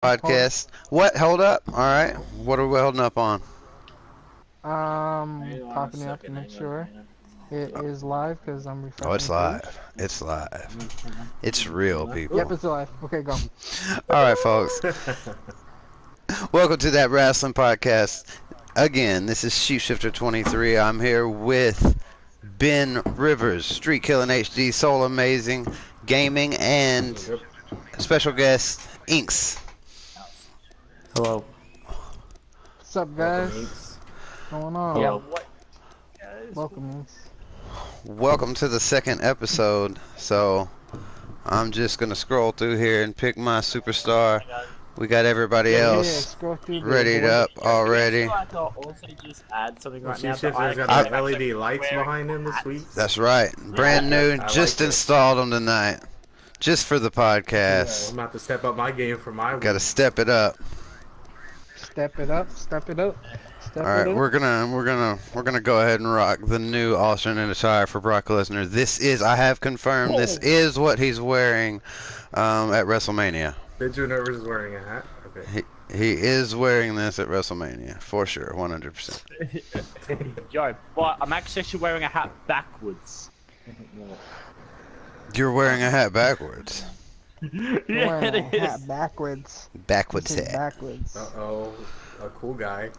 Podcast. What? Hold up. All right. What are we holding up on? Popping it up to make sure it is live because I'm Oh, it's refreshing the page. live. It's live. It's real, people. Yep, it's live. Okay, go. All right, folks. Welcome to That Wrasslin Podcast. Again, this is Sheepshifter 23. I'm here with Ben Rivers, Streetkilln HD, Soulamazin Gaming, and special guest Inks. Hello. What's up, guys? What's going on? Yeah. Welcome, Inks. Welcome to the second episode. So, I'm just going to scroll through here and pick my superstar. We got everybody else readied up already. Sheepshifter's got the LED lights behind him this week. That's right. Brand new. Just installed them tonight. Just for the podcast. I'm about to step up my game for my week. Got to step it up. Step it up. Step it up. All right, we're gonna go ahead and rock the new alternate attire for Brock Lesnar. I have confirmed this is what he's wearing at WrestleMania. Benjamin Rivers is wearing a hat. Okay. He is wearing this at WrestleMania for sure, 100%. Yo, but I'm actually wearing a hat backwards. You're wearing a hat backwards. Yeah, it is. Hat backwards. Backwards hat. Backwards. Uh-oh, a cool guy.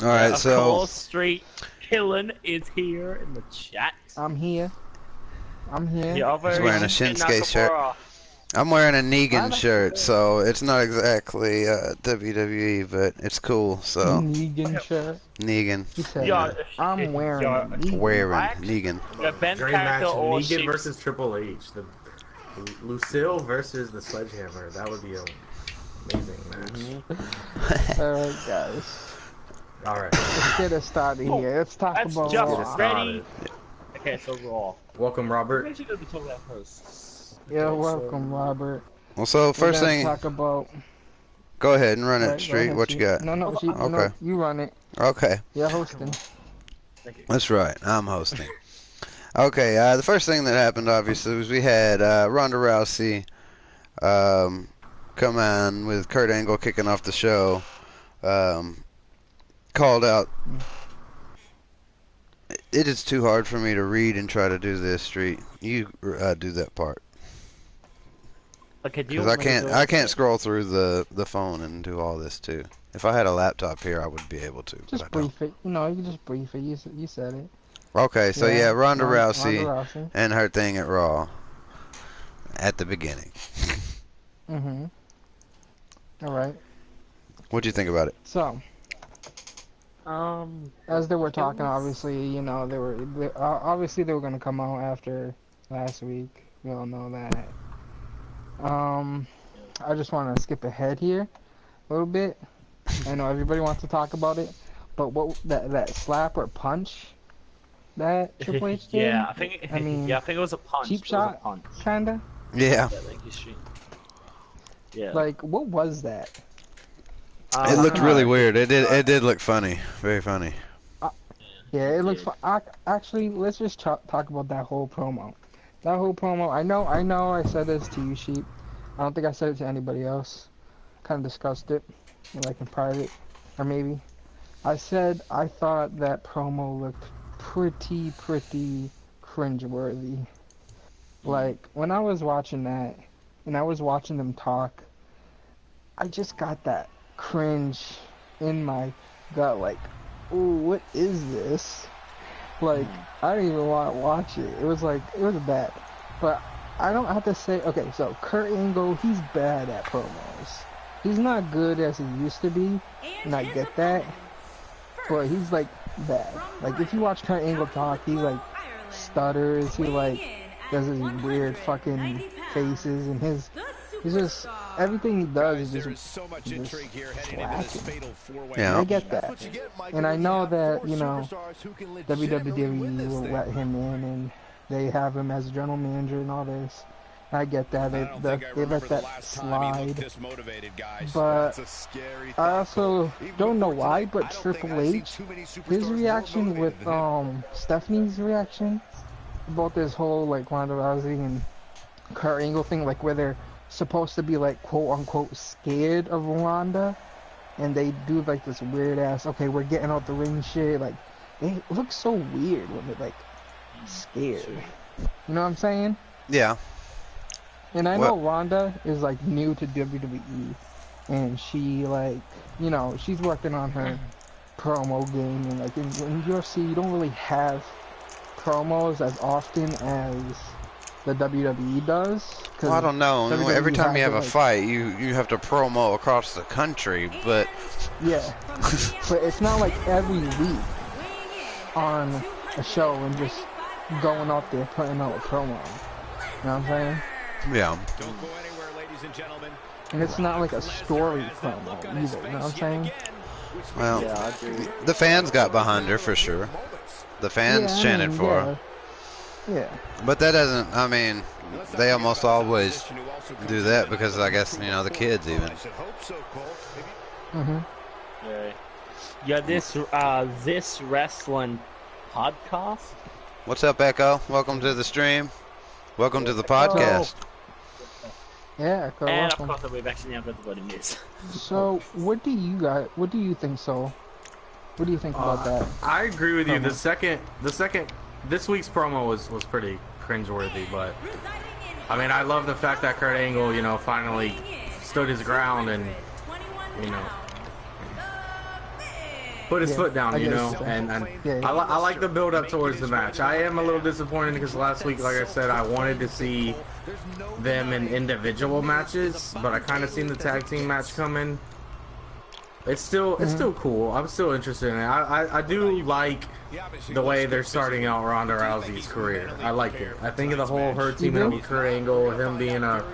All right, so. Of course, Streetkilln is here in the chat. I'm here. He's wearing a Shinsuke shirt. I'm wearing a Negan shirt, so it's not exactly WWE, but it's cool. So. Negan shirt. Negan. He said, I'm wearing Negan. Negan. Dream match: Negan versus Triple H. The Lucille versus the Sledgehammer. That would be an amazing match. Alright, guys. Alright. Let's get it started here. Let's talk about just ready. Okay, so Raw. Welcome, Robert. We're actually going to be talking about first. Yeah, welcome, Robert. Well, so first thing. Talk about. Go ahead and run it, Street. What you got? No, okay. No, you run it. Okay. You're hosting. Thank you. That's right. I'm hosting. Okay, the first thing that happened, obviously, was we had Ronda Rousey come on with Kurt Angle kicking off the show. Called out. It is too hard for me to read and try to do this, Street. You do that part. Okay, because I can't scroll through the phone and do all this too. If I had a laptop here, I would be able to. Just brief it. You know, you can just brief it. You said it. Okay, so yeah, Ronda Rousey and her thing at Raw at the beginning. All right. What'd you think about it? So, as they were talking, obviously, you know, they were going to come out after last week. We all know that. I just want to skip ahead here a little bit. I know everybody wants to talk about it, but what that slap or punch that Triple H did? Yeah, I think it was a punch. Cheap shot, kinda. Yeah. Yeah. Like, what was that? It looked really weird. It did look funny. Very funny. Yeah, it looks fun. Actually, let's just talk about that whole promo. That whole promo. I know. I said this to you, Sheep. I don't think I said it to anybody else. Kind of discussed it, like in private, or maybe. I said I thought that promo looked pretty cringeworthy. Like, when I was watching that, and I was watching them talk, I just got that cringe in my gut, like, ooh, what is this? Like, I didn't even want to watch it. It was bad. But I don't have to say, okay, so Kurt Angle, he's bad at promos. He's not good as he used to be, and I get that. But he's, like, bad. Like, if you watch Kurt Angle talk, he, like, stutters, he, like, does his weird fucking faces, and he's just, everything he does is just slacking. Yeah. I get that. And I know that, you know, WWE will let him in, and they have him as a general manager and all this. I get that. They let that slide. But I also don't know why, but Triple H, his reaction with Stephanie's reaction about this whole, like, Ronda Rousey and Kurt Angle thing, like, where they're supposed to be like quote unquote scared of Ronda, and they do like this weird ass, okay, we're getting out the ring shit. Like, they look so weird when they're like scared. You know what I'm saying? Yeah. And I know Ronda is like new to WWE, and she like, you know, she's working on her promo game, and like in UFC you don't really have promos as often as the WWE does. Well, I don't know. WWE Every time you have a like, fight, you have to promo across the country, but yeah, but it's not like every week on a show and just going out there putting out a promo. You know what I'm saying? yeah. Don't go anywhere, ladies and gentlemen. And it's not like a story promo either. You know what I'm saying? Well, Yeah, I agree. the fans got behind her for sure. The fans chanted for her. Yeah. But that doesn't, I mean, they almost always do that because I guess, you know, the kids even. Mhm. Yeah, this wrestling podcast. What's up, Echo? Welcome to the stream. Welcome to the podcast. Yeah. Go And welcome. of course, we've actually now got the body news. So, what do you think, so? What do you think about that? I agree with you. Promo. This week's promo was pretty cringeworthy, but I mean, I love the fact that Kurt Angle, you know, finally stood his ground and, you know, put his foot down, I you get know, what you're and saying. I like the build up towards the match. I am a little disappointed because last week, like I said, I wanted to see them in individual matches, but I kind of seen the tag team match coming. It's still cool. I'm still interested in it. I do like the way they're starting out Ronda Rousey's career. I like it. I think of the whole her teaming up with Kurt Angle, him being a,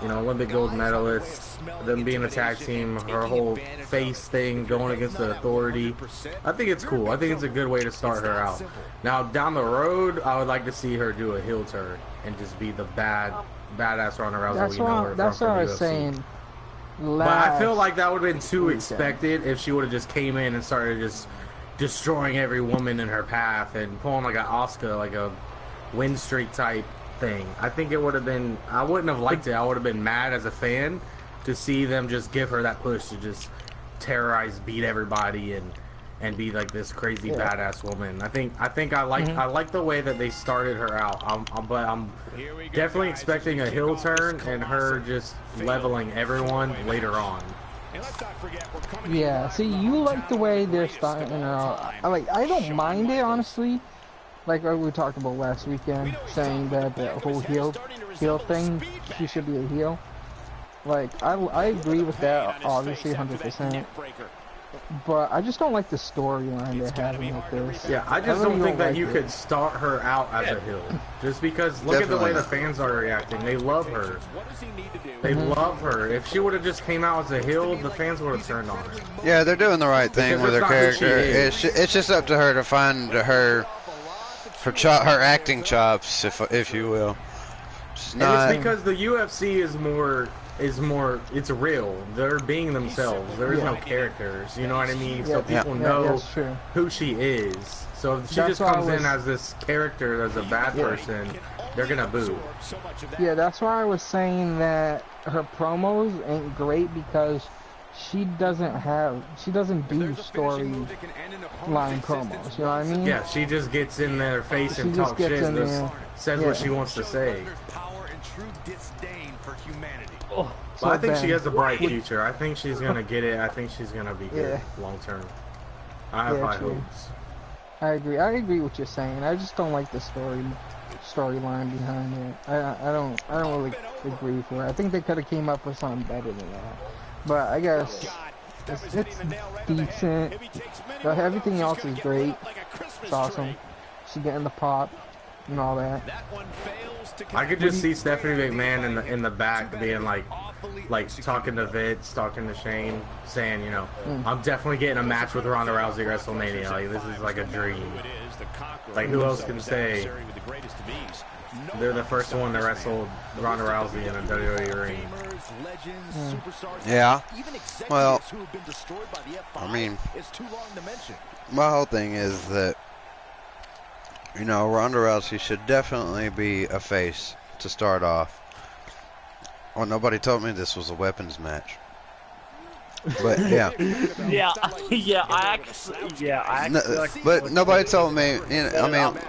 you know, Olympic gold medalist, them being a tag team, her whole face thing going against the Authority. I think it's cool. I think it's a good way to start her out. Now down the road, I would like to see her do a heel turn and just be the badass Ronda Rousey we know her from That's what I was UFC. saying. But I feel like that would have been too weekend. expected if she would have just came in and started just destroying every woman in her path and pulling like a Asuka, like a win streak type thing. I think it would have been, I wouldn't have liked it. I would have been mad as a fan to see them just give her that push to just terrorize, beat everybody and be like this crazy badass woman. I think I like the way that they started her out. But I'm definitely expecting a heel turn and her just leveling everyone later on. Yeah, see, you like the way they're starting out. I don't mind it, honestly. Like we talked about last weekend, saying that the whole heel thing, she should be a heel. Like, I agree with that, obviously, 100%. But I just don't like the storyline they're having with this. Yeah, I just don't think that like you could start her out as a heel. Just because, look at the way the fans are reacting. They love her. They love her. If she would have just came out as a heel, the fans would have turned on her. Yeah, they're doing the right thing Because with her that's not who she character. is. It's just up to her to find her acting chops, if you will. It's And not. it's because the UFC is more, it's real. They're being themselves. There is no characters, you know what I mean? So people know who she is. So if she just comes in as this character, as a bad person, they're gonna boo. Yeah, that's why I was saying that her promos ain't great, because she doesn't do storyline promos, you know what I mean? Yeah, she just gets in their face and talks shit and just says what she wants to say. Oh, But I think she has a bright future. I think she's gonna get it. I think she's gonna be good long term. I have high hopes. I agree with what you're saying. I just don't like the storyline behind it. I don't really agree with her. I think they could have came up with something better than that. But I guess it's decent. But everything else is great. It's awesome. She getting the pop and all that. I could just see Stephanie McMahon in the back being like talking to Vince, talking to Shane, saying, you know, I'm definitely getting a match with Ronda Rousey at WrestleMania. Like, this is like a dream. Like, who else can say they're the first one to wrestle Ronda Rousey in a WWE ring? Yeah. Well, I mean, my whole thing is that, you know, Ronda Rousey should definitely be a face to start off. Well, nobody told me this was a weapons match. But yeah. Yeah, I actually like. But nobody told me. You know, I mean,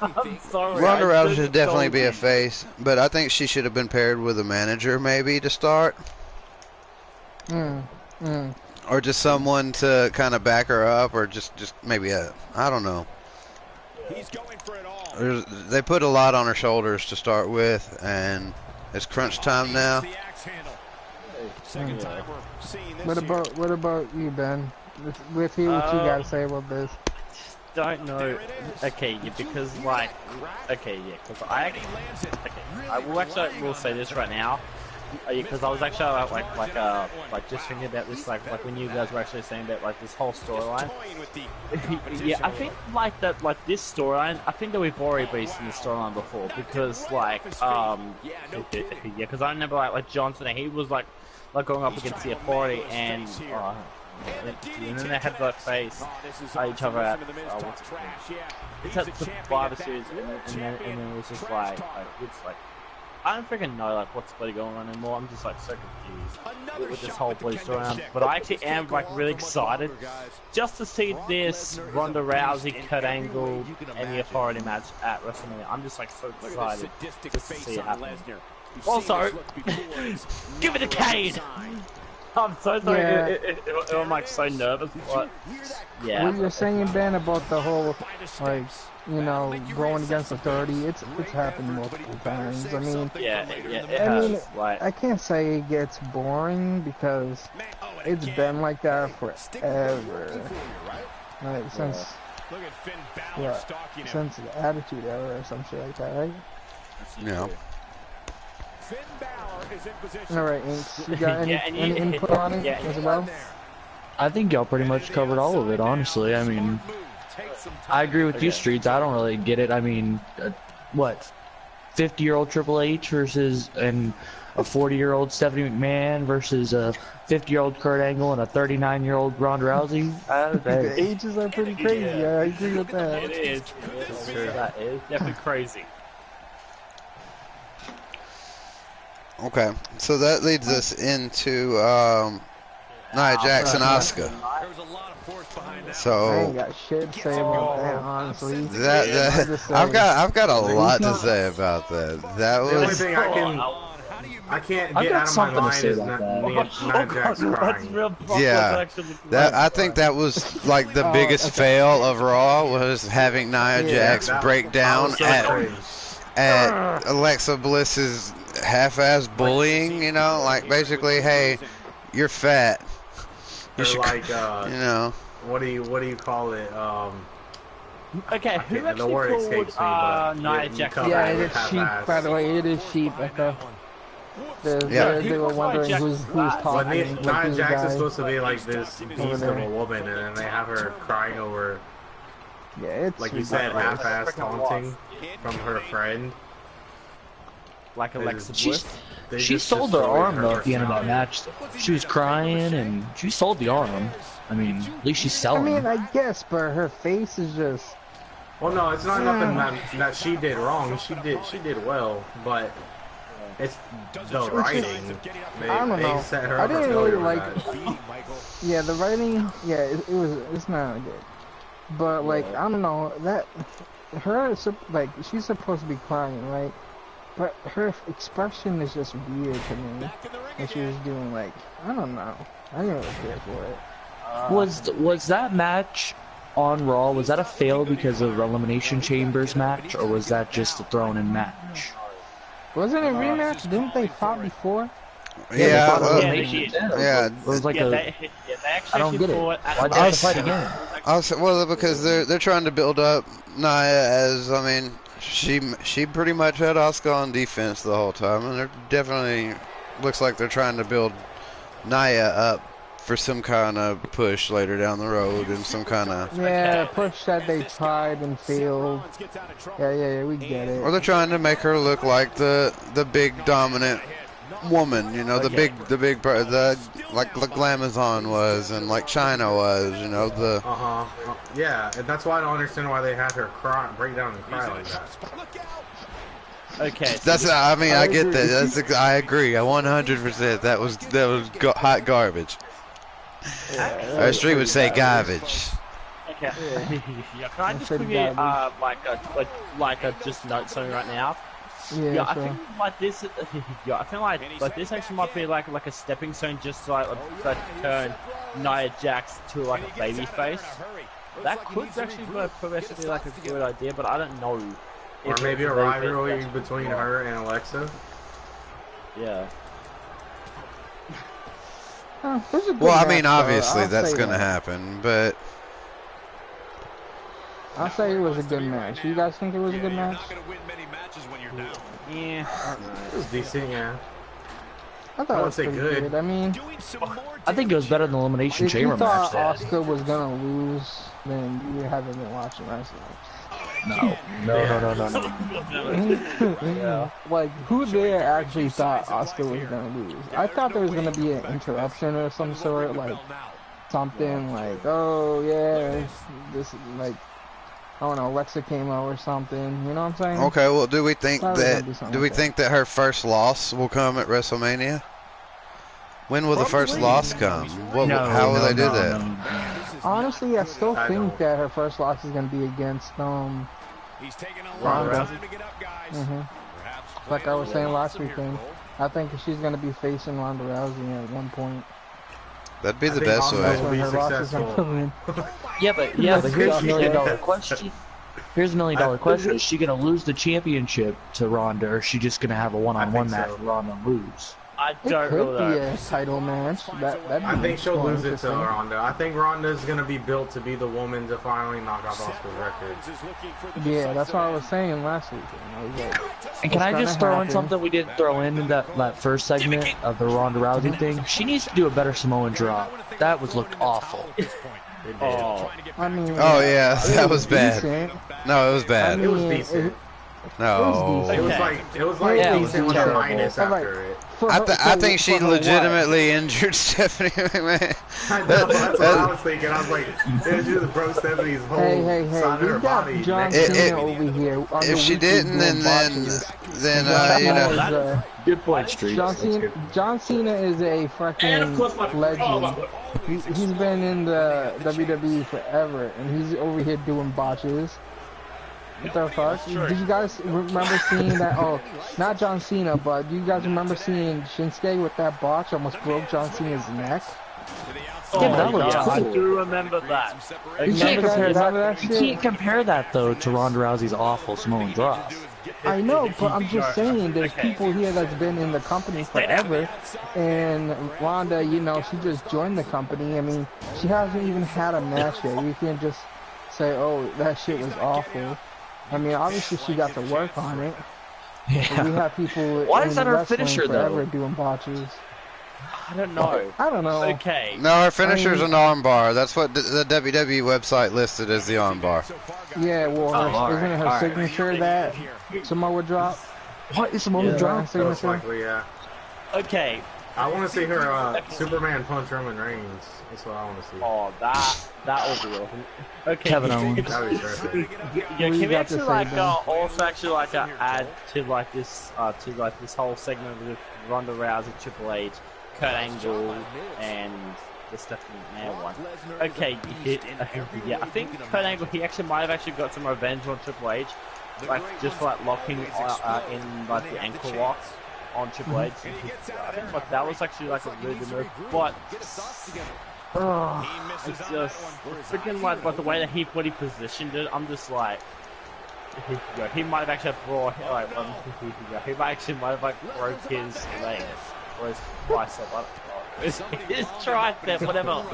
I'm sorry. Ronda I Rousey just should definitely told be you. a face, but I think she should have been paired with a manager maybe to start, or just someone to kind of back her up, or just maybe I don't know. He's going for it all. They put a lot on her shoulders to start with, and it's crunch time now. The axe handle. Second time we're seeing this What about you, Ben? With you, what you gotta say about this? Don't know. Okay, yeah, because like, okay, yeah, because I will say this right now, because I was actually like just thinking about this, like when you guys were actually saying that like this whole storyline. Yeah, I think like that, like this storyline, I think that we've already been in the storyline before, because like yeah, because I remember like Johnson, he was like going up against the Authority, and then they had that face each other at it's at the Survivor Series, and then it was just like it's like I don't freaking know like what's bloody going on anymore. I'm just like so confused with this whole bloody storyline. But I actually am like really excited just to see this Ronda Rousey, Kurt Angle, and the Authority match at WrestleMania. I'm just like so excited just to see it happen. Also, give it a Cade! I'm so sorry, Yeah. I'm like so nervous, but yeah. What you're saying, Ben, about the whole, like, you know, going against Authority, it's happened multiple times. I mean, Yeah, it has. Like, I can't say it gets boring because it's been like that forever. Like, since since the Attitude Era or some shit like that, right? Yeah. Alright, Inks, you got any, Yeah, and any input on it as well? I think y'all pretty much covered all of it, honestly. I mean, I agree with you, Streets. I don't really get it. I mean, what, 50-year-old Triple H versus and a 40-year-old Stephanie McMahon versus a 50-year-old Kurt Angle and a 39-year-old Ronda Rousey? The ages are pretty crazy. Yeah, I agree with that. it is. That is definitely crazy. Okay, so that leads us into Nia Jax and Asuka. I So ain't got shit to say about that, honestly. I've got a lot to say about that. That The only was thing I can't I've get got out of my something to mind say is about Nia Jax crying. yeah. That I think that was like the biggest fail of Raw was having Nia Jax break down at Alexa Bliss's half-ass bullying. You know, like basically, hey, you're fat. You Or should, like, you know. what do you call it? Okay, who the actually word called escapes me, but Nia you Jax? cover Yeah, it it with is sheep, half-ass. by the way. It is sheep, Echo. Yeah. They were wondering who's But talking. Nia who's the Jax is guy. supposed to be like this beast of a woman, and then they have her crying over, Yeah, it's like you sweet. said, half-ass taunting from her friend. Like Alexa She, Bliss. They she just sold her destroyed arm though at the end of that personality. match. Though. She was crying and she sold the arm. I mean, at least she's I selling. mean, I guess, but her face is just. Well, no, it's not nothing that she did wrong. She did well, but it's the writing. I don't know. They set her I up for didn't really failure like. with that. Yeah, the writing. Yeah, it's not good. But like, I don't know that her like she's supposed to be crying, right? But her expression is just weird to me. What she was doing, like, I don't know. I didn't really care for it. Was that match on Raw? Was that a fail because of Elimination Chambers match, or was that just a thrown-in match? Wasn't it a rematch? Didn't they fought before? they fought well, Elimination. yeah. It was like They actually I don't get it. fought at Why'd they have to fight again? Well, because they're trying to build up Nia as, I mean, she pretty much had Asuka on defense the whole time, and they're definitely looks like they're trying to build Nia up for some kind of push later down the road and some kind of. Yeah, push that they tried and failed. Yeah, we get it. Or they're trying to make her look like the big dominant woman, you know, the big like Glamazon was and like China was, you know, the. Yeah, and that's why I don't understand why they had her break down and cry like that. Okay. So That's. I mean, I get agree. that. I agree. 100%. That was hot garbage. Our street would say garbage. Okay. Yeah, can I just said quickly garbage. like a just note something right now? Yeah, I sure. think like this. Yeah, I feel like this actually might be like a stepping stone, just to, like turn Nia Jax to like a baby face. That could actually be potentially like a good idea, but I don't know. Or if maybe it's a baby rivalry face. between her and Alexa. Yeah. This is a good Well, I match, mean, though. obviously I'll that's say gonna that. happen, but I'll say it was a good match. You guys think it was a good match? Yeah. It was decent, yeah. I thought I it would was say pretty good. good. I mean, I think it was better than the Elimination if you Chamber match. thought Asuka was gonna lose, then you haven't been watching wrestling. No. Yeah. Like, who there actually thought Asuka was gonna lose? I thought there was gonna be an interruption of some sort, like something like, oh yeah, this like, I don't know, Alexa came out or something. You know what I'm saying? okay. Well, do we think Probably gonna that be something do we like that. think that her first loss will come at WrestleMania? When will the first Probably. loss come? How will they do that? Honestly, I still I think don't. that her first loss is gonna be against He's taking a Ronda lot Rousey. of time to get up, guys. Perhaps like I was saying last some weekend. here, I think she's gonna be facing Ronda Rousey at one point. That'd be I the think best Ronda way. That's will when be her loss is successful. gonna win. Yeah, but here's Yeah. $1 million question. Here's $1 million question: is she gonna lose the championship to Ronda, or is she just gonna have a one-on-one I match think so. with Ronda and lose? I It don't could really be know. a title match. That'd I be think she'll more lose it to interesting. Ronda. I think Ronda's gonna be built to be the woman to finally knock off Asuka's record. Yeah, that's what I was saying last week. I was like, And can It's I just gonna throw in happen. something we didn't throw in that first segment of the Ronda Rousey thing? She needs to do a better Samoan drop. That was looked awful. Oh. I mean, Oh yeah, it that was bad. decent. No, it was I bad. mean, It was decent. No. It was Okay. like Yeah, it was decent with a terrible. minus Alright. after it. I think she legitimately injured Stephanie McMahon. I know, that's what I was thinking. I was like, yeah, she just broke Stephanie's whole Hey, side of we her got body. John next to It- Cena it. over here. on the If she weekly didn't, doing then botches. you know. John Cena is, Good point, Street. John Cena is a fucking legend. He's been in the WWE forever, and he's over here doing botches. What the fuck? Did you guys remember seeing that? Oh, not John Cena, but do you guys remember seeing Shinsuke with that botch almost broke John Cena's neck? Oh, Yeah, that was yeah, I cool. do remember that. You can't compare that You shit. can't compare that though to Ronda Rousey's awful Samoan drop. I know, but I'm just saying, there's people here that's been in the company forever, and Ronda, you know, she just joined the company. I mean, she hasn't even had a match yet. You can't just say, oh, that shit was awful. I mean, obviously she got to work on it. But we Yeah. have people Why in is that her wrestling finisher, forever though? doing botches. I don't know. I don't know. Okay. No, her finisher's I an armbar. That's what the WWE website listed as the armbar. Yeah, well, isn't it her signature that Samoa drop? What is Samoan Yeah. drop? Most Signature? likely, yeah. Okay. I want to see her Superman punch Roman Reigns. That's what I want to see. Oh, that will be awesome. Okay. Kevin Owens. That'd be perfect. Yeah, What can do you we got to actually say, like Ben? also actually like add to like this whole segment with Ronda Rousey, Triple H, Kurt Angle, and the Stephanie McMahon one. Okay, yeah, I think Kurt Angle he actually might have actually got some revenge on Triple H, like just like locking in like the ankle lock on Triple H. I think like that was actually like a really good move, but. It's just freaking like the way that he positioned it. I'm just like, he might have actually brought like he might have like broke his leg or his bicep. I don't know. His tricep, whatever.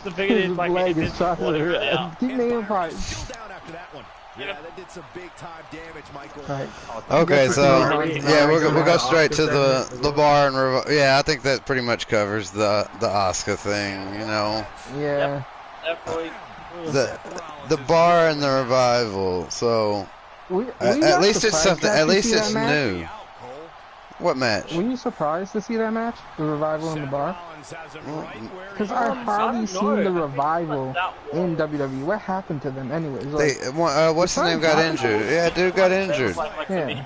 The figure His is like leg it's is chocolate. whatever it is. Keep naming parts. Still down after that one. Yeah, that did some big time damage, Michael. Right. Okay, so yeah, we'll go Asuka straight to the segment. bar and yeah, I think that pretty much covers the Asuka thing. You know, Yeah. Definitely. the bar and the revival. So We at got least it's surprised something. to At actually least see it's that match. new. What match? Were you surprised to see that match? The Revival in the Bar? Because I hardly seen the Revival in WWE. What happened to them anyways? Like, What's the name got injured? Yeah, dude got injured. Yeah.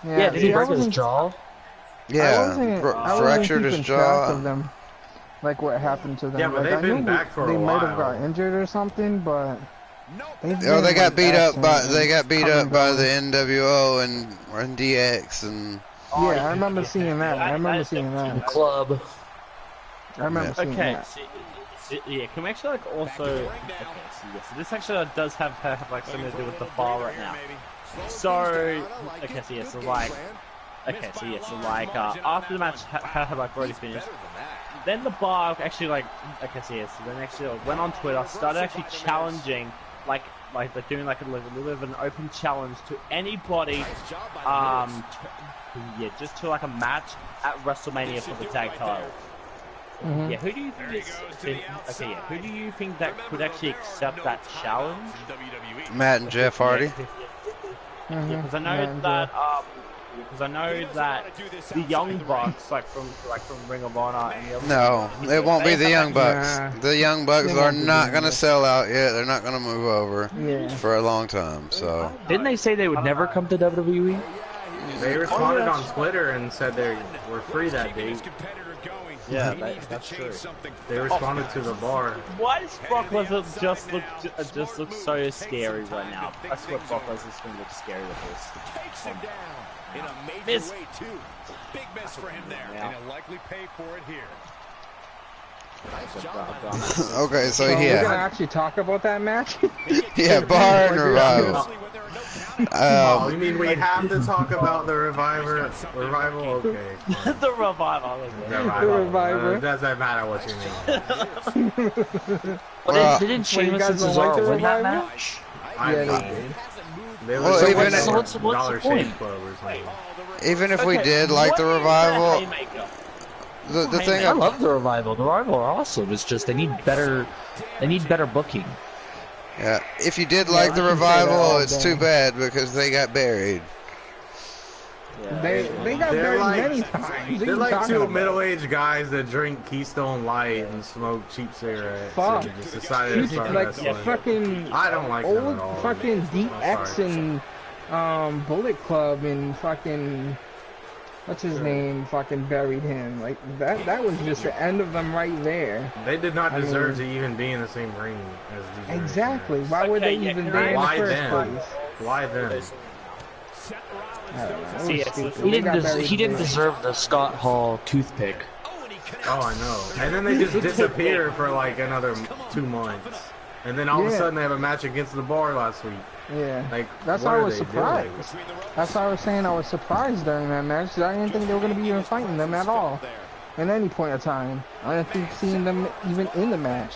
Yeah, did he break his jaw? Yeah, I fractured wasn't his keeping track jaw. of them. Like what happened to them. Yeah, but like, they've I been knew back for a they might have while. got injured or something, but Oh, they got beat up by the NWO and DX and. Yeah, I remember seeing that. I remember seeing The that. club. I remember seeing Okay, that. yeah, can we actually like also? Okay, so this actually does have like something to do with the bar right now. So after the match had like already finished, then the bar actually like then actually went on Twitter, started actually challenging like they're doing like a little bit of an open challenge to anybody, just to like a match at WrestleMania for the tag title. Mm-hmm. Yeah, who do you think who do you think that could actually accept that challenge? Matt and Jeff Hardy. Because I know that the Young Bucks, like from Ring of Honor and the other No, it won't be the Young Bucks. Nah. The Young Bucks They are won't be not doing going to that. sell out yet. They're not going to move over Yeah. for a long time. So Didn't they say they would never come to WWE? They responded on Twitter and said they were free that day. Yeah, that's true. They responded to the bar. Why does Brock Lesnar just look so scary right now? I swear Brock Lesnar's gonna look scary with this. In a major Miss. way too. Big miss for him there, and he'll likely pay for it here. okay, so We're gonna yeah, actually talk about that match. yeah, Bar and Revival. You mean we have to talk about the Revival? Okay. The Revival. The Revival. It doesn't matter what you mean. But didn't Wait, you Sheamus and guys don't like Cesaro the win that Revival? match? I Yeah, they mean, did. they Well, were even so what's the Dollar point? Shave Club or something. Even if we did like the Revival, the thing I love the Revival. The Revival are awesome. It's just they need better booking. yeah, if you did like the I can say that Revival, all it's day. too bad because they got buried. They got They're buried like- many times. What are They're you like talking two about? middle-aged guys that drink Keystone Light and smoke cheap cigarettes. Fuck. And just decided to start Like wrestling. fucking I don't like them old at all. fucking I'm DX sorry. and Bullet Club and fucking what's his name fucking buried him. Like that was just the end of them right there. They did not I deserve mean- to even be in the same ring as these guys. Exactly. Why were they Okay, yeah, even can there I- in the Why first then? place? Why then? I don't know. It was See, it's- stupid. He They got didn't. buried He didn't there. deserve the Scott Hall toothpick. Oh, I know. And then they just disappear for like another 2 months. And then all of a Yeah. sudden they have a match against the Bar last week. Yeah. Like, That's what why I are was they surprised. doing? That's why I was saying I was surprised during that match. 'Cause I didn't think they were going to be even fighting them at all. At any point in time. I didn't think seeing them even in the match.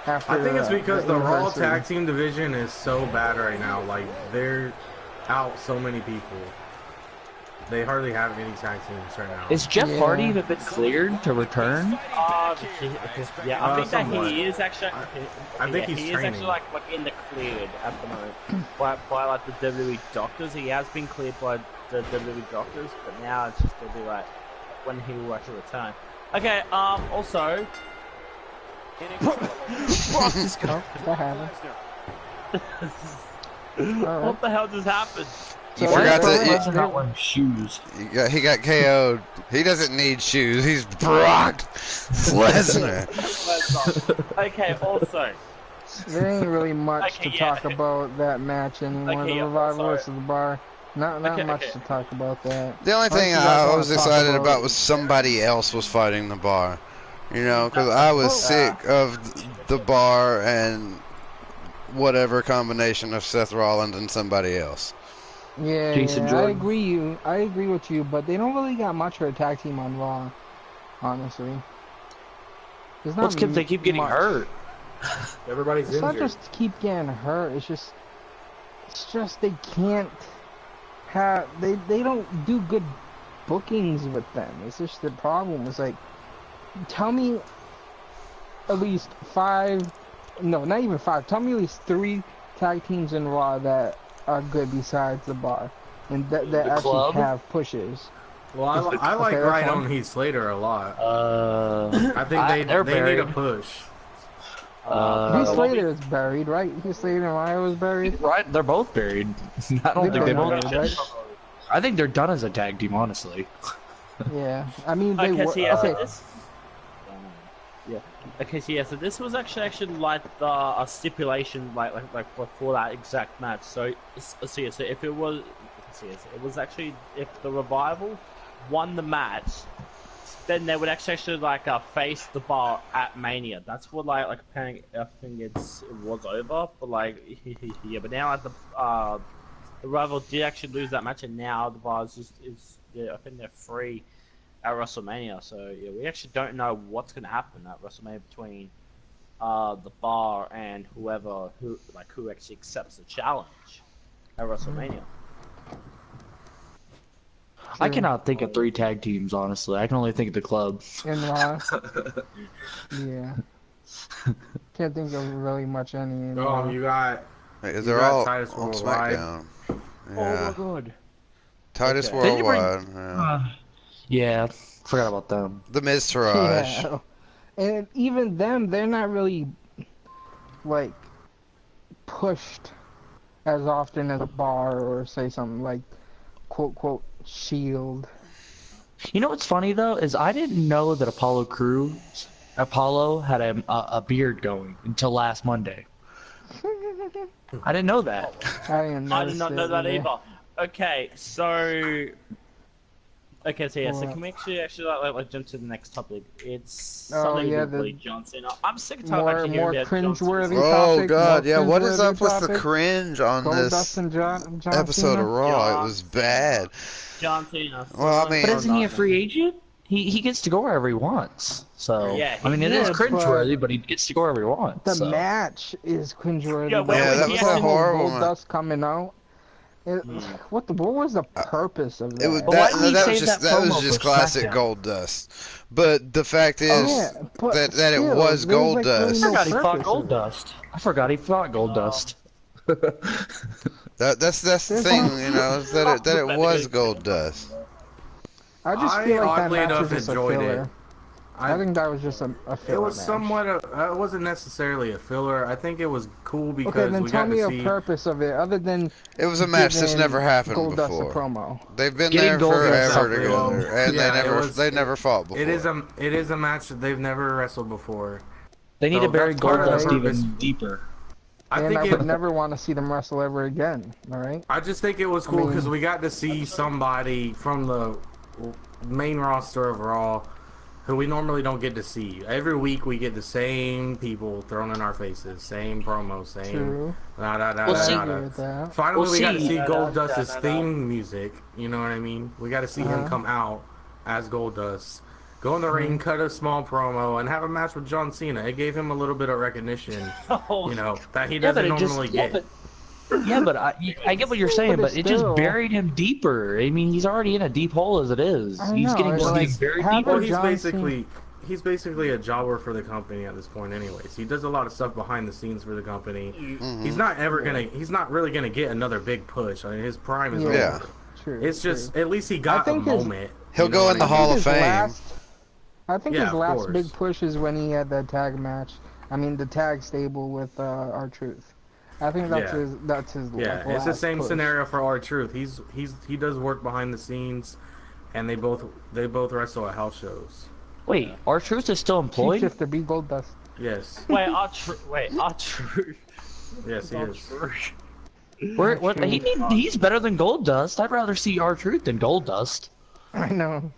After, I think it's because the Raw anniversary. tag team division is so bad right now. Like, they're out so many people. They hardly have any tag teams right now. Is Jeff Yeah. Hardy even been cleared to return? Yeah, I think that somewhat. he is actually. I think he's he is training. actually like in the cleared at the moment by like the WWE doctors. He has been cleared by the WWE doctors, but now it's just gonna be like when he will actually return. Okay. Also, Brock just Oh, that happened. Alright. what the hell just happened? You So forgot that's to. why Lesnar not wearing shoes. He got KO'd. He doesn't need shoes. He's Brock Lesnar. Okay. Also, There ain't really much Okay, to yeah. talk about that match anymore. Okay, The yeah, Revival sorry. versus the Bar. Not Okay, much okay. to talk about that. The only thing Unless you guys I wanna was talk excited about- about was somebody else was fighting the Bar. You know, because I was sick of the Bar and whatever combination of Seth Rollins and somebody else. Yeah, Jason I Jordan. agree with you, but they don't really got much for a tag team on Raw, honestly. There's Well, it's because they keep getting much. hurt. Everybody's It's not injured. just keep getting hurt. It's just they can't have they don't do good bookings with them. It's just the problem. It's like, tell me at least 5, no, not even 5. Tell me at least 3 tag teams in Raw that are good besides the Bar and that The actually Club? have pushes. Well, I like Okay, Right that's on fine. Heath Slater a lot. I think they're they need a buried. push. Heath Slater is buried, right? Heath Slater and Ryo is buried. Right, they're both buried. I don't think They're they both. buried, right? I think they're done as a tag team, honestly. Yeah, I mean they Okay, were. so yeah, so Okay, this. Yeah. Okay, so yeah, so this was actually like the a stipulation like for that exact match. So yeah, so if it was, so it was actually if the Revival won the match, then they would actually like face the Bar at Mania. That's what like apparently I think it was over, but like yeah, but now like the Revival did actually lose that match, and now the Bar is yeah, I think they're free at WrestleMania. So yeah, we actually don't know what's gonna happen at WrestleMania between the Bar and who actually accepts the challenge at WrestleMania. I cannot think of 3 tag teams, honestly. I can only think of the club. in Raw. Yeah. Can't think of really much any. In Raw. You got They're got all Titus on Worldwide. SmackDown. Oh Yeah. my god. Titus Okay. Did they bring- Worldwide. Yeah. Yeah, forgot about them. The Miz Taraj. Yeah. And even them, they're not really like pushed as often as a Bar or say something like quote Shield. You know what's funny though is I didn't know that Apollo had a beard going until last Monday. I didn't know that. I didn't I did not know that either. either. Okay, so yeah, so What? can we actually like jump to the next topic? It's Oh, something yeah, with the- Lee Johnson. I'm sick and tired of More actually hearing about John cringeworthy Cena. Oh topic, god, more yeah. What is up cringeworthy with the topic. cringe on Gold this Dust and John episode Cena? of Raw? Yeah. It was bad. John Cena. Well, I mean- But isn't he a free agent? He gets to go wherever he wants. So Yeah, I mean, it is yeah, cringeworthy, but he gets to go wherever he wants. The so. match is cringeworthy. Yeah, though. where Yeah, that The was promo a of horrible Gold match. Dust coming out. What was the purpose of that? It was But why that, didn't he that was save just that that was promo just for classic SmackDown? Gold Dust. But the fact is Yeah, but that it still, was there's, Gold like, really Dust. I no forgot he fought purpose Gold of it. Dust. I forgot he fought Gold Dust. That's the There's thing, no- you know, is that it was Gold Dust. I just I, feel like that oddly match enough, was just a enjoyed filler. it. I think that was just a filler It was match. somewhat. It wasn't necessarily a filler. I think it was cool because Okay, then we tell got me to a see. purpose of it, other than It was a match that's giving never happened Gold Dust a before. promo. They've been Getting there Gold Dust forever something. Well, together, and yeah, they never fought before. It is a match that they've never wrestled before. They need So to bury that's part Gold of the Dust purpose. even deeper. I And think I it. would never want to see them wrestle ever again. All right. I just think it was cool mean- because we got to see somebody from the main roster of Raw who we normally don't get to see. Every week we get the same people thrown in our faces, same promo, same. True. Da, da, da, Well, da, see- da, I agree da. with that. Finally, Well, we got to see- see Gold Dust's theme music. You know what I mean? We got to see him Uh-huh. come out as Gold Dust, go in the ring, cut a small promo, and have a match with John Cena. It gave him a little bit of recognition, Oh, you know, that he Yeah, but doesn't it just normally yeah, get. but I get what you're saying, But but it just still- buried him deeper. I mean, he's already in a deep hole as it is. I He's know, getting it's like, very have deep. Well, a he's John basically a jobber for the company at this point, anyways. He does a lot of stuff behind the scenes for the company. Mhm. He's not really gonna get another big push. I mean, his prime is Yeah. over. True. It's just true. at least he got a think his- moment. He'll you know go what in the I mean? Hall of his Fame. I think Yeah, his of last course. big push is when he had that tag match. I mean, the tag stable with R-Truth. I think that's Yeah. his. Yeah, like, it's the last same push. scenario for R-Truth. He does work behind the scenes, and they both wrestle at house shows. Wait, R-Truth is still employed? Shifter beat Gold Dust. Yes, wait, our true. yes, he is. What? He's better than Gold Dust. I'd rather see R-Truth than Gold Dust. I know.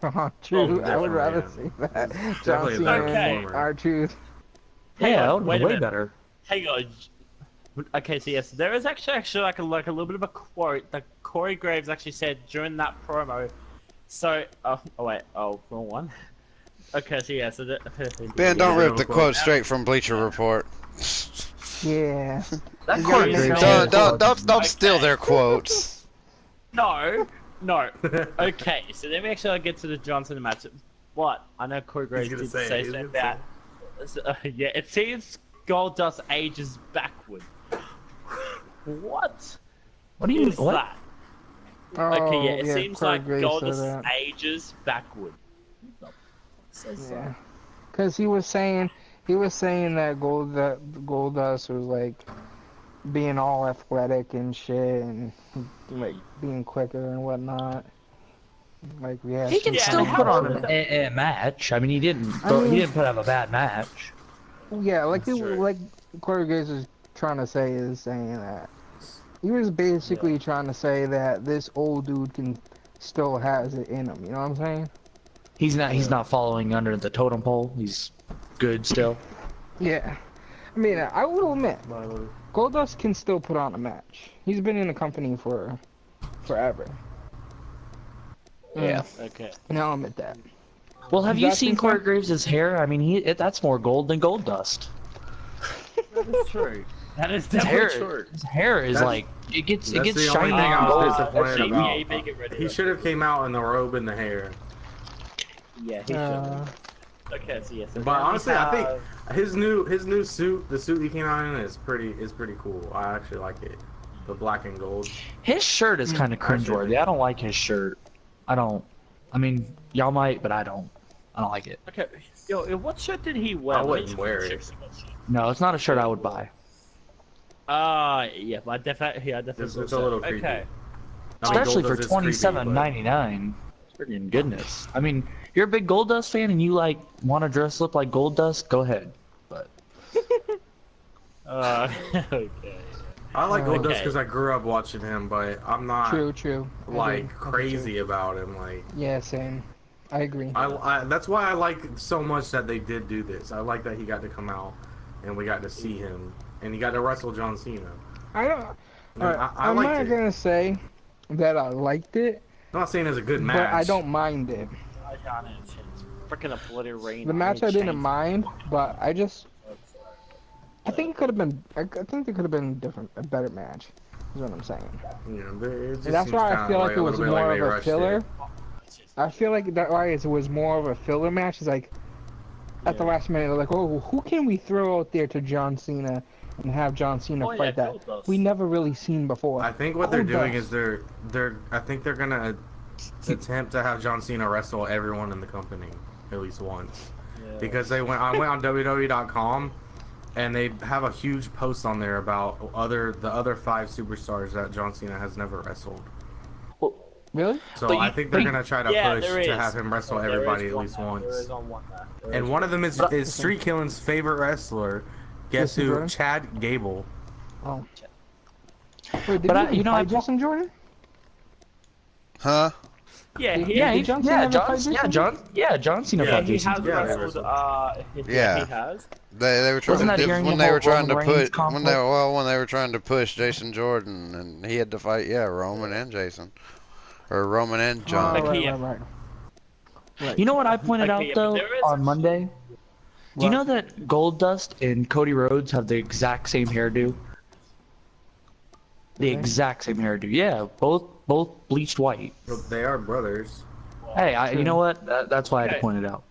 True. I would definitely, rather yeah. see that. John Definitely a Cena better Okay. and performer. R-Truth. Yeah, that would wait be a way minute. better. Hang on. Okay, so yes, there is actually like a little bit of a quote that Corey Graves actually said during that promo. So, wrong one. Okay, so yeah, so Ben, don't Yeah, rip the no quote straight from Bleacher Report. Yeah. That You Corey gotta make Graves sure- Don't steal their quotes. No. Okay, so then we actually get to the Johnson match. What? I know Corey Graves gonna did say say it, he's something gonna about. Yeah, it seems Goldust ages backward. What? What do you is what? that? Okay, yeah, it yeah, seems Corey like Graves said Goldust that. ages backward. Says so. Yeah, because he was saying that Goldust was like being all athletic and shit, and like being quicker and whatnot. Like He can reaction still time. put on a match. I mean, he didn't. He didn't put up a bad match. Yeah, like That's true. like Corey Graves is trying to say is saying that he was basically trying to say that this old dude still has it in him. You know what I'm saying? He's not following under the totem pole. He's good still. Yeah. I mean, I will admit, Goldust can still put on a match. He's been in the company for forever. Yeah. Okay. And I'll admit that. Well, have you seen Corey Corey Graves' hair? I mean, that's more gold than gold dust. That is true. That is His hair, definitely true. his hair is like it gets That's the shiny only thing and I was gold. disappointed Yeah, about. get rid of He it. should have came out in the robe and the hair. Yeah, he should. Okay, so yes. But honestly, I think his new suit, the suit he came out in, is pretty cool. I actually like it, the black and gold. His shirt is kind of cringeworthy. I don't like his shirt. I mean, y'all might, but I don't. I don't like it. Okay, yo, what shirt did he wear? I wouldn't wear it. No, it's not a shirt I would buy. Yeah, I definitely It's a little creepy. Okay. Especially for Goldust is creepy, but- $27.99. Freaking goodness. I mean, you're a big Goldust fan and you like want to dress up like Goldust, go ahead. But okay. I like Goldust Okay. because I grew up watching him, but I'm not True. like Agree. crazy about him. Like Yeah, same. I agree. I that's why I like so much that they did do this. I like that he got to come out and we got to see him and he got to wrestle John Cena. I don't. And Alright, I I'm liked not it. gonna say that I liked it, I'm not saying it's a good match. but I don't mind it. Freaking obliterating. The match I didn't mind, but I think it could have been. I think it could have been a better match. Is what I'm saying. Yeah, but it just And that's seems why I kinda feel like it a was little bit more like they of a rushed filler. it. I feel like that why it was more of a filler match. It's like at the last minute, they're like, oh, who can we throw out there to John Cena and have John Cena fight that we never really seen before. I think what they're doing is Goldust. I think they're gonna attempt to have John Cena wrestle everyone in the company at least once. Yeah. Because I went on WWE.com and they have a huge post on there about the other 5 superstars that John Cena has never wrestled. Really? So I think they're gonna try to push there to is. have him wrestle There everybody is at one least there. once. There is on one there. There And is one of them is Streetkilln's favorite wrestler. Guess Jason who? Jordan? Chad Gable. Oh. Wait, did But you I fight Jason Jordan? Huh? Yeah, Did John Cena ever fight Jason Jordan? John Cena Yeah, fought he Jason. has Yeah, wrestled. Yeah. He has. They were trying Wasn't that to during when the they whole were trying to Roman Reigns put when conflict? they were trying to push Jason Jordan and he had to fight Roman and Jason or Roman and John. Oh, Okay, right. You know what I pointed Okay, out yeah, but though there is on actually- Monday? Do you know that Goldust and Cody Rhodes have the exact same hairdo? The Okay. exact same hairdo. Yeah, both bleached white. They are brothers. Hey, you know what? That's why I had to Okay. point it out.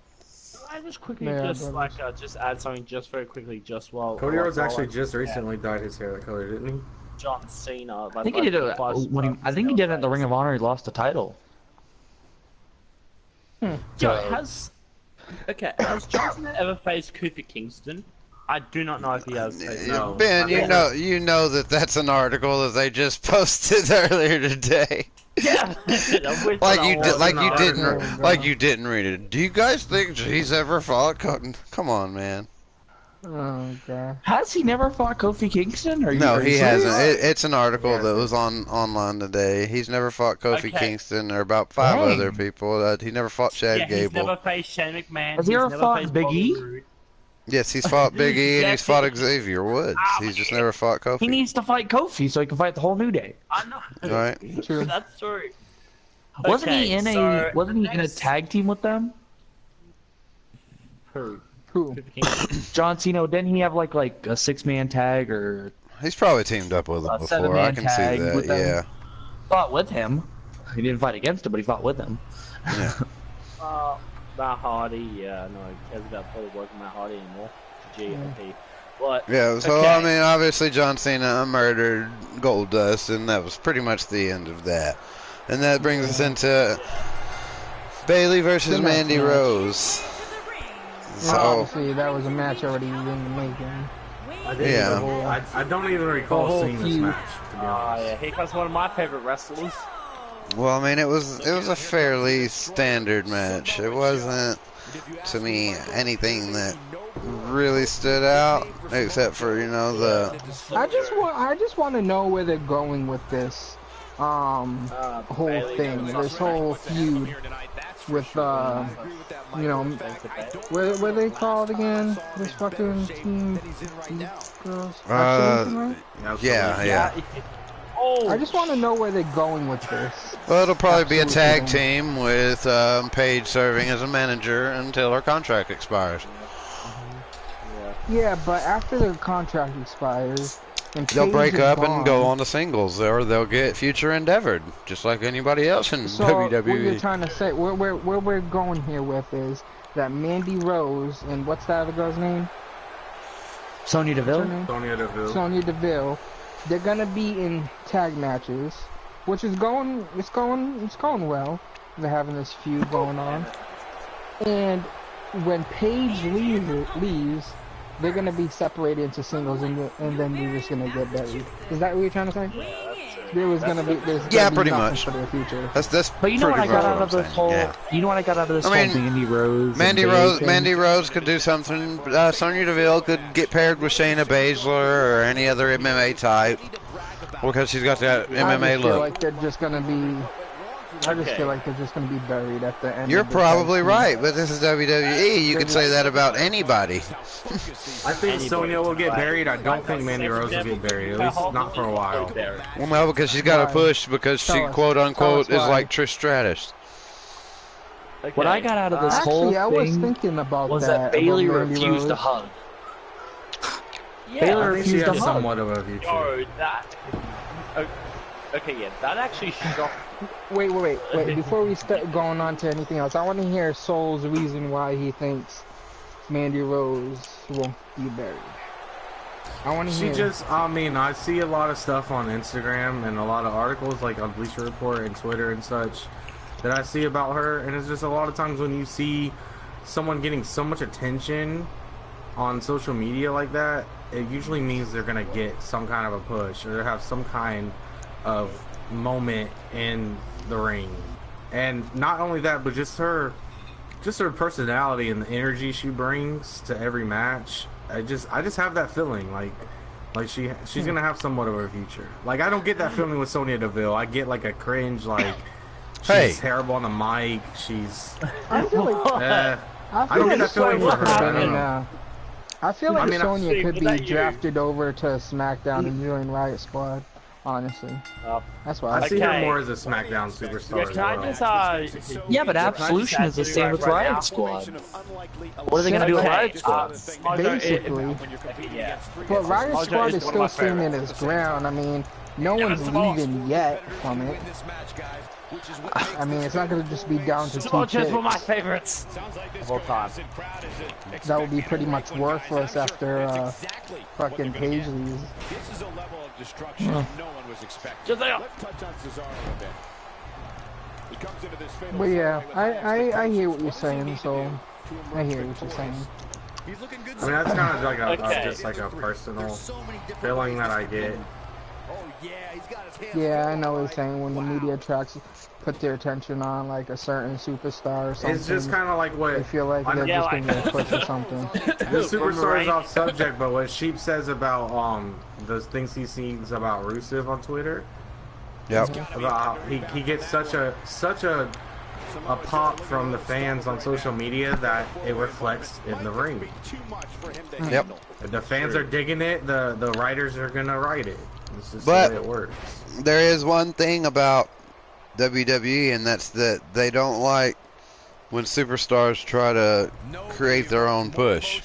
I just quickly Yeah, just brothers. just add something just very quickly just while Cody Rhodes actually while just recently dyed his hair that color, didn't he? John Cena. I think he did it I think he did it at the Ring of Honor. He lost the title. Yo, has John Cena ever faced Kofi Kingston? I do not know if he has faced No. Ben, I you know that's an article that they just posted earlier today. Yeah. Like you did. didn't read it. Do you guys think he's ever fought? Come on, man. Oh god. Has he never fought Kofi Kingston? No, he hasn't. serious? It's an article He that was online today. He's never fought Kofi Okay. Kingston or about 5 Dang. other people. He never fought Chad Yeah, he's Gable. never faced Shane McMahon. Has he he's ever never fought faced Big Bobby E? Roode. Yes, he's fought Big E and Yeah, he's fought Xavier Woods. He's just never fought He Kofi. needs to fight Kofi so he can fight the whole New Day. I know. Right? True. That's true. Wasn't he in so wasn't he in a next- tag team with them? Who? Who? Kofi Kingston. John Cena, didn't he have like a 6-man tag or He's probably teamed up with him A before. 7-man I can see tag that. with them. Yeah. fought with him? He didn't fight against him, but he fought with him. Yeah. Matt Hardy, yeah, no, he cares about probably working Matt Hardy anymore. GOP. But, Yeah, so okay. I mean, obviously John Cena murdered Goldust, and that was pretty much the end of that. And that brings us into Bailey versus The next Mandy match. Rose. And So, obviously, that was a match already in the making. yeah. I don't even recall whole seeing this feud. match, to be honest. Yeah, here comes one of my favorite wrestlers. Well, I mean, it was a fairly standard match. It wasn't, to me, anything that really stood out, except for, you know, the... I just want to know where they're going with this whole Bailey thing, goes this up. whole feud with you know, what they called again? This fucking team, these girls. Absolution, right? Yeah. Oh, I just want to know where they're going with this. Well, it'll probably be a tag Absolutely. team with Paige serving as a manager until her contract expires. Yeah, but after their contract expires, and They'll Paige break is up and go gone, on to singles, or they'll get future endeavored, just like anybody else in So what you're WWE. trying to say, where we're going here with is that Mandy Rose and what's that other girl's name? Sonya What's her Deville. name? Sonya Deville. Sonya Deville. They're gonna be in tag matches, which is going well. They're having this feud going on, and when Paige leaves, they're gonna be separated into singles, and then they're just gonna get buried. Is that what you're trying to say? There's gonna be pretty nothing much. for their future. That's But you know what I pretty got much out of I'm this saying, whole? yeah. You know what I got out of this I whole mean, Mandy Rose? and Mandy Bayley Rose, thing? Mandy Rose could do something. Sonya Deville could get paired with Shayna Baszler or any other MMA type, because she's got that I MMA just feel look. like they're just gonna be. I just feel like they're just gonna be buried at the end. You're of the tag probably team. right, but this is WWE. You could say that about anybody. I think Sonya will get buried. I don't think Mandy Rose will get buried, at least not for a while. Well, no, because she's got to Why? push because she Tell us. quote unquote Tell us is why. like Trish Stratus. What I got out of this whole Actually, I was thing thinking about was that. that Bailey about Mandy refused to Rose. hug. yeah. Baylor I think she refused to has hug. somewhat of a future. Oh, that. Okay, yeah, that actually shocked. Wait. Before we start going on to anything else, I want to hear Soul's reason why he thinks Mandy Rose won't be buried. I want to She hear. just, I mean, I see a lot of stuff on Instagram and a lot of articles like on Bleacher Report and Twitter and such that I see about her, and it's just a lot of times when you see someone getting so much attention on social media like that, it usually means they're gonna get some kind of a push or have some kind of moment in the ring. And not only that, but just her personality and the energy she brings to every match. I just have that feeling like she's gonna have somewhat of a future. Like, I don't get that feeling with Sonya Deville. I get like a cringe, like she's Hey. terrible on the mic. She's I feel like. I don't get that feeling for her. I don't know. Sonya, I feel like I mean, Sonya could was be that you? drafted over to SmackDown and join Riot Squad. Honestly, that's why I see her Okay. more as a SmackDown superstar. Can I as well. just Yeah, but Absolution is the same with Riot Squad. What are they gonna do with Riot Squad? basically. yeah. But Riot Mojo Squad is is one of my still standing favorites. its ground. I mean, no Yeah, one's it's the boss. leaving yet from it. I mean, it's not going to just be down to two Samoa's one of my chicks. favorites of all time. That would be pretty much worthless after fucking Paige leaves. This is a level of destruction no one was expecting. Just like, Let's touch on Cesaro a bit. He comes into this fatal But yeah, four-way I hear what you're saying, so I hear what you're saying. He's looking good. I mean, that's kind of like Okay. just like a personal feeling that I get. Oh yeah, he's got his hands. Yeah, I know what you're saying. When the media tracks put their attention on like a certain superstar or something, It's just kind of like they what feel like I they're know- just going to get a push or something. the superstar is Boomerang. off subject, but what Sheep says about the things he sees about Rusev on Twitter, Yep. about how he gets such a pop from the fans on social media that it reflects in the ring. Too much for him to Yep. handle. If the fans are digging it, the writers are gonna write it. This is But- the way it works. There is one thing about WWE, and that's that they don't like when superstars try to create their own push.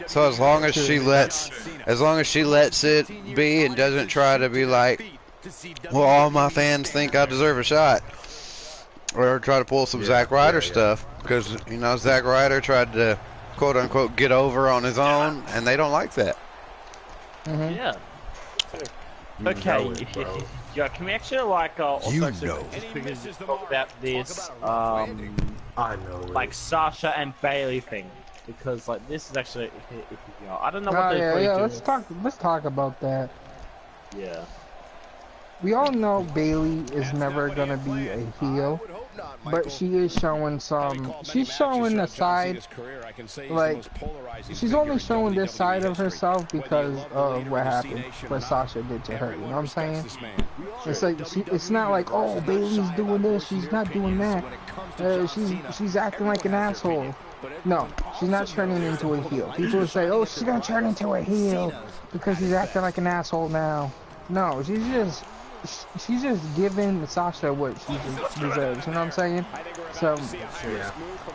So as long as she lets it be and doesn't try to be like, well, all my fans think I deserve a shot, or try to pull some Zack Ryder stuff, because you know Zack Ryder tried to quote unquote get over on his own, and they don't like that. Mhm. yeah. Okay, know it, bro. yeah, can we actually like also You actually know. just quickly talk about this I know like it. Sasha and Bailey thing, because like this is actually you know, I don't know Oh what they're yeah, going yeah. to do. Let's talk about that. Yeah. We all know Bailey is never gonna be a heel, but she is showing some. She's showing a side, like she's only showing this side of herself because of what happened, what Sasha did to her. You know what I'm saying? It's like it's not like, oh, Bailey's doing this, she's not doing that. She's acting like an asshole. No, she's not turning into a heel. People will say, oh, she's gonna turn into a heel because she's acting like an asshole now. No, she's just giving Sasha what she deserves, you know what I'm saying? So,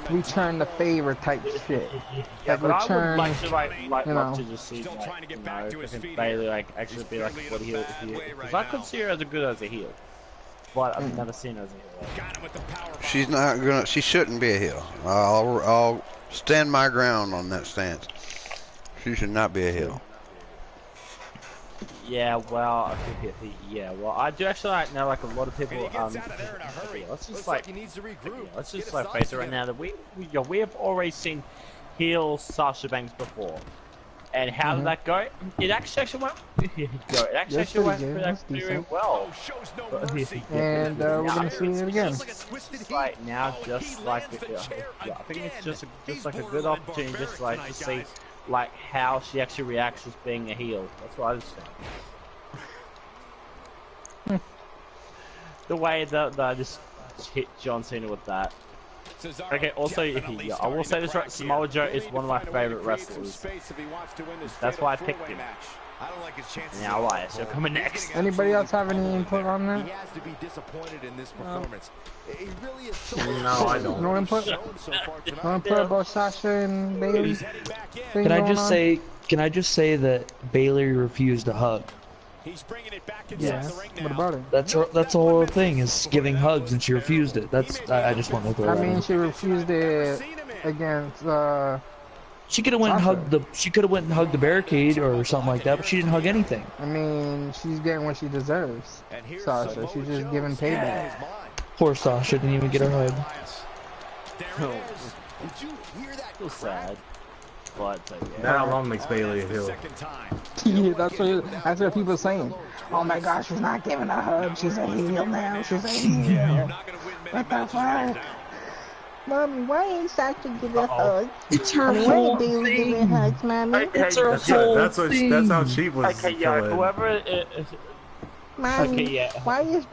return the favor type shit. Yeah, Like, but return, I would like you know. love to just see like, you know, freaking Bailey like actually be like a good heel, because I could see her as good as a heel, but I've never seen her as a heel. She's not gonna. She shouldn't be a heel. I'll stand my ground on that stance. She should not be a heel. Yeah, well, yeah, well, I do actually like know like a lot of people. Let's just like face it right now that we have already seen heel Sasha Banks before, and how did that go? It actually went. It actually went pretty well. And we're gonna see it again. Right now, just like I think it's just like a good opportunity, just like to see like how she actually reacts as being a heel. That's what I just think. The way that I just hit John Cena with that. Okay, also, I will say this right, Samoa Joe is one of my favorite wrestlers. That's why I picked him. Now, why? So coming next. Anybody else have any input on that? No, I don't. No input? No input about Sasha and Bailey? Can I just say that Bailey refused a hug? Yeah. What about it? That's the whole thing, is giving hugs, and she refused it. I just want to throw I that mean, in. she refused it against. She could have went and hugged the barricade or something like that, but she didn't hug anything. I mean, she's getting what she deserves. Sasha, she's just giving payback. Poor Sasha didn't even get her hug. Still sad. But That alone makes Bailey a heel. Yeah, that's what people are saying. Oh my gosh, she's not giving a hug. She's a heel now. She's a heel. What the fuck? Mommy, why ain't Sasha giving a hug? It's her whole Bailey thing. giving hugs, Mommy? It's her whole thing. That's how Sheep was. okay, yeah, whoever is. Mommy, Okay, yeah. why is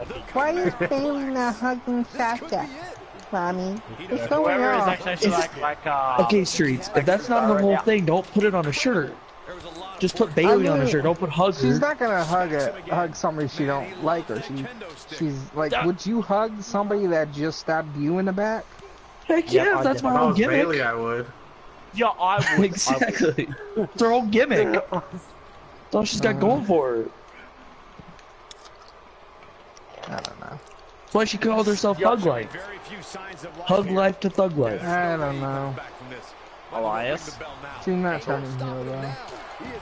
Bailey not hugging Sasha? Mommy, what's going Whoever is on? actually like Okay, Streets, if that's not the whole thing, don't put it on a shirt. Just put Bailey on a shirt, don't put hug her. She's not gonna hug somebody she don't like, or she's like, would you hug somebody that just stabbed you in the back? Heck yeah, that's my whole gimmick. Bailey, I would. Yeah, I would. Exactly. It's her whole gimmick. That's all she's got going for her. I don't know. That's why she called herself Hug Life. Hug Life to Thug Life. I don't know. Elias? She's not turning heel though.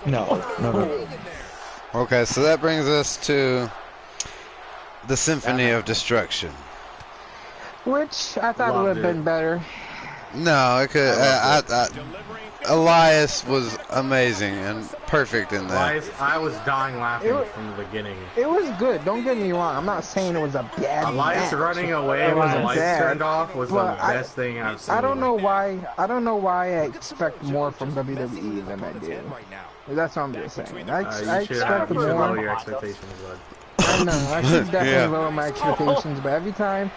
No. Okay, so that brings us to the Symphony of Destruction. Which I thought would have been better. No, it could. Elias was amazing and perfect in that. Elias, I was dying laughing from the beginning. It was good. Don't get me wrong. I'm not saying it was a bad Elias match. running away when the lights turned off was the best thing I've seen. I don't know why I expect more from WWE than I did. That's what I'm just saying. I expect you should more. lower your expectations, bud. I know, I should definitely lower my expectations, but every time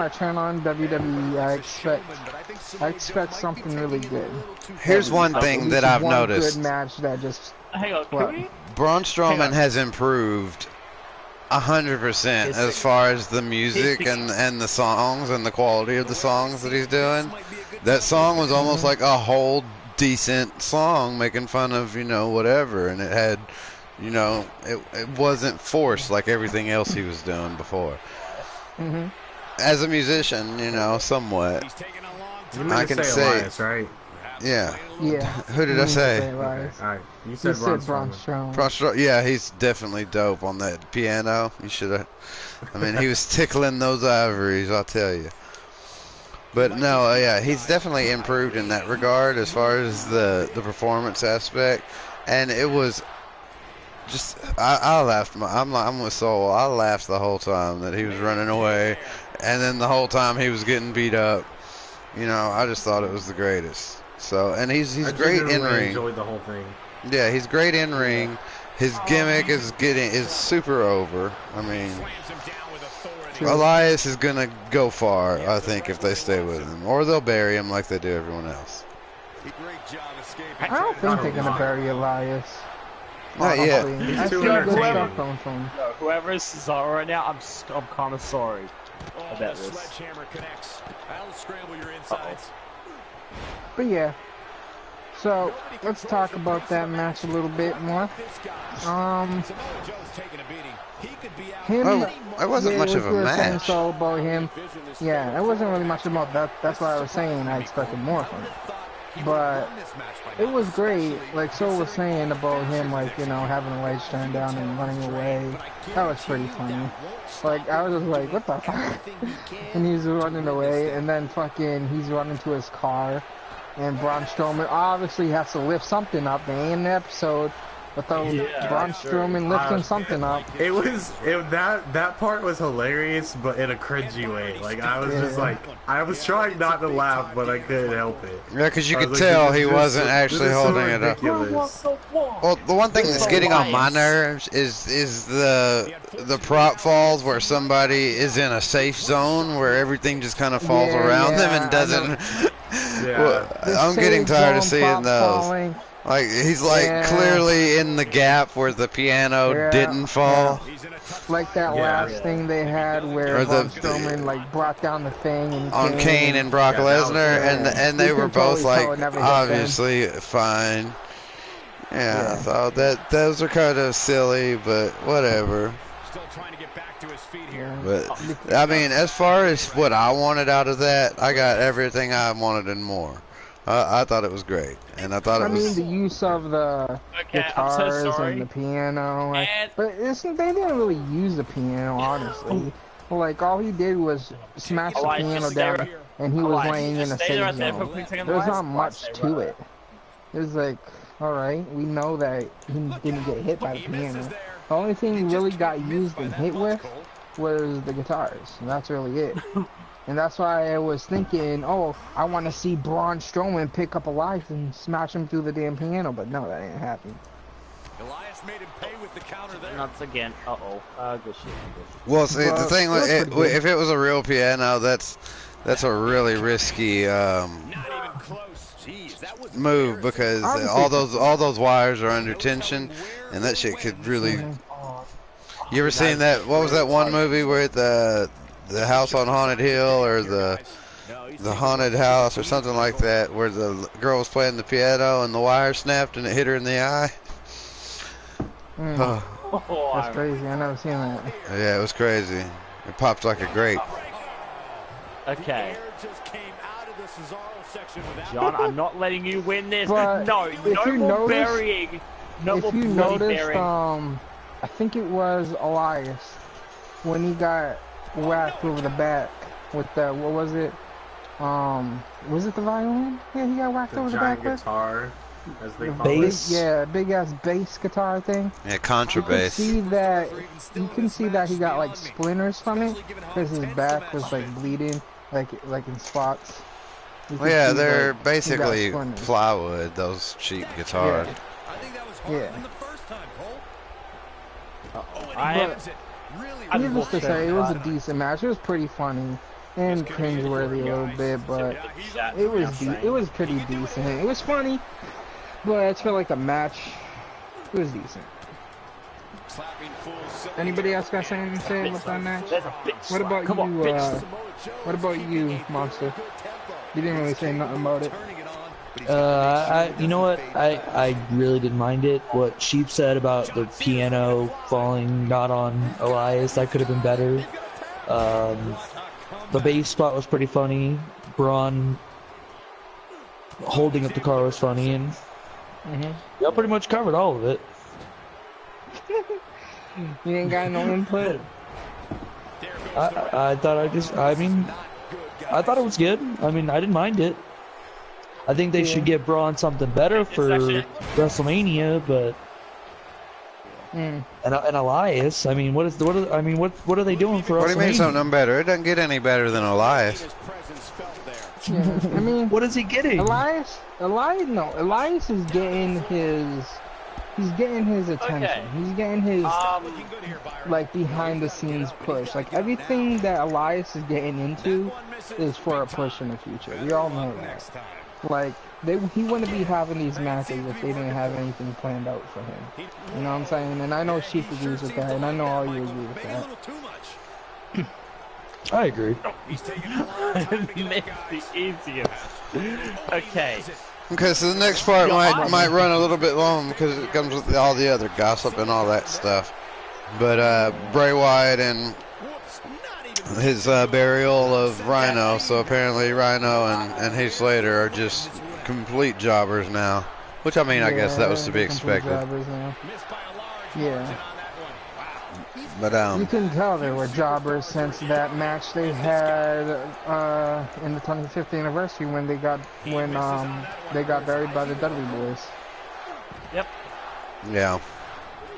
I turn on WWE, I expect something really good. Here's one thing that I've noticed. Good match that just. Hang on, Braun Strowman has improved 100% as far as the music and the songs and the quality of the songs that he's doing. That song was almost like a whole decent song making fun of, whatever, and it had, it wasn't forced like everything else he was doing before. As a musician, somewhat. I can say Elias, right? Yeah. Yeah. Who did I say? Elias. Alright, you You said said Braun Braun Strowman. Strowman. Yeah, he's definitely dope on that piano. You should have. I mean, he was tickling those ivories, I'll tell you. But no, yeah, he's definitely improved in that regard as far as the performance aspect, and it was just I laughed. I'm with Soul. I laughed the whole time that he was running away, and then the whole time he was getting beat up. You know, I just thought it was the greatest. So, and he's great in I ring. enjoyed the whole thing. Yeah, he's great in ring. His gimmick is super over. I mean, Elias is gonna go far, I think, if they stay with him, or they'll bury him like they do everyone else. I don't think they're gonna bury Elias. Not yet. Honestly. He's I too see good entertaining. stuff coming from him. Whoever is Cesaro right now, I'm kind of sorry about this. But yeah. So let's talk about that match a little bit more. Him. Oh, it wasn't much of a match. So about him. Yeah, it wasn't really much about that. That's why I was saying I expected more from it. But it was great. Like Soul was saying about him, like, you know, having the lights turned down and running away. That was pretty funny. Like, I was just like, what the fuck? And he's running away, and then fucking he's running to his car. And Braun Strowman obviously has to lift something up. They ain't in the episode without Braun Strowman lifting something up. That part was hilarious, but in a cringy way. Like, I was just like, I was trying not to laugh, but I couldn't help it. Yeah, because you I could was like, tell this he is wasn't so- actually this is so holding it up. ridiculous. Well, the one thing that's getting on my nerves is the prop falls where somebody is in a safe zone where everything just kind of falls around them and doesn't. Yeah. I'm getting tired of seeing those. Falling. Like he's like clearly in the gap where the piano didn't fall. Like that last thing they had where Braun Strowman like brought down the thing and on Kane and Brock Lesnar, and they were both like obviously fine. Yeah, I thought that those are kind of silly, but whatever. Still trying to get back to his feet here. But I mean, as far as what I wanted out of that, I got everything I wanted and more. I thought it was great, and I thought it was. I mean, the use of the guitars and the piano, but they didn't really use the piano, honestly. Like all he did was smash the piano down, and he was laying in a safe zone. There's not much to it. It's like, all right, we know that he didn't get hit by the piano. The only thing he really got used and hit with was the guitars, and that's really it. And that's why I was thinking, oh, I want to see Braun Strowman pick up Elias and smash him through the damn piano, but no, that ain't happening. Elias made him pay with the counter there. Once again, good shit. Well, see, the thing was, if it was a real piano, that's a really risky move because all those wires are under tension, and that shit could really. You ever seen that? What was that one movie where the House on Haunted Hill or the Haunted House or something like that, where the girl was playing the piano and the wire snapped and it hit her in the eye? That's crazy. I never seen that. Yeah, it was crazy. It popped like a grape. Okay. John, I'm not letting you win this. But no more burying. No more burying. I think it was Elias when he got whacked over the back with the, what was it? Was it the violin? Yeah, he got whacked over the back with guitar, as they call bass. Yeah, big ass bass guitar thing. Yeah, contrabass. You can see that he got like splinters from it because his back was like bleeding, like in spots. Well, yeah, they're basically plywood. Those cheap guitars. Yeah. Needless to say, it was a decent match. It was pretty funny and cringeworthy a little bit, but it was pretty decent. It was funny, but I feel like the match, it was decent. Anybody else got something to say about that match? What about you? What about you, Monster? You didn't really say nothing about it. You know what? I really didn't mind it. What Sheep said about the piano falling not on Elias, that could have been better. The bass spot was pretty funny. Braun holding up the car was funny, and y'all pretty much covered all of it. You ain't got no input. I thought I thought it was good. I mean, I didn't mind it. I think they should give Braun something better for WrestleMania, but and Elias. I mean, what are they doing for WrestleMania? What do you mean something better? It doesn't get any better than Elias. Yeah, I mean, what is he getting? Elias is getting his. He's getting his attention. Okay. He's getting his like behind the scenes push. Like everything that Elias is getting into is for a push in the future. We all know that. Like he wouldn't be having these matches if they didn't have anything planned out for him. You know what I'm saying? And I know Sheep agrees with that, and I know all you agree with that. I agree. Makes the easiest. Okay. Okay, so the next part might run a little bit long because it comes with all the other gossip and all that stuff. But Bray Wyatt and his burial of Rhino, so apparently Rhino and Heath Slater are just complete jobbers now. Which, I mean, I guess that was to be expected. Yeah. But you can tell they were jobbers since that match they had in the 25th anniversary when they got buried by the Dudley Boys. Yep. Yeah.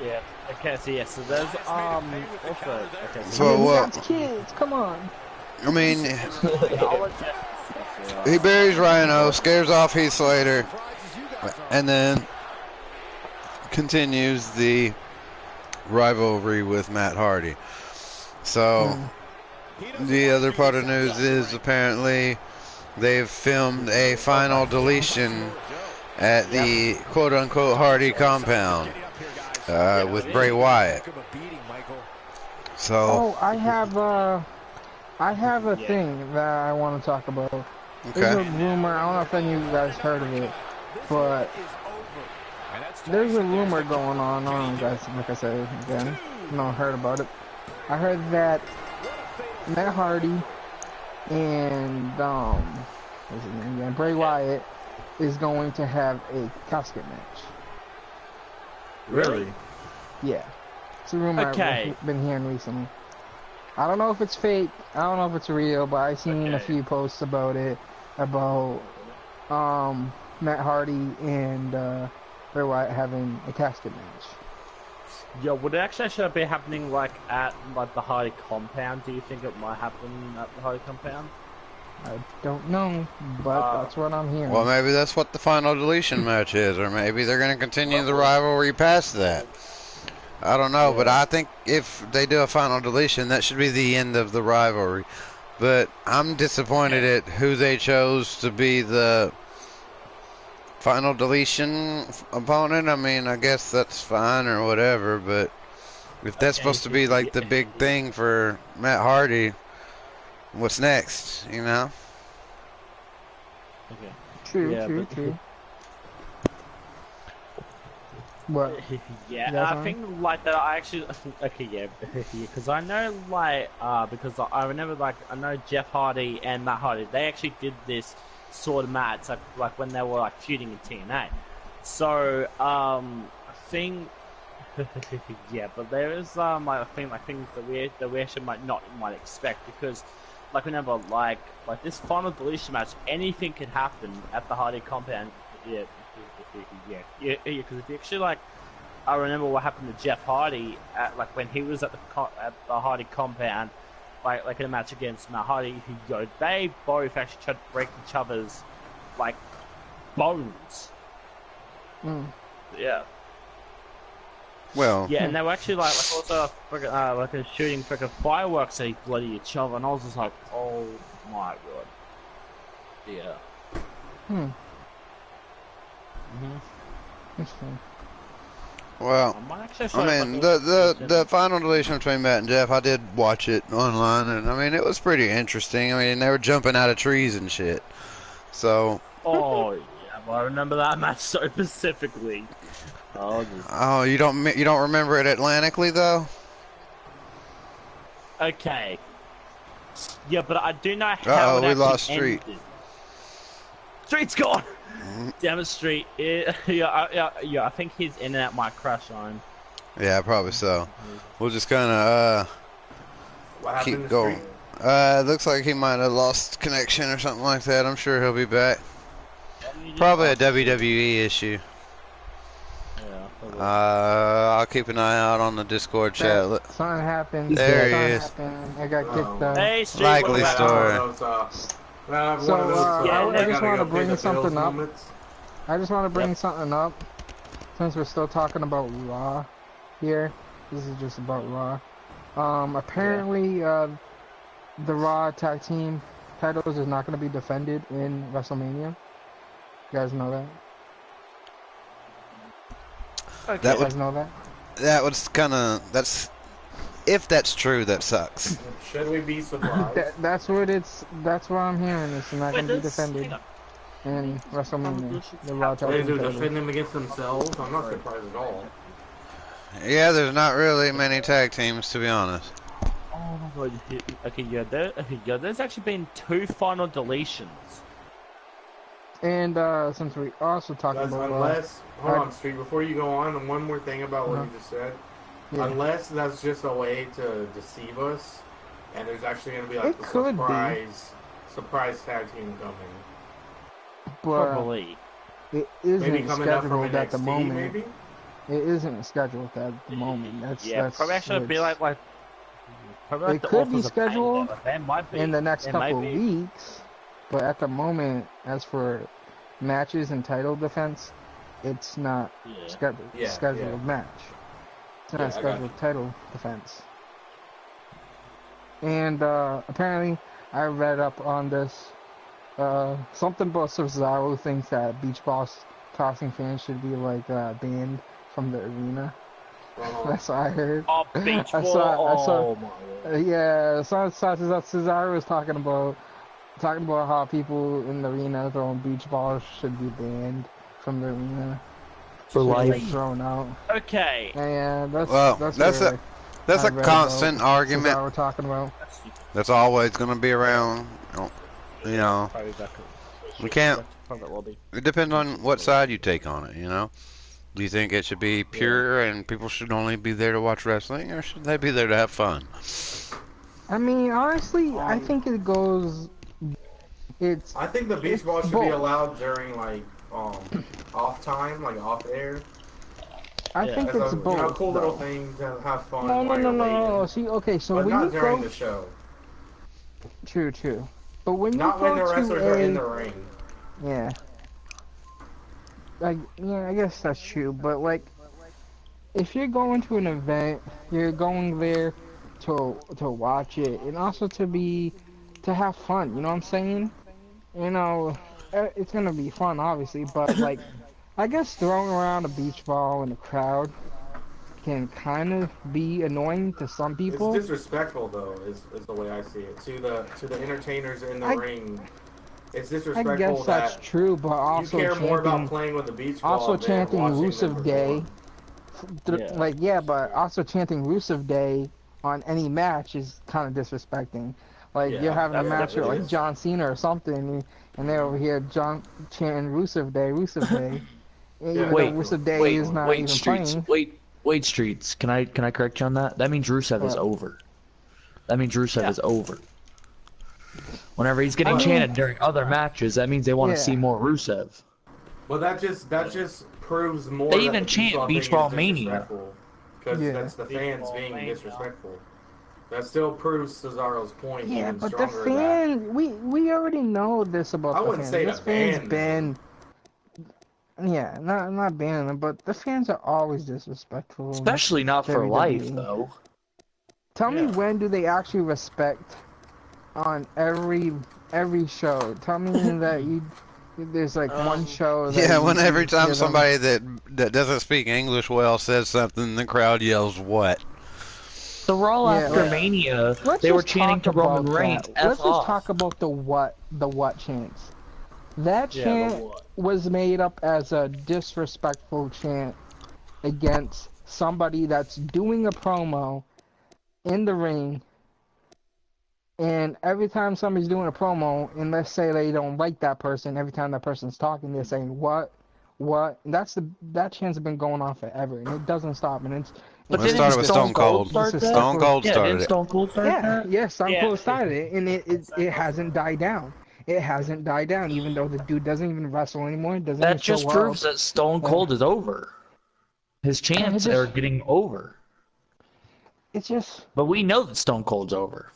Yeah. Okay. So there's also So kids, come on. I mean, he buries Rhino, scares off Heath Slater, and then continues the rivalry with Matt Hardy. So the other part of news is apparently they've filmed a final deletion at the quote-unquote Hardy compound with Bray Wyatt. So I have a thing that I want to talk about. Okay. There's a rumor, I don't know if any of you guys heard of it, but there's a rumor going on. I don't know, guys, like I said again, no, heard about it. I heard that Matt Hardy and what's his name again? Bray Wyatt is going to have a casket match. Really? Yeah, it's a rumor I've been hearing recently. I don't know if it's fake. I don't know if it's real, but I've seen a few posts about it, about Matt Hardy and Bray Wyatt having a casket match. Yeah, would it actually be happening like at the Hardy compound? Do you think it might happen at the Hardy compound? I don't know, but that's what I'm hearing. Well, maybe that's what the final deletion match is, or maybe they're going to continue the rivalry past that. I don't know, but I think if they do a final deletion, that should be the end of the rivalry. But I'm disappointed at who they chose to be the final deletion opponent. I mean, I guess that's fine or whatever, but if that's supposed to be like the big thing for Matt Hardy, what's next, you know? Okay. True. What? Yeah, I think like that. I actually because I know because I remember I know Jeff Hardy and Matt Hardy. They actually did this sort of match like when they were feuding in TNA. So I think but there is I think things that we actually might expect, because remember this final deletion match, anything could happen at the Hardy compound. Because if you actually I remember what happened to Jeff Hardy at when he was at the Hardy compound, in a match against Matt Hardy. They both actually tried to break each other's bones. Yeah. Well. Yeah, and they were actually also shooting freaking fireworks at bloody each other, and I was just like, oh my god. Yeah. Interesting. Well, I mean, the final deletion between Matt and Jeff, I did watch it online, and I mean, it was pretty interesting. I mean, they were jumping out of trees and shit. So. Oh yeah, well, I remember that match so specifically. Oh, you don't remember it Atlantically though? Okay. Yeah, but I do know how. We lost Street. Street's gone. Demonstrate it. Yeah, I think his internet might crash on. Yeah, probably so. We'll just kind of What happened keep to going. Street? Looks like he might have lost connection or something like that. I'm sure he'll be back. Yeah, Probably a WWE issue. probably. I'll keep an eye out on the Discord chat. Look, Something happened. there he Something is. happened. I got kicked out. Hey, Street, Likely what's story. I just want to bring something up. I just want to bring Yep. something up. Since we're still talking about Raw here. This is just about Raw. Apparently, the Raw tag team titles is not going to be defended in WrestleMania. You guys know that? Okay. That You guys know that? That was kind of, that's, if that's true, that sucks. Should we be surprised? That's what I'm hearing. It's not going to be defended hang on. in WrestleMania. The Raw tag They team do titles. defend them against themselves? I'm not surprised at all. Yeah, there's not really many tag teams, to be honest. Oh my god. Okay, there's actually been 2 final deletions. And since we also talked Guys, about unless, hold on, Street, before you go on, and one more thing about what you just said. Yeah. Unless that's just a way to deceive us, and there's actually going to be like It a could be. surprise tag team coming. but Probably. it Maybe isn't coming up from scheduled at the NXT, moment. maybe? It isn't scheduled at the moment. That's Probably actually be what's- like probably like It the could be Authors of Pain, scheduled though. There might be. in the next There couple might of be. weeks, but at the moment, as for matches and title defense, it's not Yeah. scheduled match. It's not Yeah, I got scheduled title defense. And apparently, I read up on this. Something about Cesaro thinks that beach ball tossing fans should be like banned from the arena. That's what I heard. Oh, beach I ball. saw- Oh my god. Yeah, Cesaro was talking about how people in the arena throwing beach balls should be banned from the arena. For Should be, life. like, thrown out. Okay. Yeah, that's Well, that's that's where That's I a read constant about argument. Cesaro talking about. That's always going to be around. You know, Probably back we can't. private lobby. It depends on what side you take on it, you know? Do you think it should be pure and people should only be there to watch wrestling, or should they be there to have fun? I mean, honestly, I think it goes. It's I think the beach It's ball should be both. allowed during like off time, like off air. I Yeah. think As it's a both. cool little though. thing to have fun. No, while you're waiting. See, okay, so But when not you during go, the show. true. But when Not you when go the wrestlers to are a, in the ring. yeah, I guess that's true. But like, if you're going to an event, you're going there to watch it, and also to have fun. You know what I'm saying? You know, it's gonna be fun, obviously, but like, I guess throwing around a beach ball in a crowd can kind of be annoying to some people. It's disrespectful though, is the way I see it. To the entertainers in the I- ring. It's I disrespectful guess that's that true, but you also care more about chanting, playing with the beach ball also than chanting watching them Rusev Day, perform. but also chanting Rusev Day on any match is kind of disrespecting. Like, Yeah, you're having a that's match with definitely like is. John Cena or something, and they're over here chanting Rusev Day. Even though Wait, Rusev Day is not even Streets. playing. Wait, Streets. Can I correct you on that? That means Rusev is What? over. That means Rusev Yeah. is over. Whenever he's getting I mean- chanted during other matches, that means they want to Yeah. see more Rusev. Well, that just proves more. They that even the chant thing Beach is Ball Mania. disrespectful, because Yeah. that's the fans Ball being Mania. disrespectful. That still proves Cesaro's point. Yeah, even but the stronger fan, we already know this about I the wouldn't fans. say This to fan's ban been, yeah, not banning them, but the fans are always disrespectful. Especially not for WWE. life, though. Tell me Yeah. when do they actually respect on every show? Tell me that there's like one show that Yeah, you- when every you time give them- somebody that doesn't speak English well says something, the crowd yells, "What?" The Raw Yeah, after like- Mania, Let's they were just chanting to talk Roman about Reigns. that. F Let's just off. talk about the what chants. That Yeah, chant the what? was made up as a disrespectful chant against somebody that's doing a promo in the ring And every time somebody's doing a promo, and let's say they don't like that person, every time that person's talking, they're saying what, and that chance has been going on forever, and it doesn't stop. And it's But It didn't started with Stone Cold. start that? Stone Cold Yeah, started didn't it. Stone Cold start that? yeah, Stone Yeah. Cold started it, and it hasn't died down. It hasn't died down, even though the dude doesn't even wrestle anymore. Doesn't even That just show proves up. that Stone Cold is over. His chants just- are getting over. It's just, But we know that Stone Cold's over.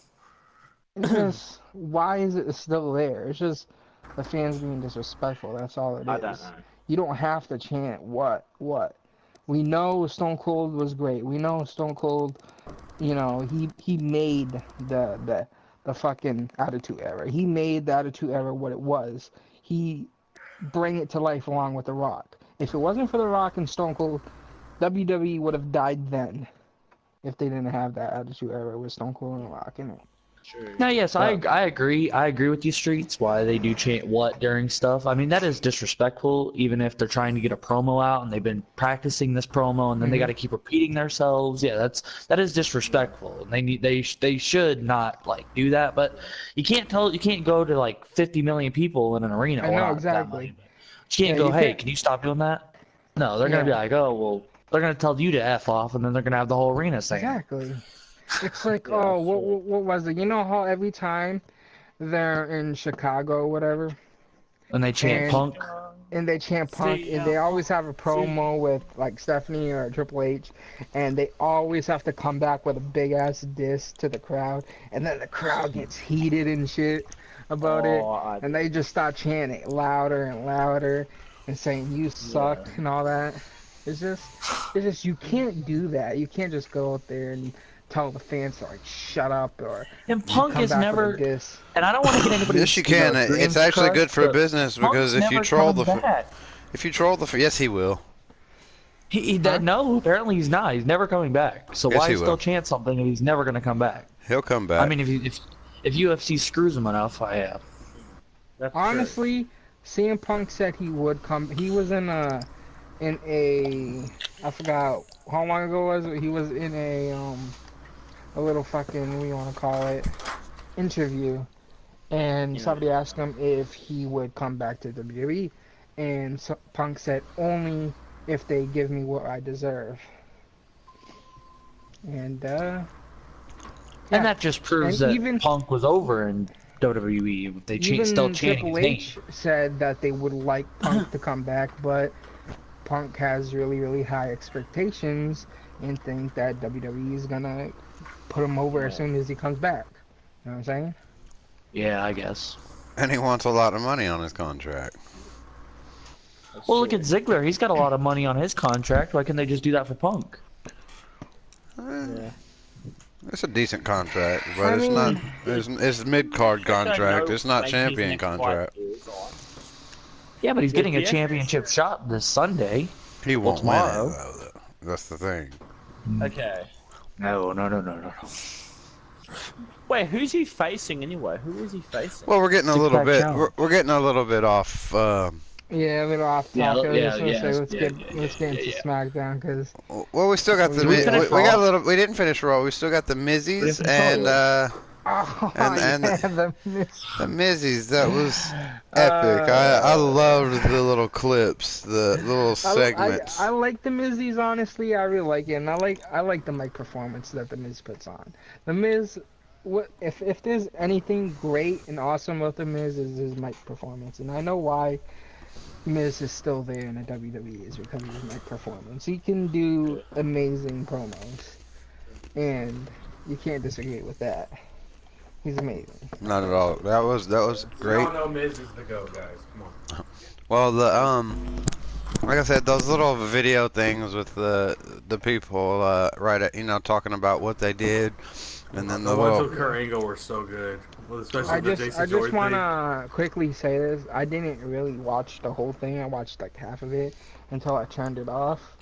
why is it still there? It's just the fans being disrespectful. That's all it is. I don't know. You don't have to chant what. We know Stone Cold was great. We know Stone Cold, you know, he made the fucking Attitude Era. He made the Attitude Era what it was. He bring it to life along with The Rock. If it wasn't for The Rock and Stone Cold, WWE would have died then. If they didn't have that Attitude Era with Stone Cold and The Rock in it. True. No, yes, I agree. I agree with you, Streets. Why they do chant what during stuff? I mean, that is disrespectful. Even if they're trying to get a promo out and they've been practicing this promo, and then they got to keep repeating themselves. Yeah, that is disrespectful. And they should not like do that. But you can't go to like 50 million people in an arena. I Well, know, not that exactly. many, but you can't Yeah, go, you hey, can't- can you stop doing that? No, they're gonna be Yeah. like, oh well, they're gonna tell you to F off, and then they're gonna have the whole arena saying. Exactly. It's like, what was it? You know how every time they're in Chicago or whatever, And they chant And- Punk. and they chant Punk, and they always have a promo with like Stephanie or Triple H, and they always have to come back with a big ass diss to the crowd, and then the crowd gets heated and shit about it, and they just start chanting louder and louder and saying you suck and all that. It's just you can't do that. You can't just go out there and tell the fans to like shut up or And Punk come is back with a never. diss. And I don't want to get anybody. Yes, you can. It's dreams actually crushed, good for but business Punk's because if you never troll coming back. yes, he will. No, apparently he's not. He's never coming back. So Yes, why he still will. chant something if he's never going to come back? He'll come back. I mean, if UFC screws him enough, That's true. Honestly, CM Punk said he would come. He was in a I forgot how long ago was it. He was in a little fucking, what do you want to call it, interview, and somebody asked him if he would come back to WWE, and Punk said only if they give me what I deserve. And and that just proves And that even- Punk was over in WWE. They even still chanting Triple his name. H said that they would like Punk to come back, but Punk has really, really high expectations and think that WWE is gonna put him over as soon as he comes back. You know what I'm saying? Yeah, I guess. and he wants a lot of money on his contract. Well, look at Ziggler. He's got a lot of money on his contract. Why can't they just do that for Punk? It's a decent contract, but I it's mean- not. It's mid-card contract. It's not Make his champion next contract. fight is on. Yeah, but he's getting a Yeah. championship shot this Sunday. He won't win tomorrow. it, though. That's the thing. Okay. No. Wait, who's he facing anyway? Who is he facing? Well, we're getting a little Six-pack bit. challenge. We're getting a little bit off. Yeah, a little off topic. Yeah, I was just gonna yeah, say, let's yeah, get yeah, let's get into yeah. SmackDown because Well, we still got the. Did we finish We got a Raw? little. We didn't finish Raw. We still got the Mizzies finish and Raw. And yeah, the the Mizzies. That was epic. I loved the little clips, the little segments. I like the Mizzies, honestly. I really like it, and I like the mic performance that the Miz puts on. The Miz, if there's anything great and awesome about the Miz is his mic performance, and I know why Miz is still there in the WWE is because of his mic performance. He can do amazing promos, and you can't disagree with that. He's amazing. Not at all. That was great. Y'all know Miz is the GOAT, guys. Come on. Well, like I said, those little video things with the people, talking about what they did, and then The the ones little. with Kurt Angle were so good. Well, especially I the just Jason Jordan thing. wanna quickly say this. I didn't really watch the whole thing. I watched like half of it until I turned it off,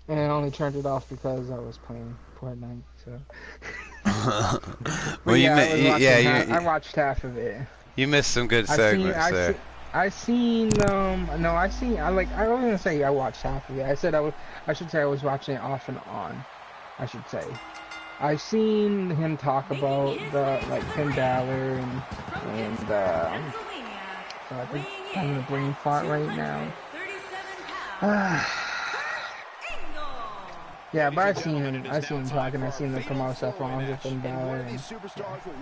and I only turned it off because I was playing Fortnite. So. Well, I watched half of it. you missed some good segments there. I was gonna say I watched half of it. I should say I was watching it off and on. I should say. I've seen him talk about the like Finn Balor and I think I'm in the brain fart right now. Yeah, but I've seen him talking. I've seen him promote Seth Rollins with Finn Balor, and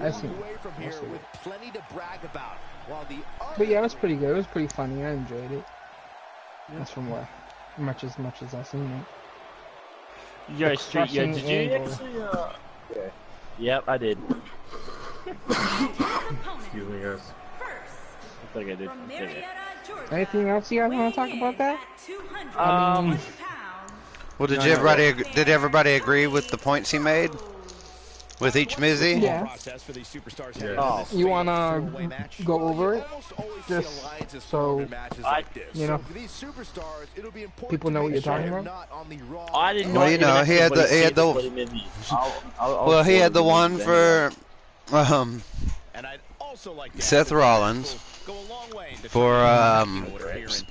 I've seen him. But yeah, it was pretty good. It was pretty funny. I enjoyed it. That's from what much as I've seen it. Yo, Street, yo, did you actually, yeah. Yep, I did. Excuse me, guys. I think I did. Anything else you guys want to talk about that? Well, did everybody agree with the points he made with each Mizzy? Yeah. Oh. You wanna go over it? Just so you know, people know what you're talking about. I didn't know. Well, you know, he had the he had the one for Seth Rollins for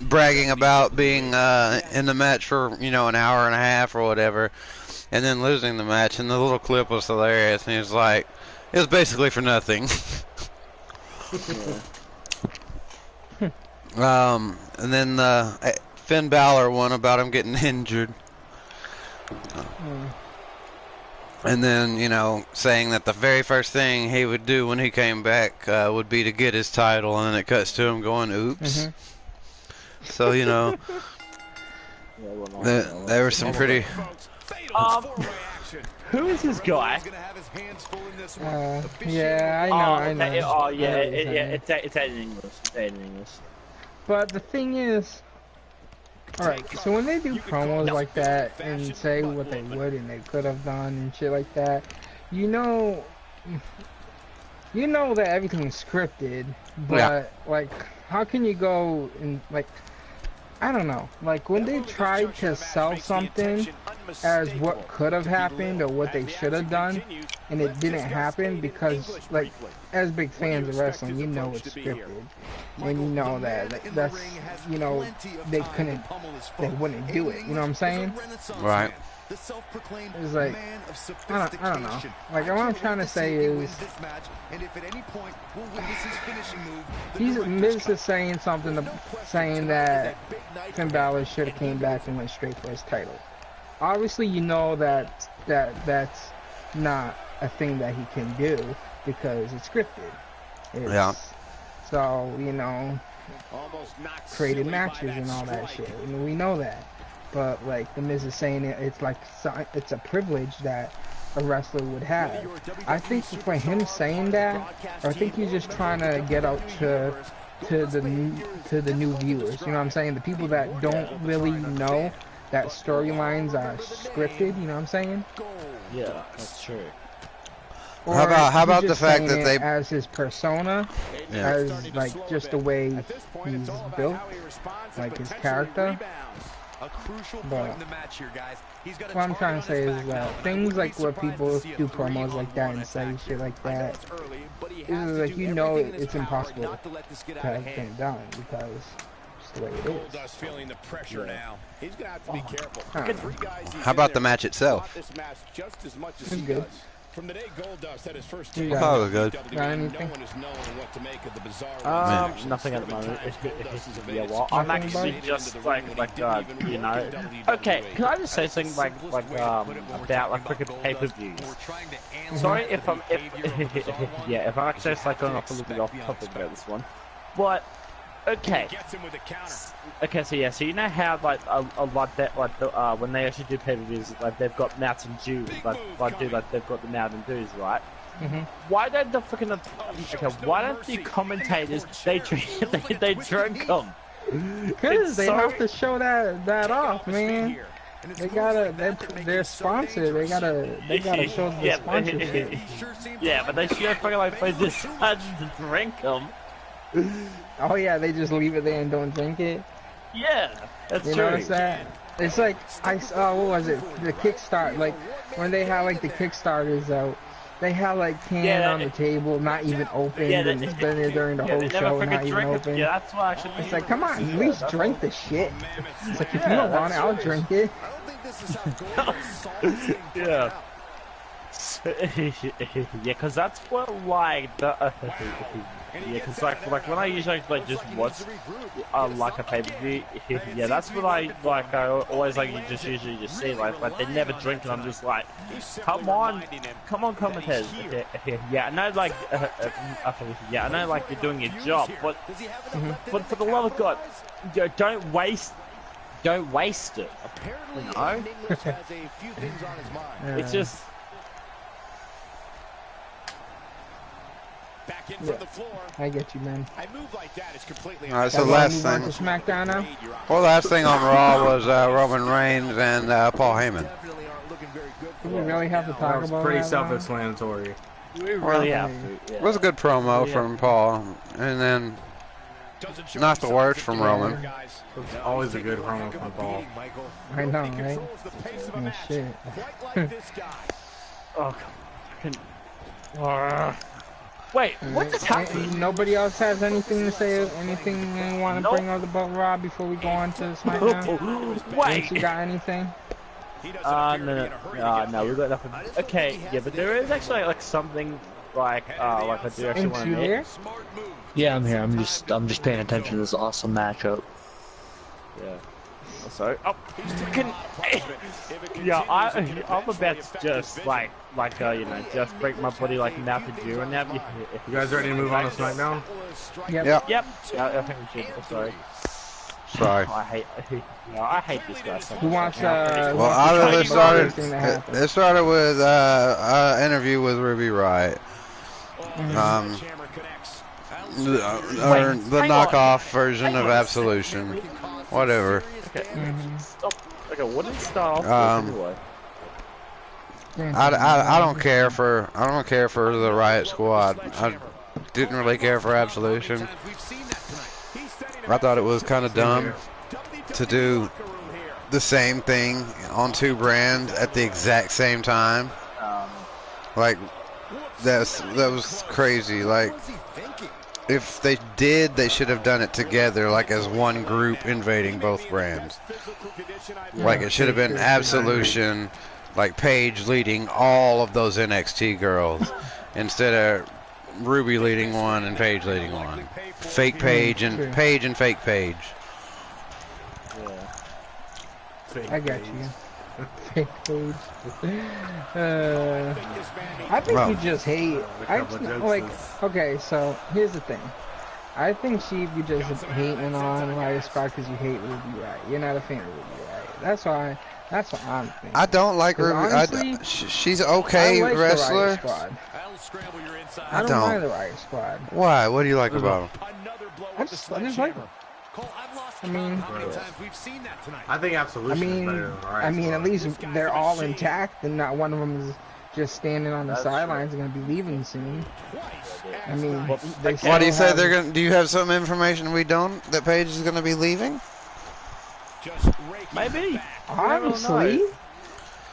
bragging about being in the match for, you know, an hour and a half or whatever, and then losing the match. And the little clip was hilarious, and he was like, it was basically for nothing. And then Finn Balor one about him getting injured. And then, you know, saying that the very first thing he would do when he came back would be to get his title, and then it cuts to him going, oops. So, you know, there were some pretty... Who is this guy? Yeah, I know. Oh, yeah, it's out in English. But the thing is, alright, so when they do promos like that and say what they would and they could have done and shit like that, you know that everything's scripted, but like, how can you go and like, I don't know, like when they tried to sell something as what could have happened or what they should have done, and it didn't happen because, like, as big fans of wrestling, you know it's scripted, and you know that that's, you know, they wouldn't do it, you know what I'm saying? Right. It's like, I don't know. Like, what I'm trying to say is, Miz is saying something, saying that Finn Balor should have came back and went straight for his title. Obviously, you know that's not a thing that he can do because it's scripted. Yeah. So, you know, created matches and all that shit, and we know that. But like the Miz is saying, it's like it's a privilege that a wrestler would have. I think for him saying that, I think he's just trying to get out to the new viewers. You know what I'm saying? The people that don't really know that storylines are scripted. You know what I'm saying? Yeah, that's true. Or how about the fact that they, as his persona, as like just the way he's built, like his character. But what I'm trying to say is that things like where people do promos like that and say shit like that, is like, you know, it's impossible to have been done because it's the way it is. How about the match itself? It's good. From the day Goldust had his first I thought it was good. Got anything? Nothing at the moment. Yeah, well, I'm actually just like you know. Okay, can I just say something like about like freaking pay-per-views? Sorry if I'm yeah, if I'm actually just like going off a little bit off topic about this one, but okay. Okay, so yeah, so you know how like a lot that like when they actually do pay-per-views, like they've got Mountain Dew, they've got the Mountain Dews, right? Why don't the freaking why don't the commentators they drink them? Because they have to show that off, man. They gotta, they're sponsored. They gotta show the sponsorship. Yeah, but they should have fucking like they decided to drink them. Oh yeah, they just leave it there and don't drink it. Yeah, that's true. You notice that? It's like I saw, what was it? The Kickstart, like when they had like the Kickstarters out, they had like can on the table, not even opened, and it's been there during the whole show, not even open. Yeah, that's why actually. It's like, come on, at least drink the shit. It's like, if you don't want it, I'll drink it. Yeah. Yeah, because that's what like the yeah, because like when I usually like just watch like a pay-per-view, yeah, that's what I like. I always like you just usually just see like they never drink, and I'm just like, come on, commentators. Yeah, I know like yeah, I know like you're doing your job, but for the love of God, don't waste it. You know, it's just. Back in from the floor. I get you, man. I move like that. It's completely. All right, so last thing. SmackDown now. Well, last thing on Raw was Roman Reigns and Paul Heyman. Do we really have to That talk was about pretty that, self-explanatory. We really have to. It was a good promo from Paul, and then not the worst from Roman. It's always a good promo from Paul. I know, right? Oh, shit. Oh, wait, what just happened? Nobody else has anything to say, anything they want to bring up about Raw before we go on to SmackDown? Wait! You got anything? No, we got nothing. Okay, yeah, but there is actually like something like I do actually want to there? Yeah, I'm here. I'm just paying attention to this awesome matchup. Yeah. So, yeah, I'm about to just like you know, just break my body like mouth to do. And now, You guys ready to move on to SmackDown? Yep. Yep. Yeah, I think we should. Sorry. I hate this guy so much. Who wants Well, it started with an interview with Ruby Riott. The knockoff version of Absolution. Whatever. Okay. Okay, what did start anyway? I don't care for the Riot Squad. I didn't really care for Absolution. I thought it was kind of dumb to do the same thing on two brands at the exact same time. Like that was crazy. Like if they did, they should have done it together, like as one group invading both brands. Like it should have been Absolution, like Paige leading all of those NXT girls, instead of Ruby leading one and Paige leading one. Fake Paige and fake Paige. I got you. Fake Paige. I think you just hate. Okay, so here's the thing. I think you just hating on Riot Squad because you hate Ruby Riott. You're not a fan of Ruby Riott. That's what I'm thinking. I don't like Ruby. Honestly, she's okay I like wrestler. The Riot Squad. I don't like the Riot Squad. Why? What do you like about them? I just like them. I mean, I think Absolution is better than Riot I mean, Squad. at least they're all intact, and not one of them is just standing on the sidelines. They're gonna be leaving soon. I mean, Why do you say they're gonna? Do you have some information we don't? That Paige is gonna be leaving? Maybe. Honestly,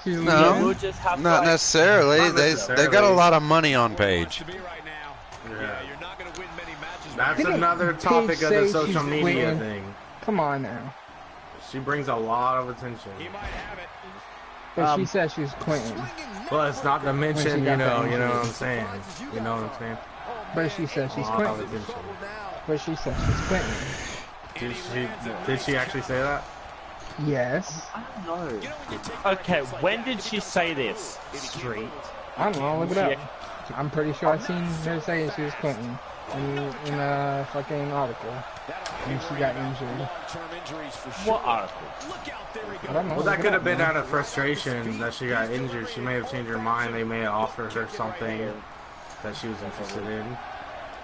no, we'll just have not necessarily. They got a lot of money on Paige. That's another topic of the social media thing. Come on now. She brings a lot of attention. But she says she's quitting. Plus, not to mention, you know what I'm saying. You know what I'm saying? But she says she's quitting. But she says she's quitting. Did she actually say that? Yes. I don't know. Okay, when did she say this? Street. I don't know. Look it up. I'm pretty sure I've seen her say she was quitting in a fucking article. And she got injured. What article? I don't know. Well, that could have been out of frustration that she got injured. She may have changed her mind. They may have offered her something that she was interested in.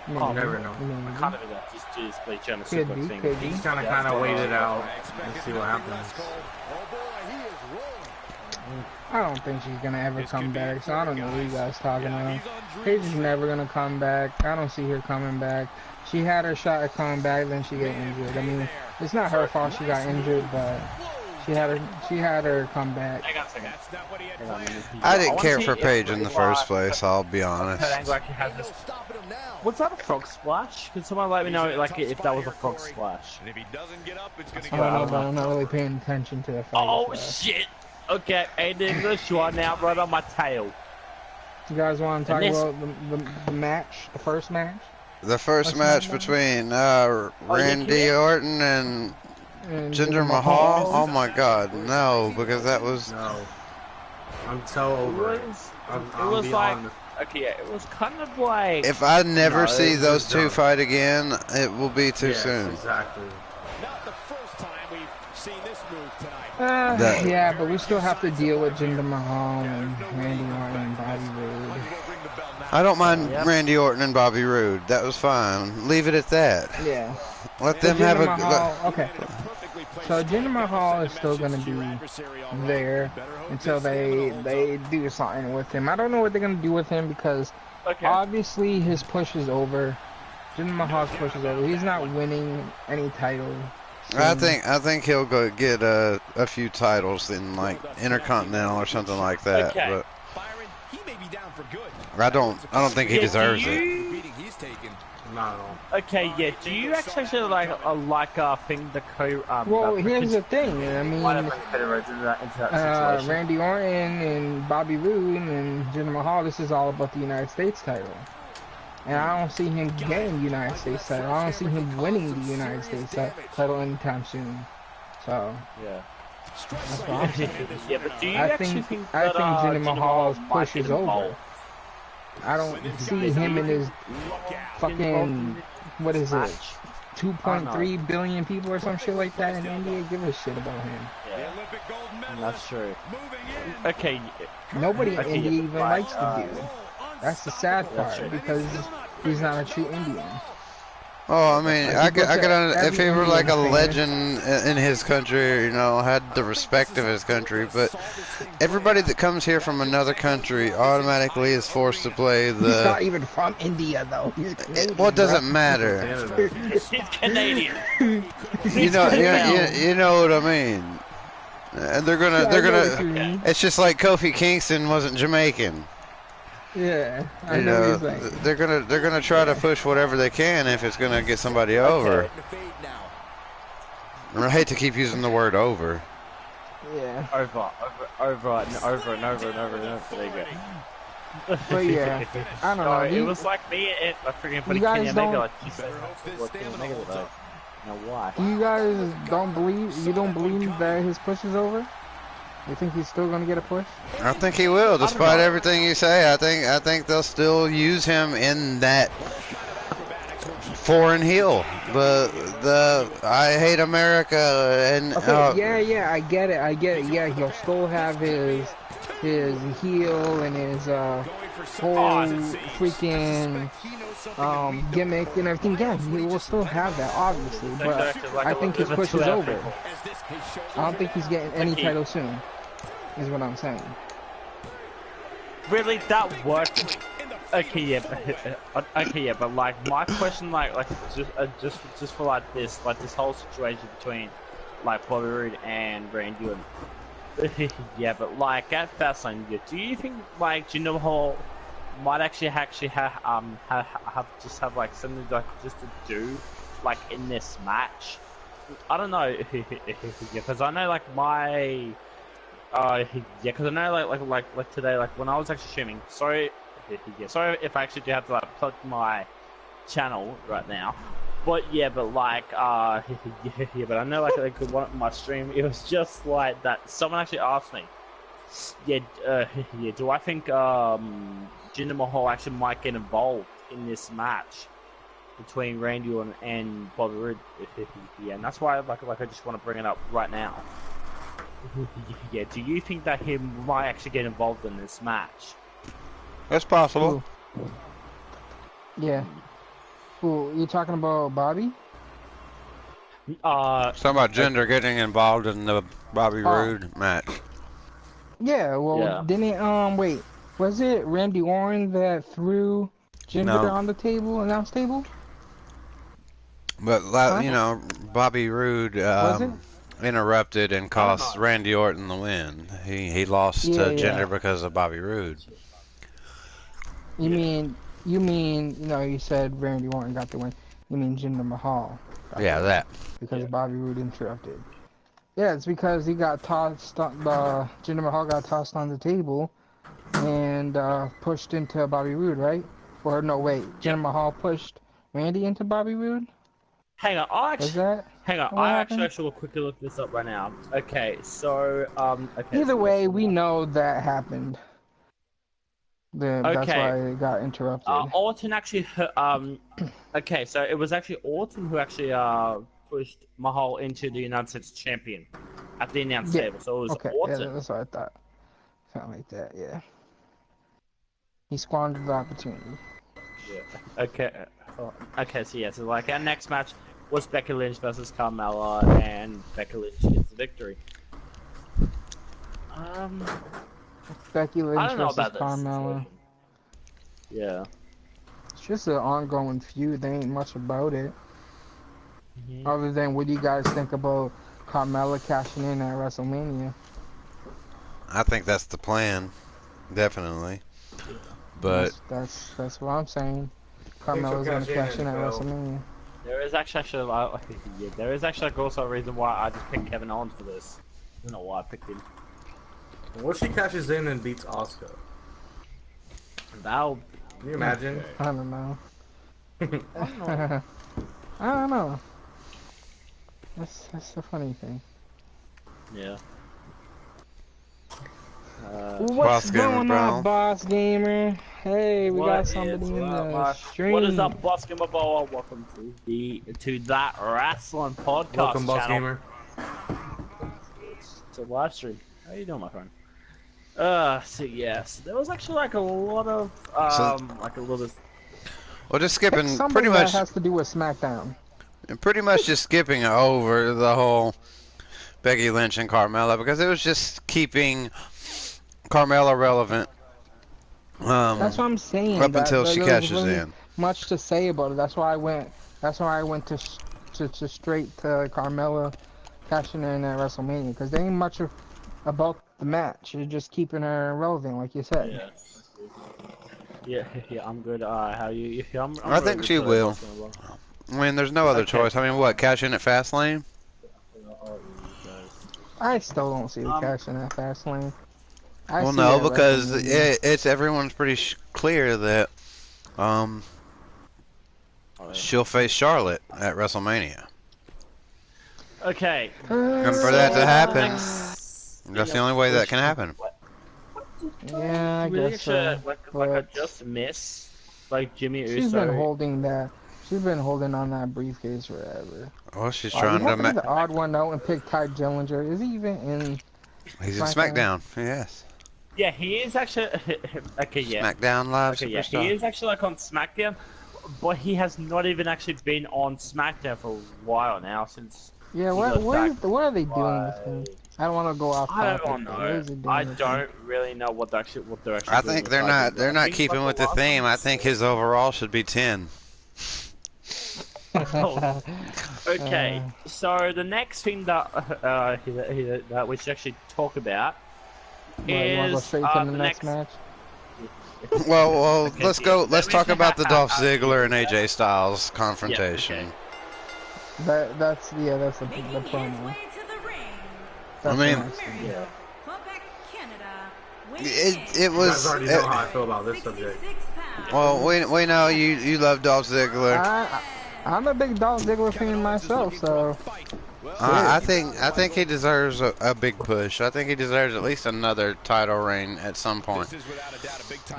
You never know. I kind of just play trying to super thing. He's kind of wait it out and see what happens. I don't think she's gonna ever come back, so I don't know what you guys talking about. Paige is never gonna come back. I don't see her coming back. She had her shot at coming back, then she got injured. I mean, it's not her fault she got injured, but she had her come back. I didn't care for Paige in the first place. I'll be honest. Was that a frog splash? Could someone let me know, like, if that was a frog splash? I don't know, but I'm not really paying attention to the fight. Oh shit! Okay, and English, you are now right on my tail. You guys want to talk And this- about the match, the first match? The first What's match that between yeah, Randy Orton and And Jinder Mahal. Oh my God, no! Because that was No. I'm so over it. It was like, okay, yeah, it was kind of like. if I never No, see it's those just two dumb. fight again, it will be too Yes, soon. exactly. Not the first time we've seen this move tonight. That- Yeah, but we still have to deal with Jinder Mahal and Randy Orton and Bobby Roode. I don't mind Yep. Randy Orton and Bobby Roode. That was fine. Leave it at that. Yeah. Let So them have Jinder a. Mahal, okay. So Jinder Mahal is still gonna be there until they do something with him. I don't know what they're gonna do with him because Okay. obviously his push is over. Jinder Mahal's push is over. He's not winning any title. I think he'll go get a few titles in like Intercontinental or something like that. Okay. But Byron, he may be down for good. I don't think he Yeah, deserves do it. you- Beating he's taken. Not at all. Okay, yeah. Do you actually think the Well, here's the thing. I Why mean, don't we into that situation? Randy Orton and Bobby Roode and Jinder Mahal, this is all about the United States title. And I don't see him getting the United States title. I don't see him winning the United States title anytime soon. So, Yeah. that's what I'm saying. Yeah, but do you I actually think think I that, think Jinder Mahal's might push get is over. involved? I don't see him and his fucking, what is it, 2.3 billion people or some shit like that in India give a shit about him. Yeah, that's true. Okay, Nobody in Okay, India yeah, even but, likes the dude. That's the sad That's part true. because he's not a true Indian. Oh, I mean, Like, I you could, look at if he every were like a Indian fan. legend in his country, you know, had the respect of his country. But everybody that comes here from another country automatically is forced to play He's not the. even from India though. He's Canadian, What doesn't bro. matter? Canada. he's Canadian. You know what I mean. And they're Yeah, I gonna. know what you mean. It's just like Kofi Kingston wasn't Jamaican. Yeah, I You know know, what he's like. they're gonna try to push whatever they can if it's gonna get somebody over. And I hate to keep using the word over. Yeah, Over and over and over and over and over. There you go. but yeah, I don't know. Sorry, it You- was like me and I freaking put You guys Kenny Omega don't- like you said. What Kenny Omega though? Now why? You guys don't believe that his push is over? You think he's still gonna get a push? I think he will, despite everything you say. I think they'll still use him in that foreign heel. The I hate America and Okay, yeah, I get it. Yeah, he'll still have his heel and his whole freaking gimmick and everything. Yeah, he will still have that, obviously. But Exactly, like I a think his little push bit is too over. ethical. I don't think he's getting any Okay. title soon. Is what I'm saying. Really, that worked. Okay, yeah, but like my question, like just for like this whole situation between like Bobby Roode and Randy Orton. Yeah, but like at Fastlane, yeah, do you think like Jinder Mahal might actually have like something like just to do like in this match? I don't know, yeah, because I know like my. Yeah, because I know, like today, like when I was actually streaming. Sorry if I actually do have to like plug my channel right now. But yeah, but like, yeah, but I know like one of my stream, it was just like that. Someone actually asked me, yeah, yeah, do I think Jinder Mahal actually might get involved in this match between Randy Orton and Bobby Roode? Yeah, and that's why like I just want to bring it up right now. Yeah, do you think that he might actually get involved in this match? that's possible. Yeah. Who you talking about, Bobby? Talking about gender getting involved in the Bobby Roode match. Yeah. Well, Yeah. didn't it, wait, was it Randy Orton that threw Jinder No. on the table, announce table? But Huh? you know, Bobby Roode Was it? interrupted and cost Randy Orton the win. He lost Yeah, to yeah. Jinder because of Bobby Roode. You mean, you know, you said Randy Orton got the win. You mean Jinder Mahal? got Yeah, the win that. Because Bobby Roode interrupted. Yeah, it's because he got tossed. Jinder Mahal got tossed on the table, and pushed into Bobby Roode, right? Or no, wait, Jinder Mahal pushed Randy into Bobby Roode? Hang on, Was that hang on. what I happened? actually will quickly look this up right now. Okay, so okay. Either so way, we know that happened. That's Okay. why it got interrupted. Orton actually, okay, so it was actually Orton who actually pushed Mahal into the United States champion at the announce Yeah. table. So it was Okay, Orton. yeah, that's what I thought. Something like that, yeah. He squandered the opportunity. Yeah. Okay. Okay. So yeah. So like our next match was Becky Lynch versus Carmella, and Becky Lynch gets the victory. Becky I Lynch don't know versus about this. Carmella. Yeah. It's just an ongoing feud. There ain't much about it. Other than what do you guys think about Carmella cashing in at WrestleMania? I think that's the plan, definitely. But That's what I'm saying. think she'll Carmella's gonna cash in cash in and at go. WrestleMania. There is actually yeah, there is actually also a reason why I just picked Kevin Owens for this. I don't know why I picked him. What if she cashes in and beats Asuka? That'll. Can you imagine? I don't know. I don't know. That's the funny thing. Yeah. What's Boss Gamer, going bro? on, Boss Gamer? Hey, we What got is somebody in up, the Mark? stream. What is up, Boss Gamer? Welcome to That Wrasslin podcast Welcome, Boss channel. Gamer. It's a live stream. How you doing, my friend? So yes, there was actually like a lot of well, just Pick skipping somebody pretty much, that has to do with SmackDown. just skipping over the whole Becky Lynch and Carmella because it was just keeping Carmella relevant. That's what I'm saying. Up that, until that she there was cashes really in. much to say about it. That's why I went. That's why I went to straight to Carmella cashing in at WrestleMania because there ain't much about the match. You're just keeping her relevant, like you said. yeah, I'm good. How you? I'm I think she will. I mean, there's no other Okay. choice. I mean, what, cash in at Fastlane? I still don't see the cash in that fast lane. Well, no, because it's everyone's pretty clear that she'll face Charlotte at WrestleMania. Okay. And for that to happen, that's the only way that can happen. Yeah, I Really guess so. like I just miss like Jimmy Uso. She's been holding that. She's been holding on that briefcase forever. Well, she's You trying have to be to. the odd one out and pick Ty Dillinger. Is he even in? He's in SmackDown. Yes. Yeah, he is actually. Okay, yeah. SmackDown Live Okay, yeah, Superstar. he is actually like on SmackDown, but he has not even actually been on SmackDown for a while now since. Yeah, what are they doing with him? I don't want to go off. I topic, don't but what is know. he doing I with don't really know what they're actually I doing think with they're Ty not. Dillinger. They're I not think keeping like with the last theme. one- I think his overall should be 10. Okay, so the next thing that that we should actually talk about You want to go is straight to the the next match? Well, Okay, let's so go. let Let's me- talk about the Dolph Ziggler and AJ Styles confrontation. okay. That's the promo. I That's mean, the next thing. Yeah. it You was. guys already know how I feel about this subject. Well, we know you love Dolph Ziggler. I'm a big Dolph Ziggler fan myself, so I think he deserves a big push. I think he deserves at least another title reign at some point.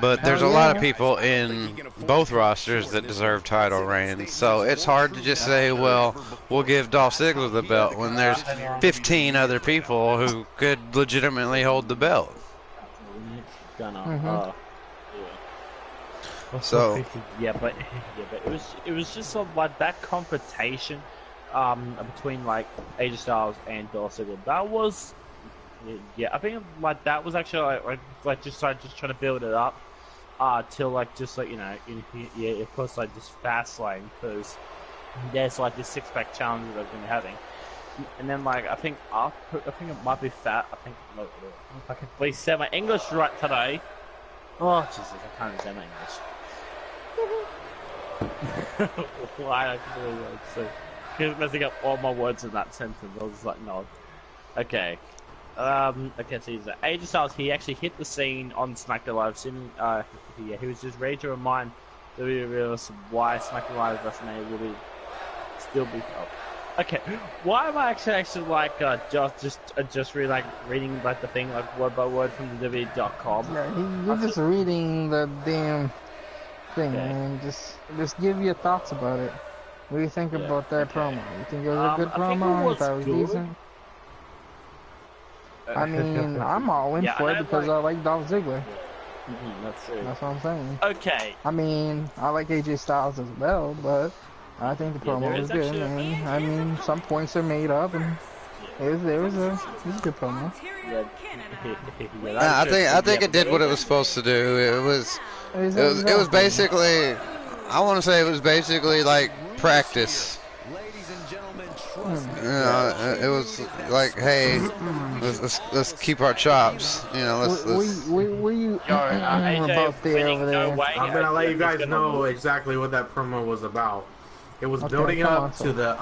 But there's a lot of people in both rosters that deserve title reigns, so it's hard to just say, well, we'll give Dolph Ziggler the belt when there's 15 other people who could legitimately hold the belt. So but it was just sort of like that confrontation between like AJ Styles and Dolph Ziggler. That was I think like that was actually like just trying to build it up till like just like of course like just Fastlane because there's like this 6-pack challenge that they've been having. And then like I think it might be fat. I think if I can please say my English right today. Oh Jesus, I can't say my English. Why I can really so messing up all my words in that sentence. I was just like, no. Okay. Okay, so he's AJ Styles. He actually hit the scene on SmackDown Live. He was just ready to remind WWE why SmackDown Live WrestleMania will still be up. Okay, why am I actually like just really like reading like the thing like word by word from the WWE.com? Yeah, you're just reading the damn thing, man. Just give your thoughts about it. What do you think about that promo? You think it was a good promo? You thought it was decent? I mean, I'm all in for it because I like Dolph Ziggler. That's true. That's what I'm saying. Okay. I mean, I like AJ Styles as well, but I think the promo was good. And I mean, some points are made up, and it was a good promo. I think it did what it was supposed to do. It was basically, I want to say it was basically like practice. You know, it was like, hey, let's keep our chops. You know, let's. Were you about there over there? I'm gonna let you guys know exactly what that promo was about. It was building up to the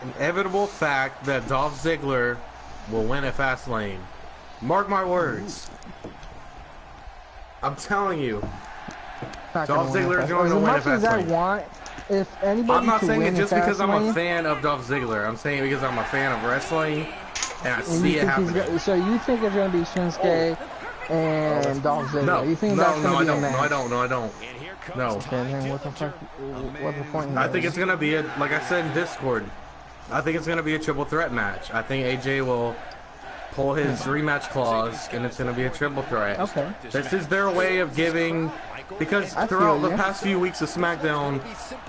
inevitable fact that Dolph Ziggler will win at Fastlane. Mark my words. I'm telling you, Dolph Ziggler is going to win at Fastlane. As much as I want, if anybody I'm not saying it just because I'm a Fastlane, fan of Dolph Ziggler. I'm saying it because I'm a fan of wrestling, and I see it happening. So you think it's going to be Shinsuke and Dolph Ziggler? No, you think that's going to be a match? No, I don't. No. Okay, then what the fuck? What's the point? I think it's going to be like I said in Discord. I think it's going to be a triple threat match. I think AJ will pull his rematch clause, and it's going to be a triple threat. Okay. This is their way of giving, because throughout the past few weeks of SmackDown,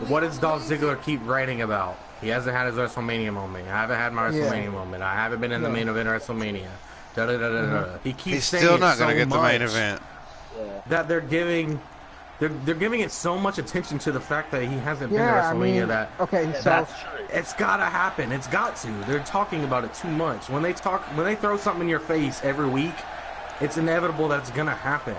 what does Dolph Ziggler keep writing about? He hasn't had his WrestleMania moment. I haven't had my WrestleMania moment. I haven't been in the main event of WrestleMania. He keeps He's saying still not going to get the main event. That they're giving it so much attention to the fact that he hasn't been to WrestleMania so it's gotta happen. It's got to. They're talking about it too much. When they throw something in your face every week, it's inevitable that it's gonna happen.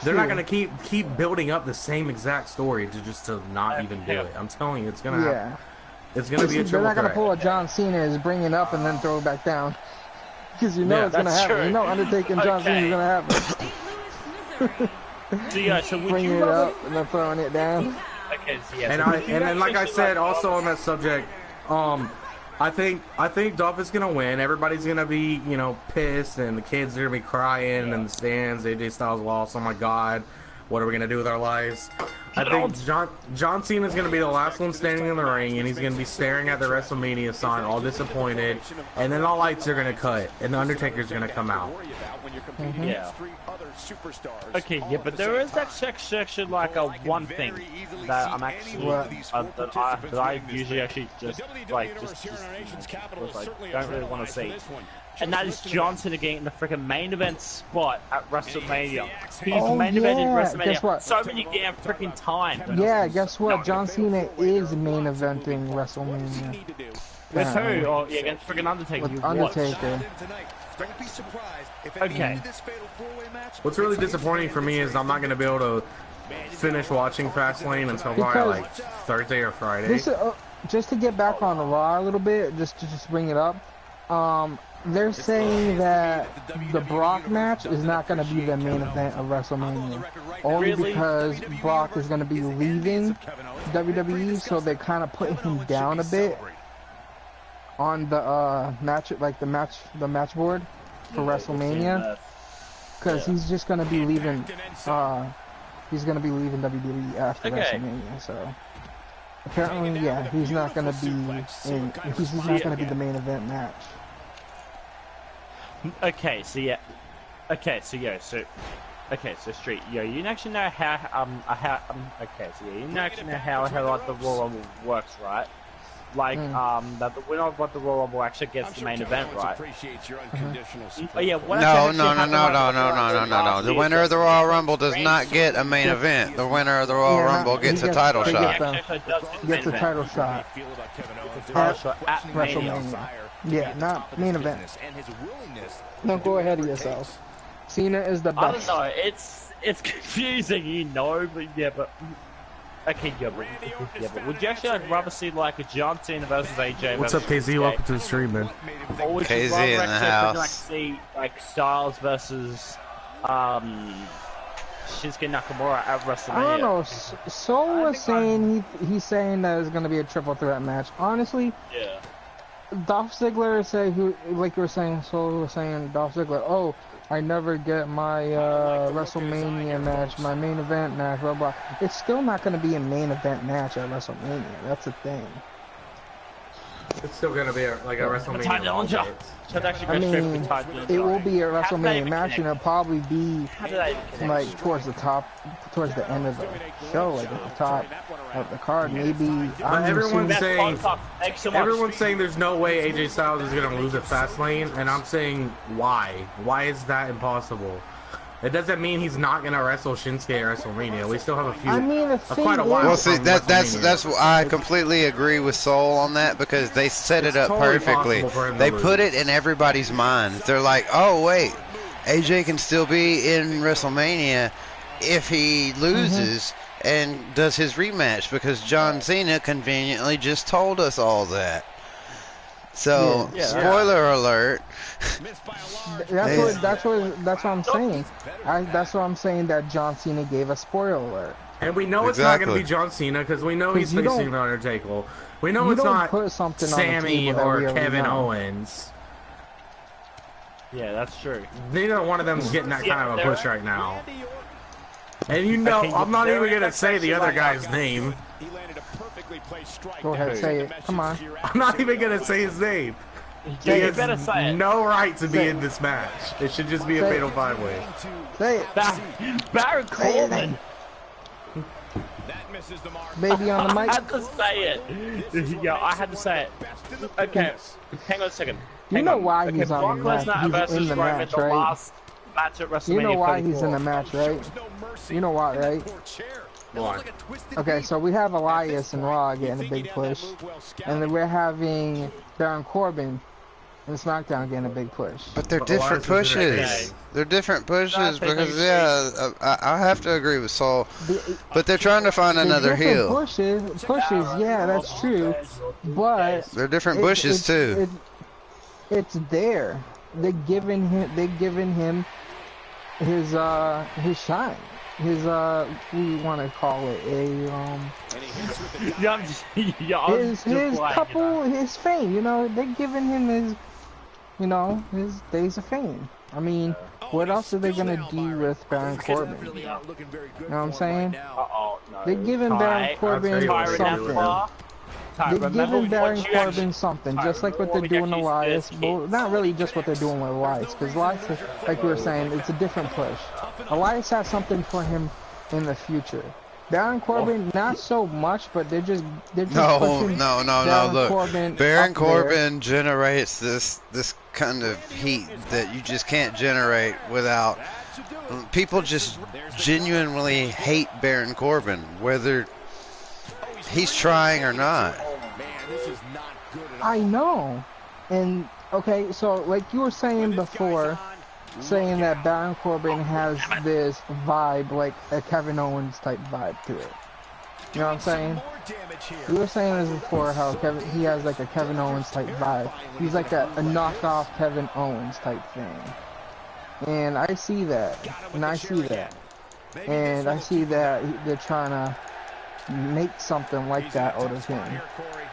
They're not gonna keep building up the same exact story to not even do it. I'm telling you, it's gonna happen. It's gonna be a triple They're not gonna threat. pull a John Cena is bring it up and then throw it back down, because you know it's gonna happen. You know Undertaker and John Cena is gonna happen. So would bringing you it up and then throwing it down. Okay, so yeah. And then like I said, also on that subject, I think Dolph is gonna win. Everybody's gonna be, pissed, and the kids are gonna be crying in the stands. AJ Styles lost. Oh my God, what are we gonna do with our lives? I think John Cena is gonna be the last one standing in the ring, and he's gonna be staring at the WrestleMania sign, all disappointed. And then the lights are gonna cut, and the Undertaker's gonna come out. Yeah. Okay, yeah, but there is that section like one thing that I'm actually that I usually actually just don't really want to see, and that is John Cena getting the freaking main event spot at WrestleMania. He's main evented WrestleMania so many damn freaking times. Yeah, guess what? John Cena is main eventing WrestleMania. With who? Oh, yeah, against freaking Undertaker. With Undertaker. Don't be surprised if okay. this fatal four-way match. What's really disappointing for me is I'm not going to be able to finish watching Fastlane until probably like Thursday or Friday. Just to get back on Raw a little bit, just to bring it up, they're saying that the Brock match is not going to be the main event of WrestleMania, only because Brock is going to be leaving WWE, so they're kind of putting him down a bit on the match, like the match board for WrestleMania, because he's just gonna be leaving. He's gonna be leaving WWE after WrestleMania. So apparently, yeah, he's not gonna be in. He's not gonna be the main event match. Okay, so yeah. Okay, so Street, you actually know how you actually know how like the Royal Rumble works, right? Like that the winner of the Royal Rumble actually gets the main event, right? Oh yeah. No. The winner of the Royal Rumble does not get a main event. The winner of the Royal Rumble gets a title shot. Gets a title shot at WrestleMania. Yeah, not main event. Don't go ahead of yourself. Cena is the best. I don't know. It's confusing, but yeah, but. Okay, yeah, but would you actually rather see like a John Cena versus AJ? What's up, KZ? Welcome to the stream, man. Or would KZ you rather in the actually house. like see like Styles versus Shinsuke Nakamura at WrestleMania? I don't know. Soul was saying he's saying that it's gonna be a triple threat match. Honestly, Yeah. Dolph Ziggler say like you were saying, Soul was saying Dolph Ziggler. Oh, I never get my WrestleMania match, my main event match, blah blah. It's still not gonna be a main event match at WrestleMania. That's the thing. It's still gonna be like a WrestleMania. I mean, it will be a WrestleMania match, and it'll probably be like towards the end of the show, like at the top of the card. Maybe. But everyone's saying there's no way AJ Styles is gonna lose at Fastlane, and I'm saying why? Why is that impossible? It doesn't mean he's not gonna wrestle Shinsuke at WrestleMania. We still have a few, I mean, quite a while. Well, see, from that's I completely agree with Soul on that because they set it up totally perfectly. possible for him to They lose. put it in everybody's minds. They're like, oh wait, AJ can still be in WrestleMania if he loses and does his rematch because John Cena conveniently just told us all that. So, spoiler alert. That's what I'm saying. That's what I'm saying, that John Cena gave a spoiler alert. And we know it's not going to be John Cena because we know he's facing the Undertaker. We know it's not Sammy or Kevin Owens. Yeah, that's true. Neither one of them's getting that kind of a push right now. And you know, I'm not even going to say the other guy's name. Go ahead, say it. Come on. I'm not even going to say his name. He has no right to be in this match. It should just be a fatal five-way. Say it. Baron Corbin. Baby on the mic. I had to say it. Yeah, I had to say it. Okay, hang on a second. You know why he's on the match. He's in the match, right? You know why he's in the match, right? You know why, right? Why? Okay, so we have Elias and Raw getting a big push, and then we're having Baron Corbin and SmackDown getting a big push. But they're different pushes. They're different pushes because, yeah, I have to agree with Saul. But they're trying to find another heel. Pushes, yeah, that's true. But they're different bushes too. It's there. They're giving him his shine. His what do you want to call it? His fame. You know, they're giving him his days of fame. I mean, what else are they gonna do with Baron Corbin? You know what I'm saying? They're giving Baron Corbin something. They're giving Baron Corbin something, just like what they're doing with Elias. Well, not really just what they're doing with Elias, because Elias, like we were saying, it's a different push. Elias has something for him in the future. Baron Corbin, not so much, but they're just pushing Look, Corbin Baron Corbin generates this kind of heat that you just can't generate without. People just genuinely hate Baron Corbin, whether he's trying or not. I know. And okay, so like you were saying before, saying that Baron Corbin has this vibe, like a Kevin Owens type vibe to it. You know what I'm saying? You were saying this before, how he has like a Kevin Owens type vibe. He's like a knockoff Kevin Owens type thing. And I see that. And I see that they're trying to make something like that out of him.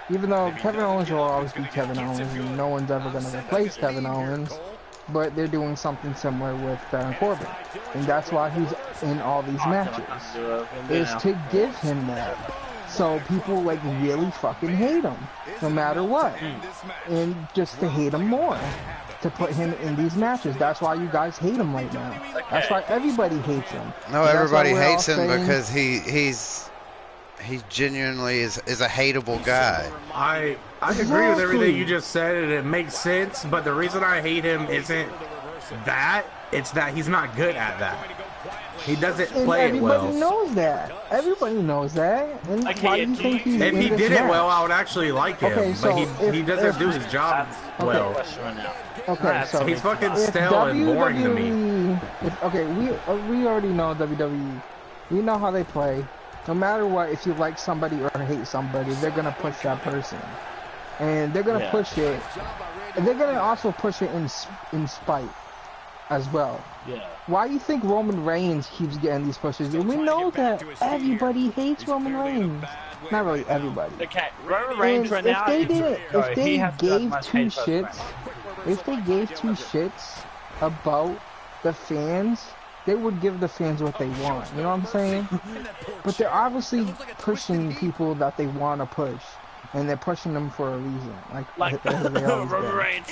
Even though Kevin Owens will always be Kevin Owens and no one's ever going to replace Kevin Owens, but they're doing something similar with Baron Corbin. And that's why he's in all these matches, is to give him that. So people like really fucking hate him, no matter what. And just to hate him more. To put him in these matches. That's why you guys hate him right now. That's why everybody hates him. No, everybody hates him because he genuinely is a hateable guy. I agree with everything you just said, and it makes sense, but the reason I hate him isn't that, it's that he's not good at that. He doesn't play it well. Everybody knows that. Everybody knows that. And why do you think he's if he did it well, I would actually like him, okay, so but he doesn't do his job well. Okay, so he's fucking stale and boring to me. We already know WWE. We know how they play. no matter what, if you like somebody or hate somebody, they're gonna push that person, and they're gonna push it. And they're gonna also push it in spite as well. Yeah. Why do you think Roman Reigns keeps getting these pushes? And we know that everybody hates Roman Reigns. Not really everybody. Okay, Roman Reigns right now. If they gave two shits about the fans, they would give the fans what they want. You know what I'm saying? But they're obviously pushing people that they want to push. And they're pushing them for a reason. Like Roman Reigns.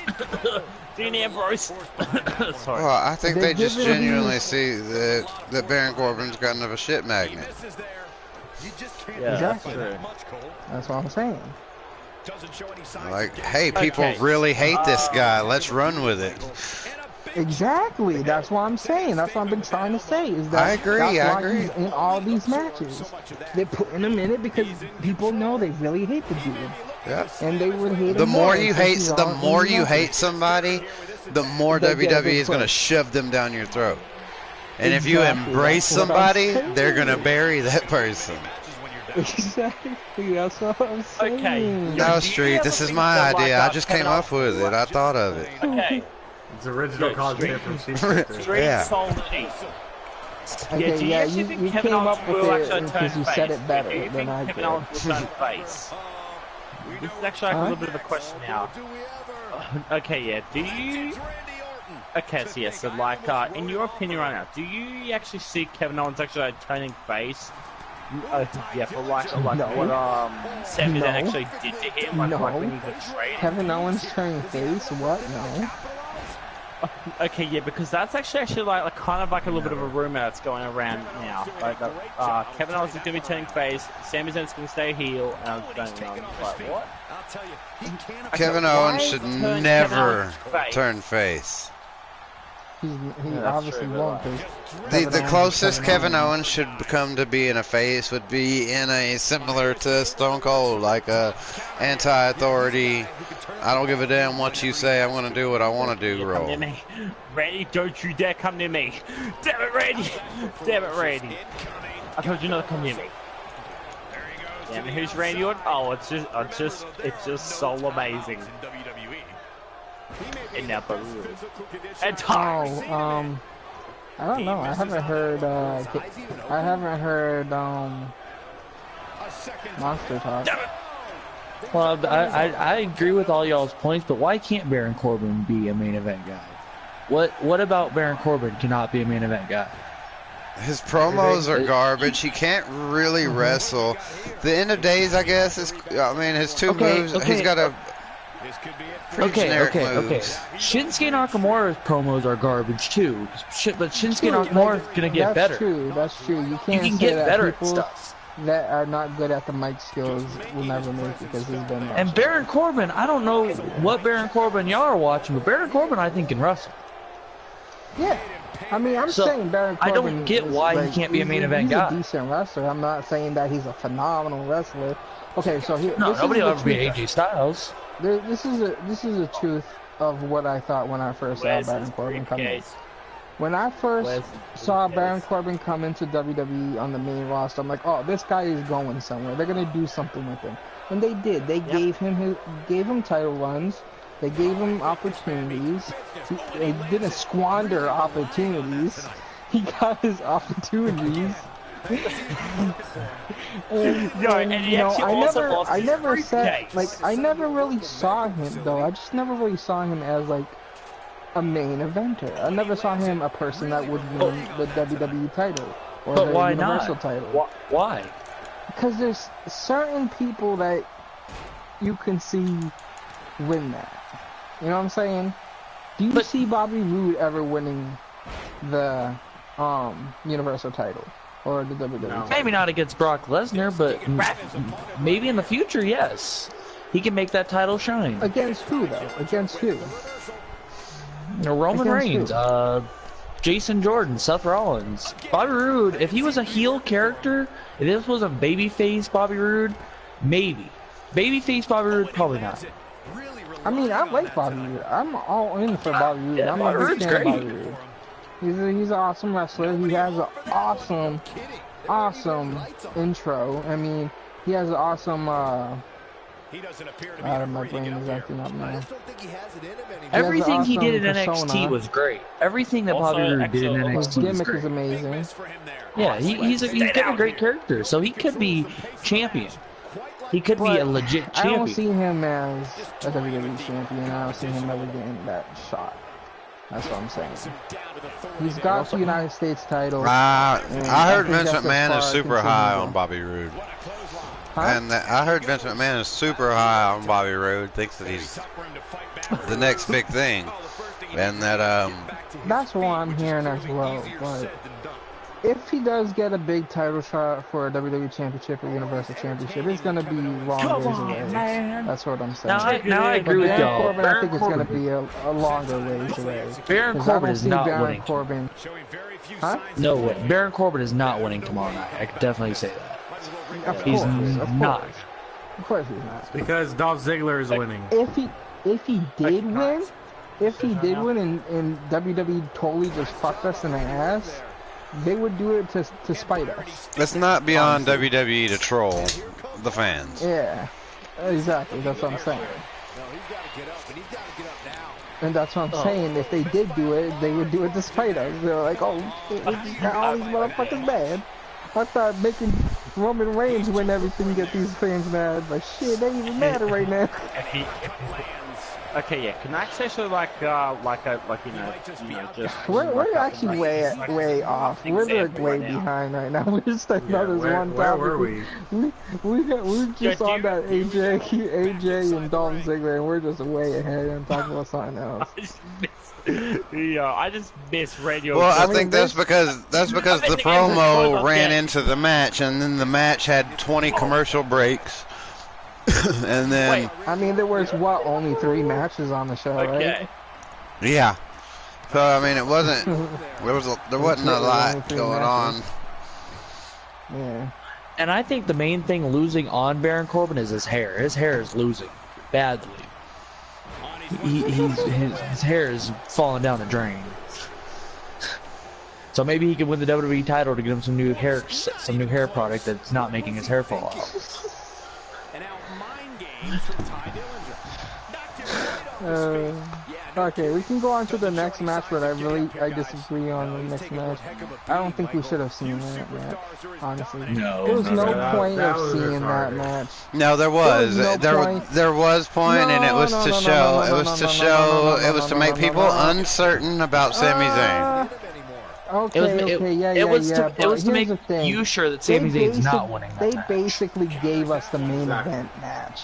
Dean Ambrose. Sorry. Well, I think they just genuinely see that Baron Corbin's got enough of a shit magnet. Yeah, exactly. That's what I'm saying. Like, hey, people really hate this guy. Let's run with it. Exactly. That's what I'm saying. That's what I've been trying to say. Is that I agree. He's in all these matches. They're putting him in it because people know they really hate the dude. Yeah. And they would hate him. The more you hate somebody, the more WWE is going to shove them down your throat. And if you embrace somebody, they're going to bury that person. Exactly, that's what I'm saying. Okay. No, Street, this is my idea. I just came up with it. I thought of it. Okay. It's original concept from Sheepshifter. Yeah. Okay, yeah, you came up with it because you said it better than I did. Kevin Owens will turn face. This is actually like a little bit of a question now. Okay, yeah, do you... Okay, so yeah, so like, in your opinion right now, do you actually see Kevin Owens actually like, turning face? Yeah, for like what Sami Zayn actually did to him, like when he betrayed him. Kevin Owens turning face? What? No. Okay, yeah, because that's actually like kind of like a little bit of a rumor that's going around now. Like, Kevin Owens is going to be turning face, Sami Zayn's going to stay heel, and I'm going on like, what? Kevin Owens should never turn face. He obviously won't. The closest Kevin Owens should become to being a face would be in a similar to Stone Cold, like a anti-authority, I don't give a damn what you say, I'm going to do what I want to do role. Come near me. Randy, don't you dare come near me. Damn it, Randy. Damn it, Randy. I told you not to come near me. Damn it, who's Randy Orton? Oh, it's just Soulamazin. And now Baru. And Tom. I don't know. I haven't heard Monster talk. Well, I agree with all y'all's points, but why can't Baron Corbin be a main event guy? What about Baron Corbin cannot be a main event guy? His promos are garbage. He can't really wrestle. The end of days, I guess, is, I mean, his two moves, he's got a... Okay. Shinsuke Nakamura's promos are garbage too, but Shinsuke Nakamura is gonna get better. That's true. You can get better at stuff. That are not good at the mic skills will never make it because he's been. And Baron Corbin, I don't know what Baron Corbin y'all are watching, but Baron Corbin I think can wrestle. Yeah. I mean, I'm saying Baron Corbin. I don't get why he can't be a main event guy. He's a decent wrestler. I'm not saying that he's a phenomenal wrestler. Okay, so here. No, nobody will ever be AJ Styles. This is the truth of what I thought when I first saw Baron Corbin come in. When I first saw Baron Corbin come into WWE on the main roster, I'm like, oh, this guy is going somewhere. They're gonna do something with him, and they did. They gave him title runs. They gave him opportunities. They didn't squander opportunities. He got his opportunities. I never really saw him though. I just never really saw him as like a main eventer. I never saw him a person that would win the WWE title or the Universal title. Why? Because there's certain people that you can see win that. You know what I'm saying? Do you see Bobby Roode ever winning the Universal title? Or the WWE title? Maybe not against Brock Lesnar, but maybe in the future, yes. He can make that title shine. Against who, though? Against who? Roman Reigns, Jason Jordan, Seth Rollins. Bobby Roode, if he was a heel character, if this was a babyface Bobby Roode, maybe. Babyface Bobby Roode, probably not. I mean, I like Bobby Roode. I'm all in for Bobby Roode. Yeah, I'm a big fan of Bobby Roode. He's an awesome wrestler. He has an awesome intro. I mean, he has an awesome. My brain is acting up now. Everything he did in persona. NXT was great. Everything that Bobby Roode did in NXT His was gimmick great. is amazing. Yeah, he's got a great character, so he could be champion. He could be a legit I don't champion. see him as a WWE champion. I don't see him ever getting that shot. That's what I'm saying. He's got the United States title. I heard think Vince that's as McMahon far is as super I can see high him on go. Bobby Roode. Huh? And I heard Vince McMahon is super high on Bobby Roode. Thinks that he's the next big thing. And that, That's what I'm hearing as well. But if he does get a big title shot for a WWE Championship or Universal Championship, it's going to be long ways away. man. That's what I'm saying. Now I agree with Baron y'all. Corbin, I think it's going to be a longer ways away. Baron 'Cause Corbin I is don't see not Baron winning. Corbin. Huh? No way. Baron Corbin is not winning tomorrow night. I can definitely say that. Of He's course, not. Of course he's not. Because Dolph Ziggler is winning. If he did win, and WWE totally just fucked us in the ass, they would do it to spite us. it's not beyond WWE to troll the fans. Yeah, exactly. That's what I'm saying. And that's what I'm saying. If they did do it, they would do it to spite us. They're like, oh, shit, we just got all these motherfuckers mad. I thought making Roman Reigns win everything get these fans mad, but shit, they even madder right now. Okay, yeah. Can I actually just. We're actually way off. We're like way behind right now. We're just another one Where topic. were we? We're just on that AJ and Dolph Ziggler, and we're just way ahead and talking about something else. I just miss radio. Well, I mean, think that's because the promo ran into the match, and then the match had 20 commercial breaks, and then I mean, there was only 3 matches on the show, Okay. right? yeah. So I mean, it wasn't there wasn't a Only lot 3 going matches. on. Yeah. And I think the main thing losing on Baron Corbin is his hair. His hair is losing badly. His hair is falling down the drain. So maybe he could win the WWE title to get him some new hair product that's not making his hair fall out. Okay, we can go on to the next match, but I disagree on the next match. I don't think we should have seen that match, honestly. No. There was no that- point that of was seeing that retarded. match. No, there was no there point. there was point, and it was to show it was to make people uncertain about Sami Zayn. Okay, yeah. It was but to make here's the thing. you sure that Sami Zayn's not winning that They match. basically gave us the main event match.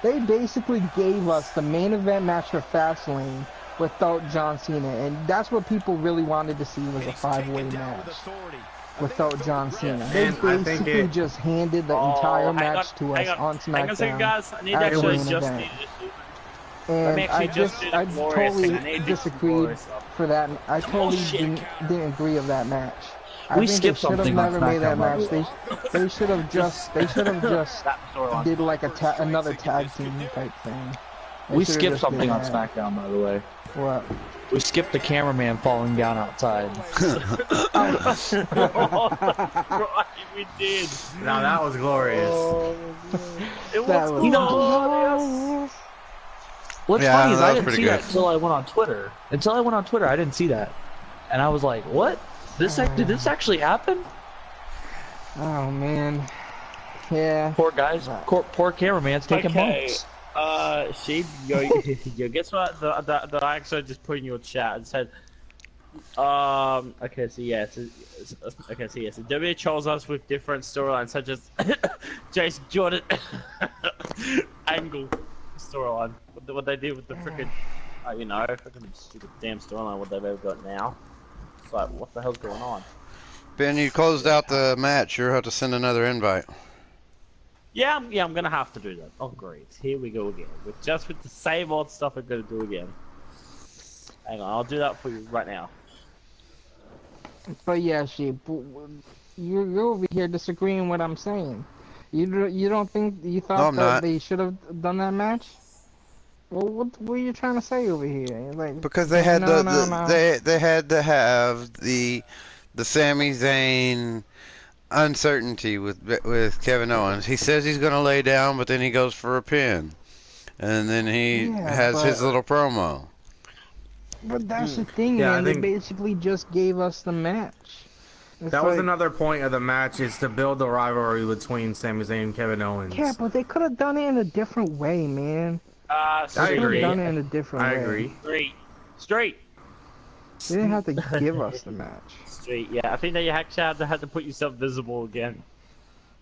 They basically gave us the main event match for Fastlane without John Cena, and that's what people really wanted to see was a 5-way match without John Cena. They And I think basically just handed the entire match to us on Hang on a second, SmackDown. guys. I need to as the actually main just. event. Let me And actually just do the I glorious thing. I totally need to do the disagreed glorious stuff. for that. I totally Bullshit. didn't agree of that match. I We think skipped they should have something on never made that SmackDown, by match. the They should have just That storyline. did like another tag team type thing. They We should've skipped just something did on that. SmackDown, by the way. What? We skipped the cameraman falling down outside. Right, we did. Now that was glorious. It That was was glorious. What's Yeah, funny is that I was didn't pretty see good. that until I went on Twitter. I didn't see that, and I was like, "What? Did this actually happen?" Oh man. Yeah. Poor guys, poor cameraman's taking bumps. Sheep, yo, guess what? That I actually just put in your chat and said, okay, so yeah, so W chose us with different storylines such as Jason Jordan Angle storyline. What they did with the freaking, freaking stupid damn storyline. What they've ever got now. It's like, what the hell's going on? Ben, you closed out the match. You'll have to send another invite. Yeah, I'm gonna have to do that. Oh great, here we go again. With the same old stuff I'm gonna do again. Hang on, I'll do that for you right now. But yeah, Sheep, you're over here disagreeing with what I'm saying. You don't think you No, thought I'm that not. they should have done that match? Well, what are you trying to say over here? Like, Because they had no. they had to have the Sami Zayn uncertainty with Kevin Owens. He says he's gonna lay down, but then he goes for a pin, and then he Yeah, has his little promo. but that's the thing, Yeah, I man. They think basically just gave us the match. It's that was like, another point of the match, is to build the rivalry between Sami Zayn and Kevin Owens. yeah, but they could have done it in a different way, man. I They could have agree. done it in a different I way. agree. Straight. They didn't have to give us the match. Straight. Yeah, I think that you actually had to put yourself visible again.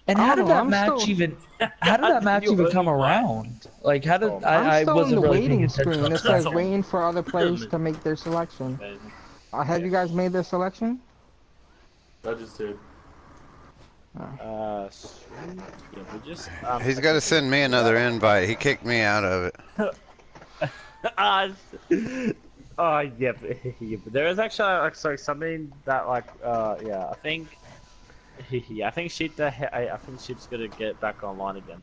And how did that I'm match still- even? How did that match even come around? Like, how did I'm I still wasn't in the really paying waiting attention. screen. It says That's all. waiting for other players to make their selection. Have you guys made their selection? I just did. Yeah, we just. He's got to send me another invite. He kicked me out of it. Yeah, but there is actually like something that yeah, I think Sheep I think Sheep's gonna get back online again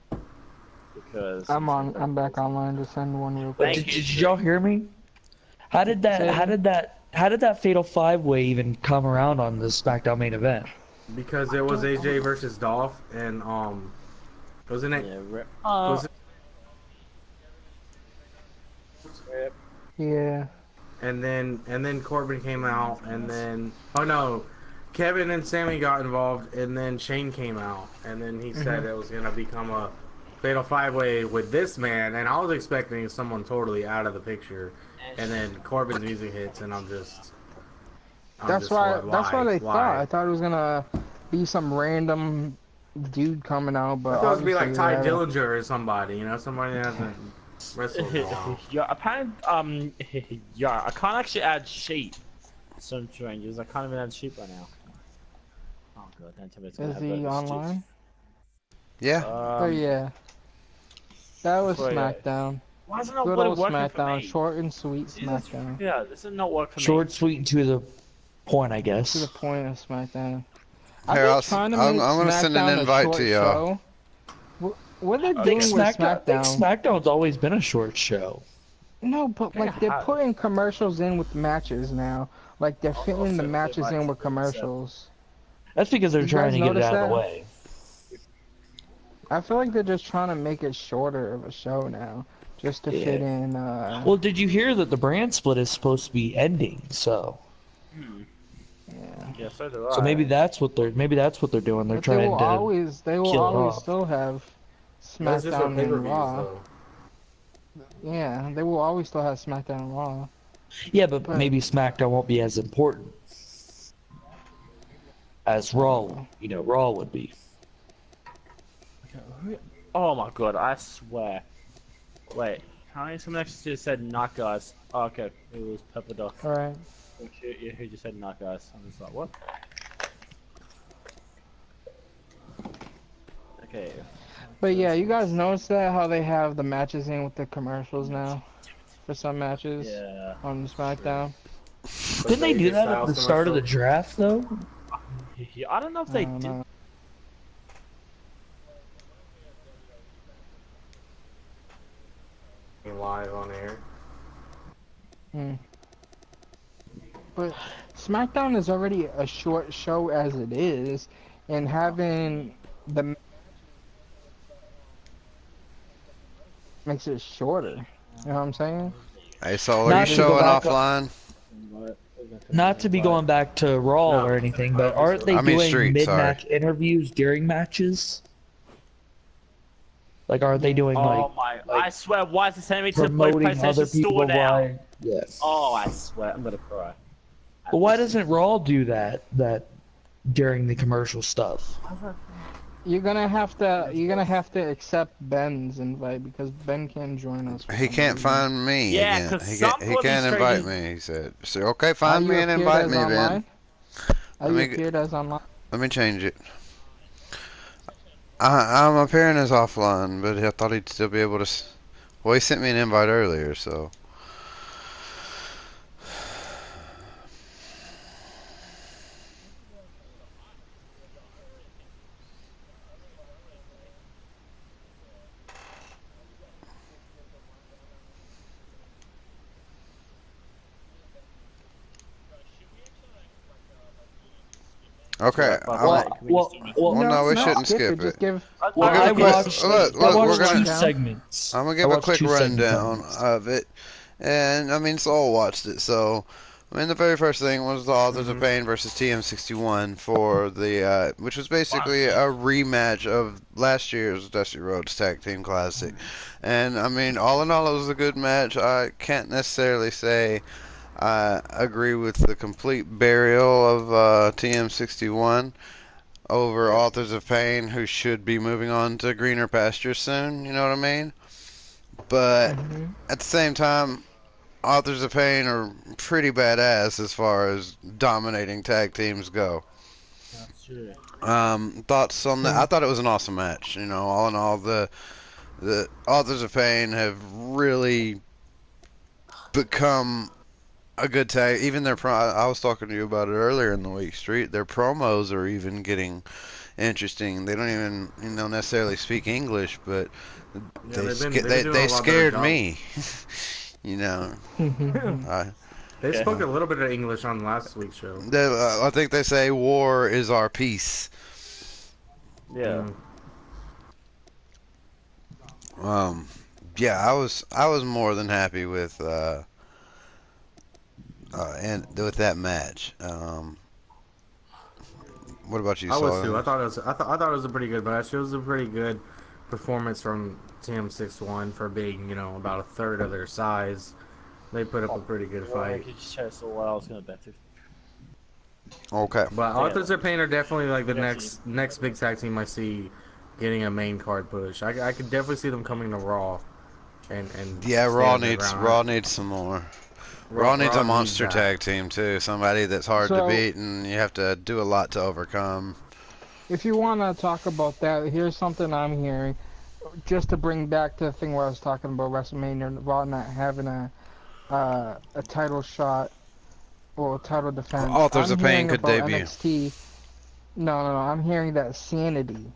because I'm back online to send one real quick. Did y'all hear me? How did that Fatal 5-Way even come around on the SmackDown main event? Because it was AJ versus Dolph, and wasn't it? Was it? Yeah. And then Corbin came out, and then Kevin and Sammy got involved, and then Shane came out, and then he said it was gonna become a Fatal 5-Way with this man, and I was expecting someone totally out of the picture, and then Corbin's music hits, and That's why they why? thought. I thought it was gonna be some random dude coming out, but I thought it was gonna be like obviously Ty they- Dillinger or somebody, somebody that hasn't wrestled in a while. Yeah, apparently, yeah, I can't actually add Sheep. Some strangers, I can't even add Sheep right now. Oh god, don't tell me it's gonna Is have he those online? Yeah. Oh yeah. That was so, yeah. SmackDown. Why is it not Good working old for SmackDown, me? short and sweet Jesus, SmackDown. yeah, this is not working for Short, me. sweet, and to the point, I To the guess. point of SmackDown. Here, I've been trying to I'm make gonna send an SmackDown a invite short to y'all. show. What they're I doing think with SmackDown, SmackDown. SmackDown's always been a short show. No, but like they're putting commercials in with matches now. Like they're fitting the matches in with commercials. That's because they're You trying guys to get it notice out of the that? way. I feel like they're just trying to make it shorter of a show now, just to fit in. Well, did you hear that the brand split is supposed to be ending? So, Yeah. So do I. so maybe that's what they're doing. They're But trying they will to. always kill it off. still have That's just what SmackDown pay-per-views, and Raw. though. Yeah, they will always still have SmackDown and Raw. Yeah, but maybe SmackDown won't be as important as Raw. Raw would be. Oh my god, I swear. Wait, how many someone actually just said knock guys? Oh, okay, it was Pepper Dog. Alright. Who just said knock guys? I'm just like, what? Okay. But yeah, you guys notice that how they have the matches in with the commercials now for some matches Yeah. on SmackDown. Didn't they do that at the start of the draft though? Yeah, I don't know if I they don't did. know. Live on air. But SmackDown is already a short show as it is, and having the makes it shorter. You know what I'm saying? Hey, so are Not you to showing go back offline? Not to be going back to Raw or anything, but aren't they I mean doing Street, mid-match interviews during matches? Like, are they doing Oh my! I swear, why is the same to the promoting other PlayStation people Store now? while? Yes. Oh, I swear, I'm gonna cry. But why doesn't Raw do that during the commercial stuff? You're gonna have to accept Ben's invite because Ben can't join us. for He some can't reason. find me Yeah, again. 'cause He some can't bloody invite strangers- me. He said, "So okay, Are find you me and appeared invite as me, online? Ben. Are Let you me appeared as online? let me change it. I'm appearing as offline, but I thought he'd still be able to. Well, he sent me an invite earlier, so. Okay. Well, no, we shouldn't skip skip it. Just give. We'll give I a quick. watched, Look, I we're watched two gonna. segments. I'm gonna I give a watched quick 2 segments rundown of it, and I mean, Soul watched it. So, I mean, the very first thing was the Authors of Pain versus TM61 for the, which was basically a rematch of last year's Dusty Rhodes Tag Team Classic, and I mean, all in all, it was a good match. I can't necessarily say I agree with the complete burial of TM61 over Authors of Pain, who should be moving on to greener pastures soon. You know what I mean? But at the same time, Authors of Pain are pretty badass as far as dominating tag teams go. That's true. Thoughts on that? I thought it was an awesome match. You know, all in all, the Authors of Pain have really become a good tag. Even their I was talking to you about it earlier in the week, Street. Their promos are even getting interesting. They don't even necessarily speak English, but they scared me. You know, They spoke a little bit of English on last week's show. I think they say war is our peace. Yeah. Yeah, I was more than happy with and with that match. What about you, I was Saul? too. I thought it was a pretty good match. It was a pretty good performance from TM61 for being, about a third of their size. They put up a pretty good fight. What I was gonna bet. Okay. But Authors of Pain are definitely like the next big tag team I see getting a main card push. I could definitely see them coming to Raw, and yeah, Raw needs some more. Raw needs a monster tag team too. Somebody that's hard to beat and you have to do a lot to overcome. If you want to talk about that, here's something I'm hearing. Just to bring back to the thing where I was talking about WrestleMania, Raw not having a title shot or title defense. Authors of Pain could debut. NXT. No. I'm hearing that Sanity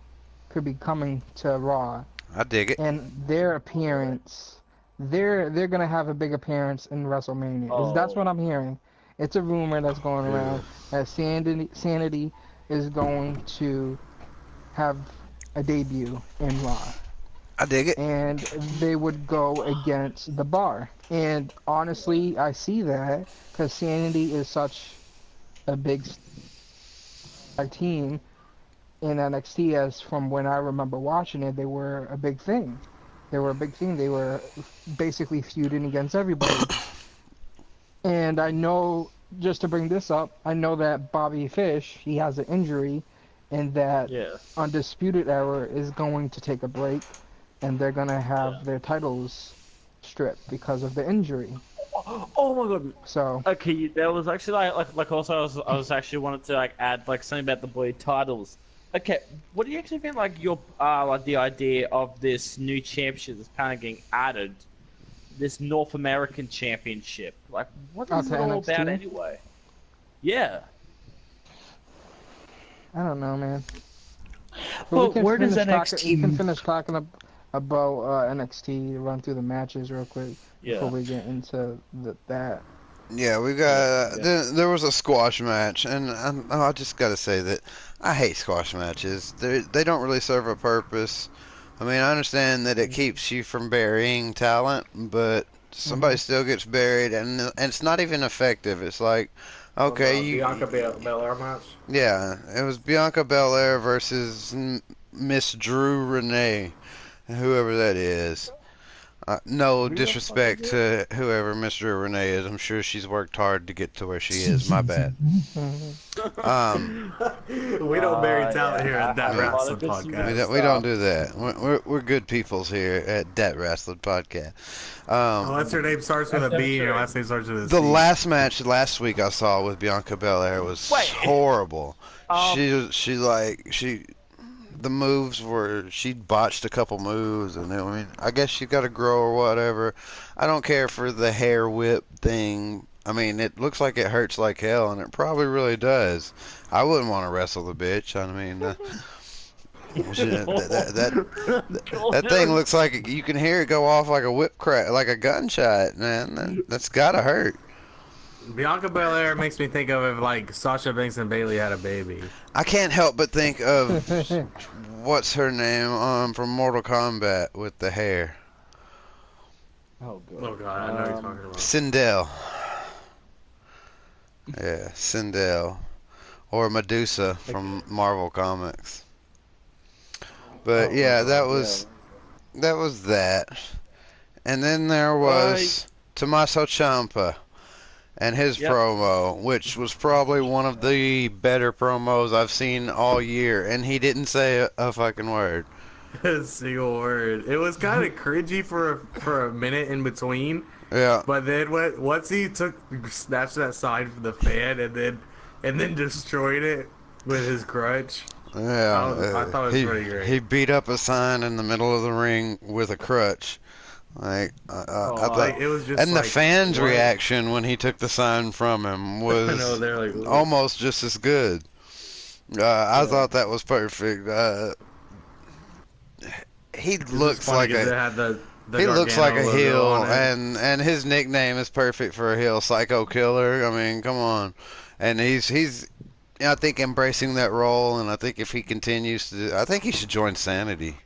could be coming to Raw. I dig it. And their appearance, they're gonna have a big appearance in WrestleMania. That's what I'm hearing. It's a rumor that's going around that Sanity is going to have a debut in Raw. I dig it. And they would go against the Bar. And honestly, I see that because Sanity is such a big team in NXT. As from when I remember watching it, they were a big thing. They were basically feuding against everybody. And I know, just to bring this up, I know that Bobby Fish, he has an injury, and that Undisputed Era is going to take a break, and they're going to have their titles stripped because of the injury. Oh my god. So okay, there was actually like also I was actually wanted to add something about the boy titles. Okay, what do you actually think your the idea of this new championship that's kind of getting added, this North American Championship? What is it all about anyway? Yeah. I don't know, man. Well, where does NXT? We can finish talking about NXT. Run through the matches real quick before we get into that. Yeah, we got. There was a squash match, and I just got to say that I hate squash matches. They don't really serve a purpose. I mean, I understand that it keeps you from burying talent, but somebody still gets buried, and it's not even effective. It's like, okay, Bianca Belair match. Yeah, it was Bianca Belair versus Miss Drew Renee, whoever that is. No disrespect to whoever Miss Drew Renee is. I'm sure she's worked hard to get to where she is. My bad. We don't bury talent here at Dat Wrasslin podcast. We don't do that. We're good peoples here at Dat Wrasslin podcast. Unless your name starts with a B and your last name starts with a C. The last match last week I saw with Bianca Belair was horrible. The moves were, she botched a couple moves, and I mean, I guess she got to grow or whatever. I don't care for the hair whip thing. I mean, it looks like it hurts like hell, and it probably really does. I wouldn't want to wrestle the bitch. I mean, that thing looks like you can hear it go off like a whip crack, like a gunshot, man. That's gotta hurt. Bianca Belair makes me think of if like Sasha Banks and Bailey had a baby. I can't help but think of what's her name from Mortal Kombat with the hair. Oh god. Oh god, I know you're talking about. Sindel. Yeah, Sindel. Or Medusa from Marvel Comics. But yeah, that was that. And then there was Tommaso Ciampa and his promo, which was probably one of the better promos I've seen all year, and he didn't say a fucking word. A single word. It was kind of cringy for a minute in between. Yeah. But then once he snatched that sign from the fan and then destroyed it with his crutch. Yeah. I thought it was pretty great. He beat up a sign in the middle of the ring with a crutch. I thought, it was just and like, the fans' what? reaction when he took the sign from him was I know, they're like, almost just as good. I thought that was perfect. He looks like a he looks like a heel, and his nickname is perfect for a heel, Psycho Killer. I mean, come on, and he's I think embracing that role, and I think if he continues to, I think he should join Sanity.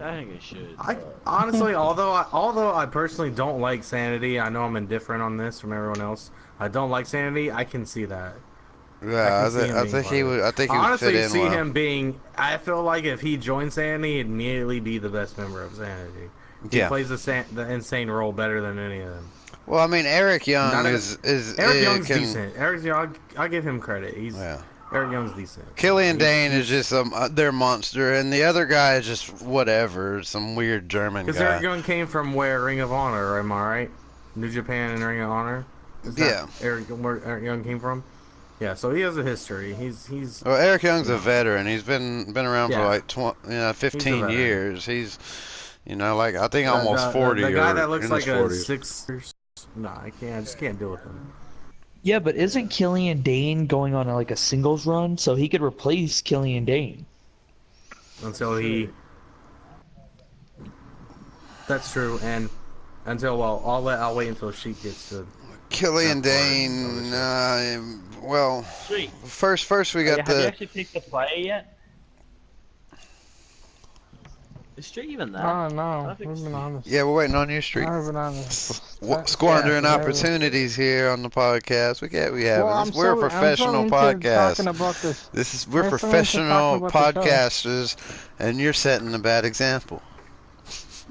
I think it should. Honestly, although I personally don't like Sanity, I know I'm indifferent on this from everyone else. I don't like Sanity. I can see that. Yeah, I think he would. I think he would honestly fit in see well. him being. I feel like if he joined Sanity, he'd immediately be the best member of Sanity. He plays the insane role better than any of them. Well, I mean, Eric Young Eric Young's decent. Eric Young, I give him credit. Eric Young's decent. Killian Dane is just their monster, and the other guy is just whatever, some weird German guy. Because Eric Young came from where Ring of Honor, am I right? New Japan and Ring of Honor. Yeah. Where Eric Young came from. Yeah, so he has a history. He's. Well, Eric Young's a veteran. He's been around for like 15 years. He's, like I think almost 40. The guy that looks like a 40s. 6. No, I just can't deal with him. Yeah, but isn't Killian Dane going on like a singles run, so he could replace Killian Dane? Until he. That's true, and until I'll wait until Sheep gets to. Killian Dane. Well, first we got Have you actually picked the player yet? Is Street even there? Oh no, we've been on this. Yeah, we're waiting on you, Street. I've been on this. Squandering opportunities here on the podcast. We're a professional podcast. We're professional podcasters, and you're setting a bad example.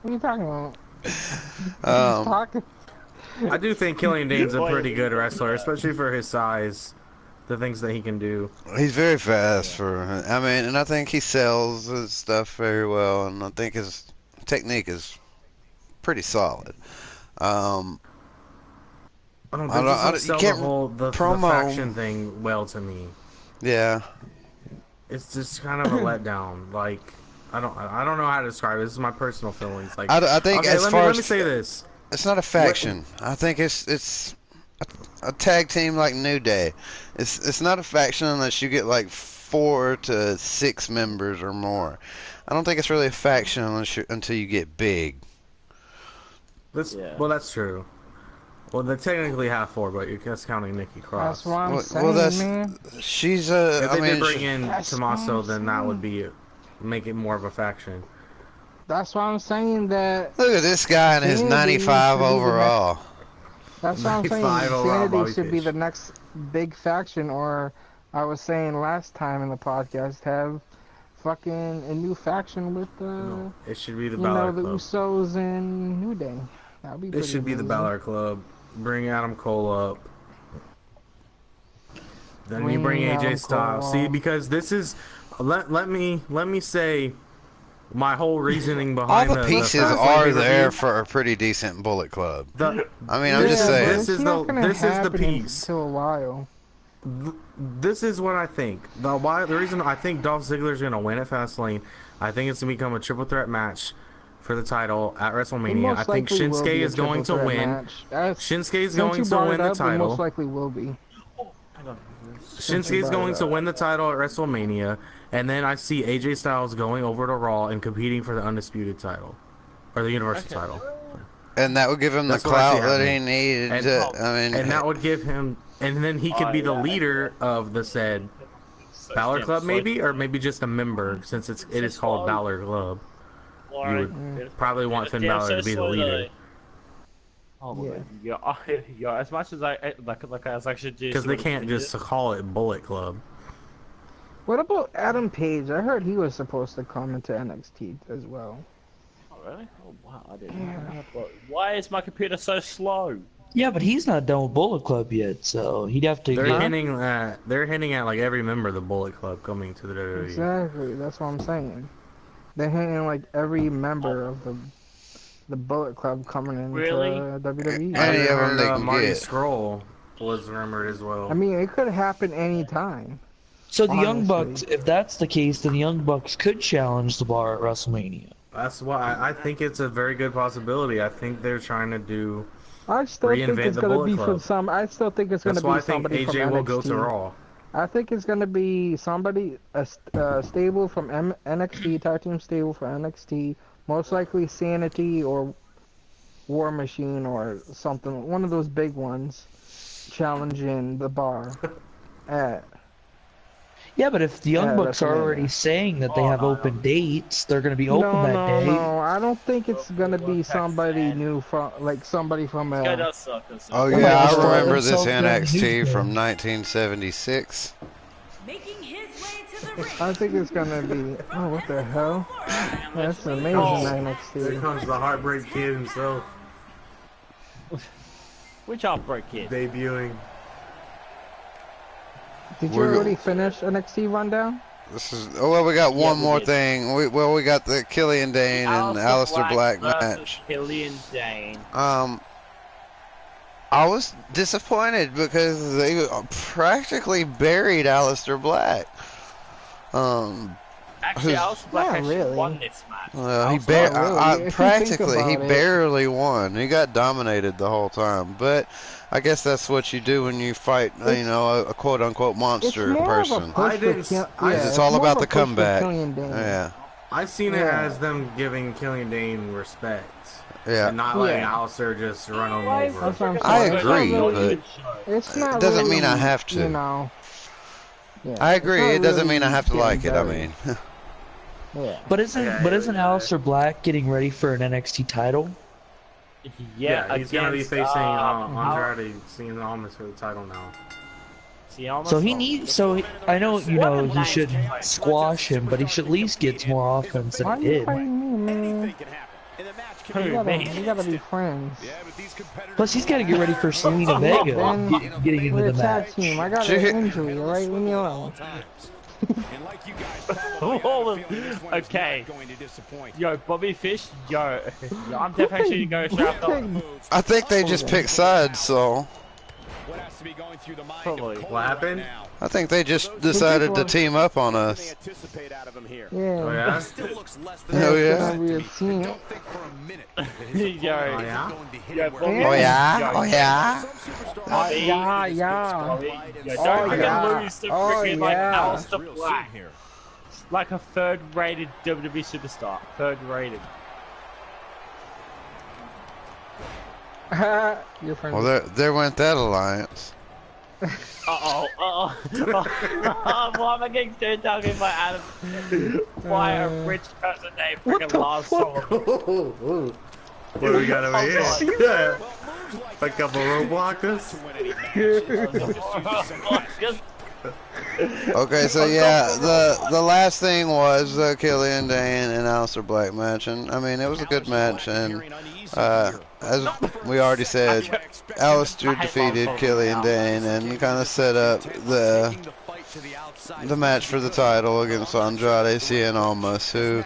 What are you talking about? I do think Killian Dane's a pretty good wrestler, especially for his size. The things that he can do. He's very fast and I think he sells his stuff very well, and I think his technique is pretty solid. I don't think he sell the faction thing well to me. Yeah. It's just kind of a letdown. Like I don't know how to describe it. This is my personal feelings. Like I think let me say this. It's not a faction. I think it's a tag team like New Day. It's not a faction unless you get like 4 to 6 members or more. I don't think it's really a faction until you get big. Well, that's true. Well, they technically have 4, but you're just counting Nikki Cross. That's what I'm saying, man. She's if they did bring in Tommaso, then that would make it more of a faction. That's why I'm saying that. Look at this guy and his 95 overall. That's what I'm saying. Sanity should be the next big faction, or I was saying last time in the podcast, have fucking a new faction with it should be the Balor the Club. Usos and New Day. That'd be. It should be the Balor Club. Bring Adam Cole up. Then you bring AJ Styles. See, because this is let me say. My whole reasoning behind all the pieces are there for a pretty decent Bullet Club. I'm just saying. This is the piece. To a while. This is what I think. The reason I think Dolph Ziggler's gonna win at Fastlane, I think it's gonna become a triple threat match for the title at WrestleMania. I think Shinsuke is going to win. Shinsuke is going to win the title. Most likely will be. Shinsuke is going to win the title at WrestleMania. And then I see AJ Styles going over to Raw and competing for the Undisputed title. Or the Universal title. And that would give him That's the what I see clout that he happening. needed. And- I mean, And that would give him, and then he could be the leader of the said Valor Club, maybe, or maybe just a member, since it is called Valor Club. You would probably want Finn Balor to be the leader. Oh yeah. As much as I like as I should do. Because they can't just call it Bullet Club. What about Adam Page? I heard he was supposed to come into NXT as well. Oh really? Oh wow, I didn't know that. Why is my computer so slow? Yeah, but he's not done with Bullet Club yet, so he'd have to. They're hinting at like every member of the Bullet Club coming to the WWE. Exactly, that's what I'm saying. They're hinting like every member of the Bullet Club coming into WWE. Any of them they can Marty get. Scurll was rumored as well. I mean, it could happen anytime. So the Young honestly. Bucks, if that's the case, then the Young Bucks could challenge the Bar at WrestleMania. That's why I think it's a very good possibility. I think they're trying to do. I still think Reinvent it's the gonna Bullet be Club. from some. I still think it's gonna That's why be I think somebody from AJ NXT. will go to Raw. I think it's gonna be somebody a stable from NXT, tag team stable for NXT. Most likely Sanity or War Machine or something. One of those big ones challenging the Bar. Yeah, but if the Young Bucks are WrestleMania. already saying that they have open dates, they're going to be open that day. No, I don't think it's gonna be somebody new from like somebody from This guy a. does suck. Oh Somebody yeah, just I started remember this himself down the NXT newsroom. from 1976. Making his way to the ring. I think it's gonna be. Oh, what the hell? That's amazing Here NXT. comes the Heartbreak Kid himself Which Outbreak Kid? debuting. Did you We're- already finish NXT rundown? This is well, we got one we more did. thing. We got the Killian Dane and Aleister Black match. Killian Dane. I was disappointed because they practically buried Aleister Black. Actually, Aleister Black Not actually really. won this match. Well, he Not really. If you think practically he about it. barely won. He got dominated the whole time. But I guess that's what you do when you fight, you know, a quote unquote monster It's more person. of a push I didn't for s- Kill- I- yeah, It's all more about of the a push for comeback. Killian Dane. Yeah, I've seen it Yeah. as them giving Killian Dane respect. yeah. And not letting Yeah. Aleister just run him That's over. what I'm I saying. It's agree, not but really- It's not it doesn't really, mean I have to. You know. Yeah, I it's agree. not It doesn't really mean I have to getting like it. I buried. mean, Yeah. But isn't Aleister Black getting ready for an NXT title? Yeah, he's gonna be against, facing Andrade Cien Almas for the title now. So he needs. So I know you know he shouldn't squash him, but he should at least get more offense Why than are he you did. fighting me, man? Anything can happen. And the match can be You gotta be friends. Yeah, but these competitors Plus, he's got to get ready for Selena Vega Ben, getting into We're the a tag match. team. I got Shit. an injury, alright? Leave me alone. and like you guys probably, I feel this one is Okay. not going to disappoint. Yo, Bobby Fish, yo, I'm definitely going to go straight after. I think they just picked sides. So What has to be going through the mind Probably. of Cole What happened? right now? I think they just decided to team up on They us. anticipate out of him here. Oh Yeah. yeah? Still looks less than Oh It's yeah. gonna be a team. Don't think for a minute that his Yo, Oh yeah? going to hit yo, him where Bobby Yeah. Oh Fish, yeah. yo, Oh yeah. some superstars Bobby, Yeah, yeah. Bobby, yo, Oh, don't yeah. freaking lose to Oh, freaking like yeah. Aleister real Black. soon here. Like a third-rated WWE superstar. Third-rated. Your friend. Well, there went that alliance. Uh-oh, uh-oh. Why am I getting turned down by Adam? Why a rich person named freaking Lars Sullivan? What do we got over Oh, here? Yeah. A couple roadblockers. To win any match. Just Okay, so yeah, the last thing was the Killian Dane and Aleister Black match, and I mean it was a good match, and as we already said, Aleister defeated Killian Dane and kind of set up the match for the title against Andrade Cien Almas, who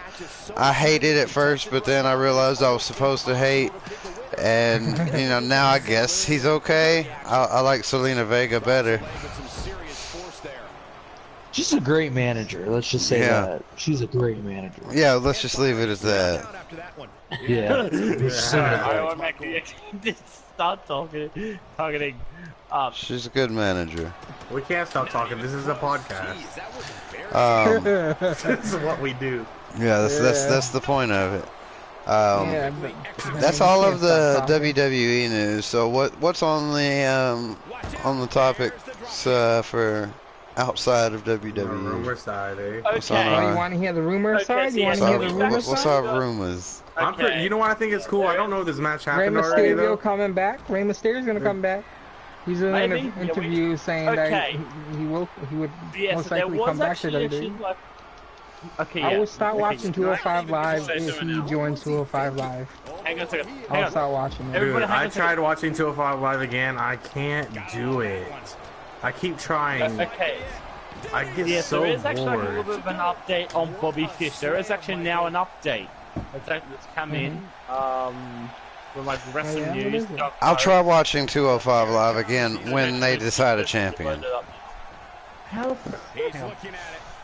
I hated at first, but then I realized I was supposed to hate, and you know now I guess he's okay. I like Selena Vega better. She's a great manager. Let's just say Yeah. that. She's a great manager. Yeah, let's just leave it at that. Yeah. I want to make the start talking. She's a good manager. We can't stop talking. This is a podcast. Um, This is what we do. yeah, that's the point of it. Yeah, That's all of the WWE news. So what's on the topics for outside of The WWE? rumor side, eh? What's on Okay. Oh, you our, want to hear the rumor side? so You want to yeah, hear the rumor what's side? our rumors? Okay. You know what I think is cool? I don't know if this match Rey happened already, though. Mysterio coming back. Rey Mysterio's gonna come back. He's in an Maybe, yeah, interview saying okay. that he would Yeah, most so there likely was come back to actually a WWE. shit, like... Okay, I yeah. will start Okay, watching can I- 205 Live say if something he now? joins 205 Live. Hang on a second. Hang I'll on. start watching it. Dude, Everybody hang on I a second. tried watching 205 Live again. I can't do it. I keep trying. Okay. I get Yeah, so there is actually like, a little bored. bit of an update on Bobby Fish. There is actually now an update. It's come in. From like wrestling Oh, yeah? news. What is it? I'll try watching 205 Live again when they decide a champion. How?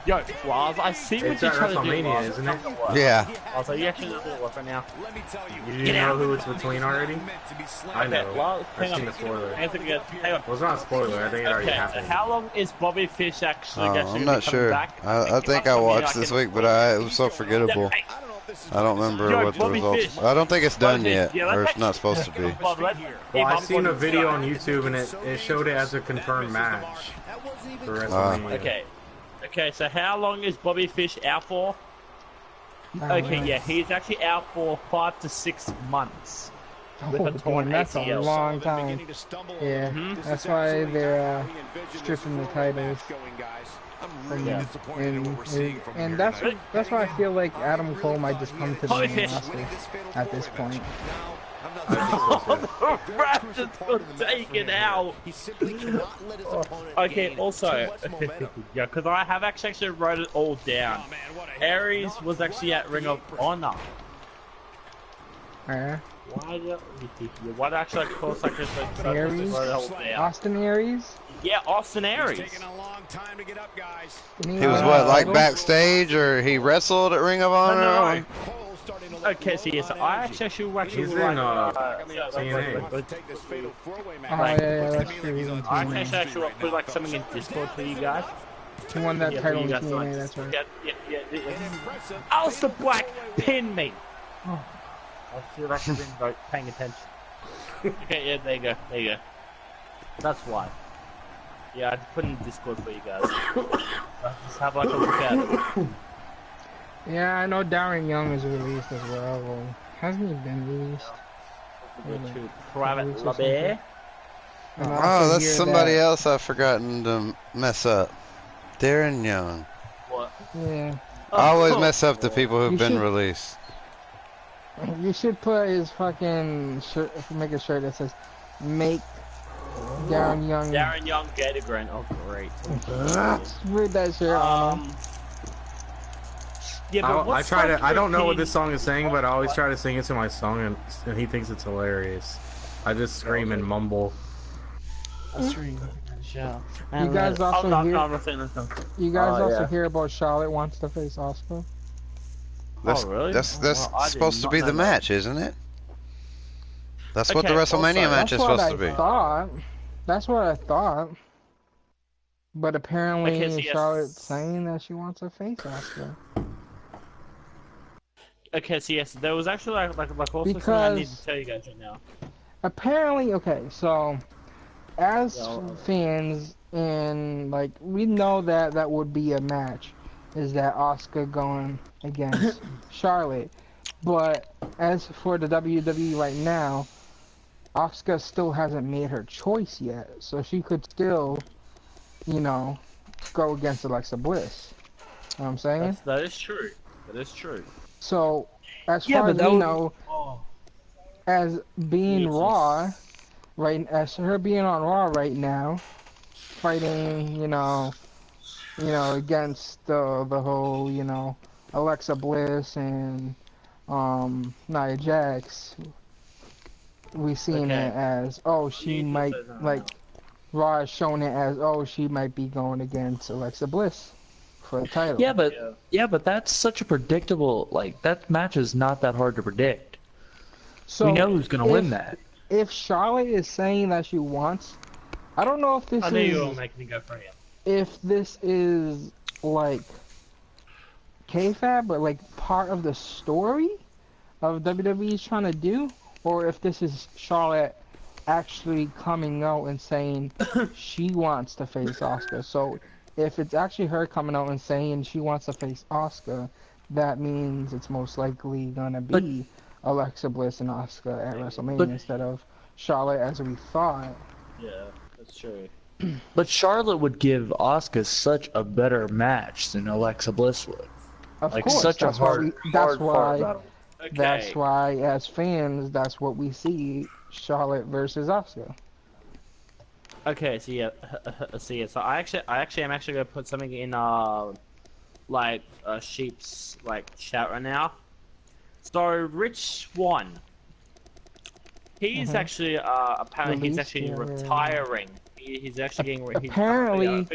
Yo, Lars, I see what It's you're at trying to do. WrestleMania, Lars. isn't it? Yeah. I was like, you actually doesn't work right now. You know who it's between already? I know. Okay, well, I've hang seen on. the spoiler. Hang on a second, hang on. Well, it's not a spoiler. I think it already Okay, so happened. how long is Bobby Fish actually Oh, actually I'm gonna not be coming sure. back? I think I watched this week, but it was so forgettable. I don't remember Yo, what the Bobby results. Fish. I don't think it's done Bobby Fish. yet, Yeah, let's or it's actually- not supposed to be. Bob, let's- Well, hey, I've seen a Bob, video on YouTube and it showed it as a confirmed match for WrestleMania. Okay. Okay, so how long is Bobby Fish out for? Okay, yeah, he's actually out for 5 to 6 months. With a torn That's a ACL. long time. Yeah, that's why they're stripping the titles. And that's why I feel like Adam Cole might just come to the Bobby main Fish. roster at this point. The Raptors got taken out. Okay, also, yeah, because I have actually wrote it all down. Aries was actually at Ring of Honor. Why do actually I call like this? Aries? Wrote it all down. Austin Aries? Yeah, Austin Aries. He was what, like backstage, or he wrestled at Ring of Honor? No. Okay, so yes, I actually He's in TNA. Oh, yeah, that's true. He's on I TNA. actually put like something in Discord for you guys. He won that Yeah, title in you guys TNA, that's right. Yeah. Alistair Black pinned me. I feel like I've been like, paying attention. Okay, yeah, there you go. There you go. That's why. Yeah, I put in Discord for you guys. Just have like a look at it. Yeah, I know Darren Young is released as well. Well, hasn't he been released? Go to Private Released or Lobby. something? And I Oh, also that's hear somebody that- else I've forgotten to mess up. Darren Young. What? Yeah. I always mess up the people who've You been should- released. You should put his fucking shirt, make a shirt that says, "Make Darren Young." Darren Young Gator Grant. Oh, great. Read that shirt on him. Yeah, but I what's try like to. I don't know what your this song is saying, but I always try to sing it to my song, and he thinks it's hilarious. I just scream and mumble. You guys also You guys also hear about Charlotte wants to face Asuka? That's, really? That's Well, I did supposed to not be know the that. match, isn't it? That's what the Okay, WrestleMania also- match That's is what supposed I to be. thought. That's what I thought. But apparently Okay, so yes. Charlotte's saying that she wants to face Asuka. Okay, so yes, there was actually like also something I need Because- to tell you guys right now. Apparently, okay, so as Yeah. fans, and like we know that would be a match, is that Asuka going against Charlotte. But as for the WWE right now, Asuka still hasn't made her choice yet, so she could still, you know, go against Alexa Bliss. You know what I'm saying? That is true. That is true. So as Yeah, far but as that we would- know, Oh. as being Jesus. Raw, right, as her being on Raw right now, fighting, you know, against the whole, you know, Alexa Bliss and Nia Jax, we seen Okay. it as, oh, she Jesus might, says no. like, Raw is showing it as, oh, she might be going against Alexa Bliss for the title. Yeah, but that's such a predictable, like, that match is not that hard to predict. So We know who's gonna win if- that. If Charlotte is saying that she wants, I don't know if this I knew you were is, making me go for it. if this is like kayfabe, but like part of the story of WWE is trying to do, or if this is Charlotte actually coming out and saying she wants to face Asuka. So if it's actually her coming out and saying she wants to face Asuka, that means it's most likely gonna be Alexa Bliss and Asuka at WrestleMania instead of Charlotte as we thought. Yeah, that's true. But Charlotte would give Asuka such a better match than Alexa Bliss would. Of Like course, such a that's why hard, that's hard why battle. Okay. that's why as fans that's what we see, Charlotte versus Asuka. Okay, so yeah, so I actually am actually gonna put something in like Sheep's like chat right now. So Rich Swan, he's actually apparently he's actually retiring. He's actually getting Apparently,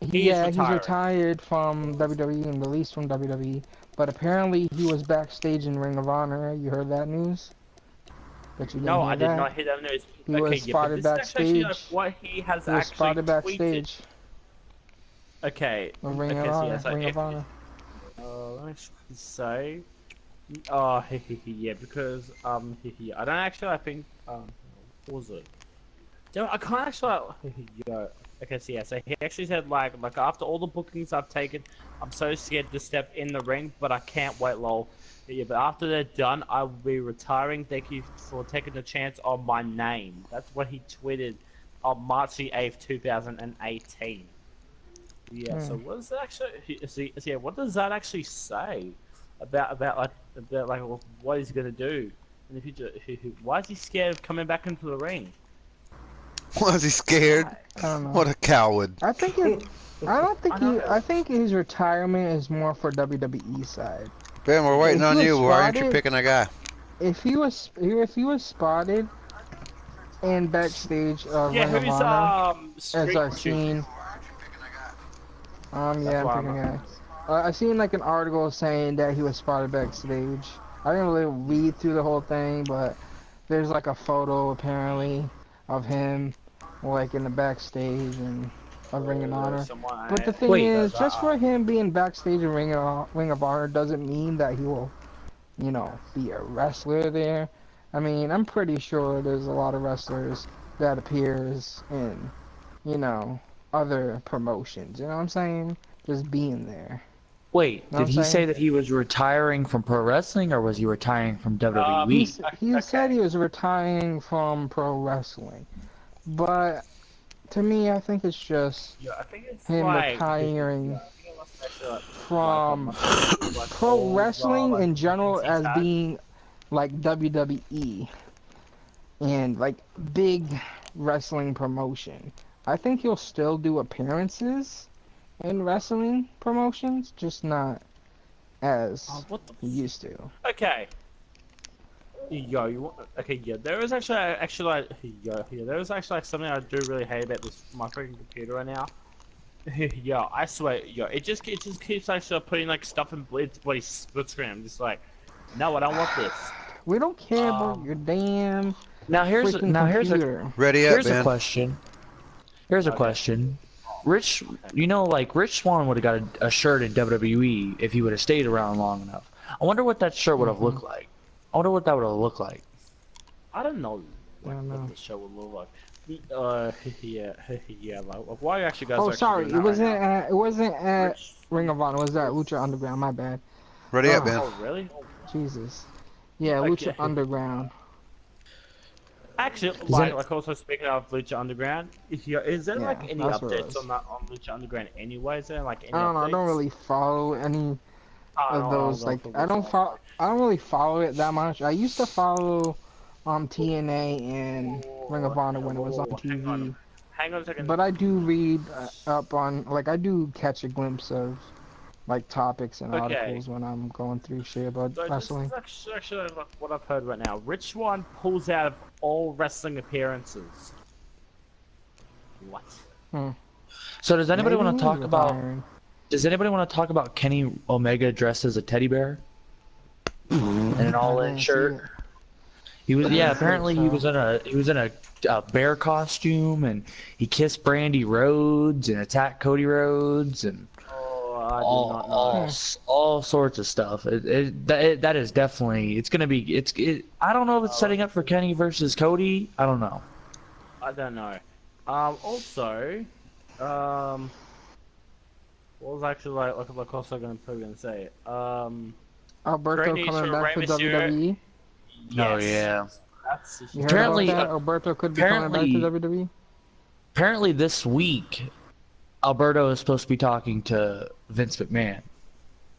he's he's retired from WWE and released from WWE. But apparently he was backstage in Ring of Honor. You heard that news? But you didn't No, hear I did that? not hear that news. He Okay, was yeah, but spotted this is actually, like, backstage. what he has He was actually spotted tweeted. backstage. Okay. Ring okay, of so Honor. yeah, so Ring if, of Honor. let me say. Oh, yeah, because I don't actually. I think what was it? I can't actually. Yeah. Okay, so yeah, so he actually said like after all the bookings I've taken, I'm so scared to step in the ring, but I can't wait, lol. Yeah, but after they're done, I will be retiring. Thank you for taking the chance on my name. That's what he tweeted on March the 8th, 2018. Yeah, so what does that actually? Yeah, what does that actually say about what he's gonna do in the future? Why is he scared of coming back into the ring? Was he scared? I don't know. What a coward. I think I think his retirement is more for WWE side. Ben, we're waiting If on he you. was Why aren't you spotted- picking a guy? If he was spotted and backstage of Yeah, Ring of who's Honor, as I've Streetkilln? seen, yeah, That's I'm why picking a guy. I seen like an article saying that he was spotted backstage. I didn't really read through the whole thing, but there's like a photo apparently of him like in the backstage and of Ring of Honor. But the thing is, just for him being backstage in Ring of Honor doesn't mean that he will, you know, be a wrestler there. I mean, I'm pretty sure there's a lot of wrestlers that appears in, you know, other promotions. You know what I'm saying? Just being there. Wait, Know did what I'm he saying? say that he was retiring from pro wrestling, or was he retiring from WWE? He said he was retiring from pro wrestling, but to me, I think it's just I think it's him like retiring from like pro old, wrestling like, in general as that. being like WWE and like big wrestling promotion. I think he'll still do appearances in wrestling promotions, just not as What the he used to. Okay. Okay, yeah, there is actually there is actually like something I do really hate about my freaking computer right now. Yeah, I swear, it just keeps actually putting like stuff in bloody split screen. I'm just like, no, I don't want this. We don't care about your damn Now here's computer. Ready up, here's a Ben. question. Here's a question. Rich, you know, like Rich Swann would have got a shirt in WWE if he would have stayed around long enough. I wonder what that shirt would have looked like. I wonder what that would have looked like. I don't know I don't know. what the show would look like. Yeah, like, why you actually guys? Oh, actually sorry, doing that right now? it wasn't at Ring of Honor. It was at Lucha Underground. My bad. Ready up, Oh. Ben. Oh, really? Jesus. Yeah, Okay. Lucha Underground. Actually, that- like also speaking of Lucha Underground, is there Yeah, like any that's what it updates was. on Lucha Underground anyway? Is there like any I don't know. I don't updates? really follow any of those. Like, I don't really follow it that much. I used to follow TNA and Ring of Honor when it was on TV. Hang on a second. But I do read up on, like, I do catch a glimpse of, like, topics and Okay. articles when I'm going through shit about So this wrestling. is actually like what I've heard right now. Rich Swann pulls out of all wrestling appearances. What? So does anybody Maybe want to he's talk about? retiring. Does anybody want to talk about Kenny Omega dressed as a teddy bear in an I all-in didn't see shirt? it. He was I didn't see apparently it, he was in a bear costume, and he kissed Brandy Rhodes and attacked Cody Rhodes, and I did not know. all sorts of stuff. That is definitely. It's gonna be. I don't know if it's setting up for Kenny versus Cody. I don't know. I don't know. Also, what was actually like also gonna say? Alberto Great news coming for back to Rey Mysterio. WWE. Oh Yes. yeah. That's You heard Apparently- about that? Alberto could be coming back to WWE. Apparently this week, Alberto is supposed to be talking to Vince McMahon.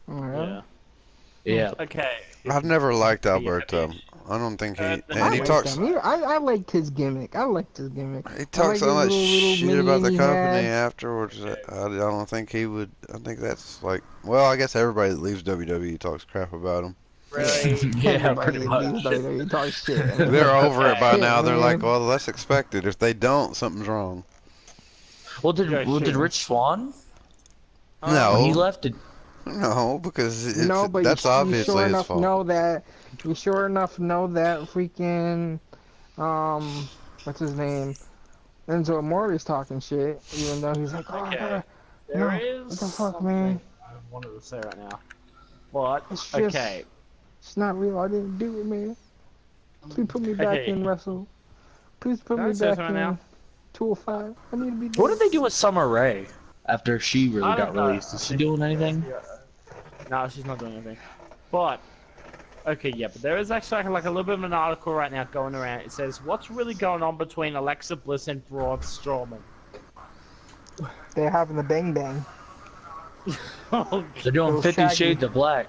Oh, yeah. Yeah. Okay. I've never liked Alberto. I don't think he. And I he liked talks. him. I liked his gimmick. I liked his gimmick. He talks so his much little shit about the minion he company had. afterwards. I don't think he would. I think that's like. Well, I guess everybody that leaves WWE talks crap about him. Really? Yeah, Everybody pretty leaves much. WWE talk shit. They're over it by Shit, now. They're like, man. well, that's expected. If they don't, something's wrong. Well, did Rich Swann? No. When he left it. No, because it's, No, but that's you obviously sure his enough fault. know that. You sure enough know that freaking what's his name? Enzo Amore's talking shit, even though he's like, oh, Okay. no, There is what the fuck, something man? I wanted to say right now. But It's just- okay. It's not real. I didn't do it, man. Please put me back Okay. in wrestle. Please put Can I me say back something in now? 205. I need to be. What did they do with Summer Rae after she really I got don't know. released? Is she doing anything? No, she's not doing anything. But okay, yeah, but there is actually like a little bit of an article right now going around. It says, "What's really going on between Alexa Bliss and Braun Strowman?" They're having the bang bang. Oh, They're doing Little 50 Shaggy. Shades of Black.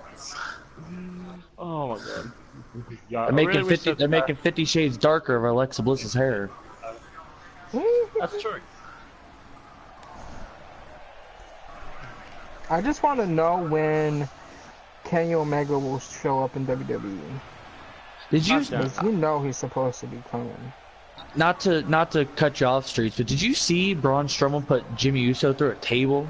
oh my god. Yeah, They're making 50. They're making 50 Shades darker of Alexa Bliss's hair. That's true. I just want to know when Kenny Omega will show up in WWE. Did you? Touchdown. Because you know he's supposed to be coming. Not to cut you off, Streets, but did you see Braun Strowman put Jimmy Uso through a table?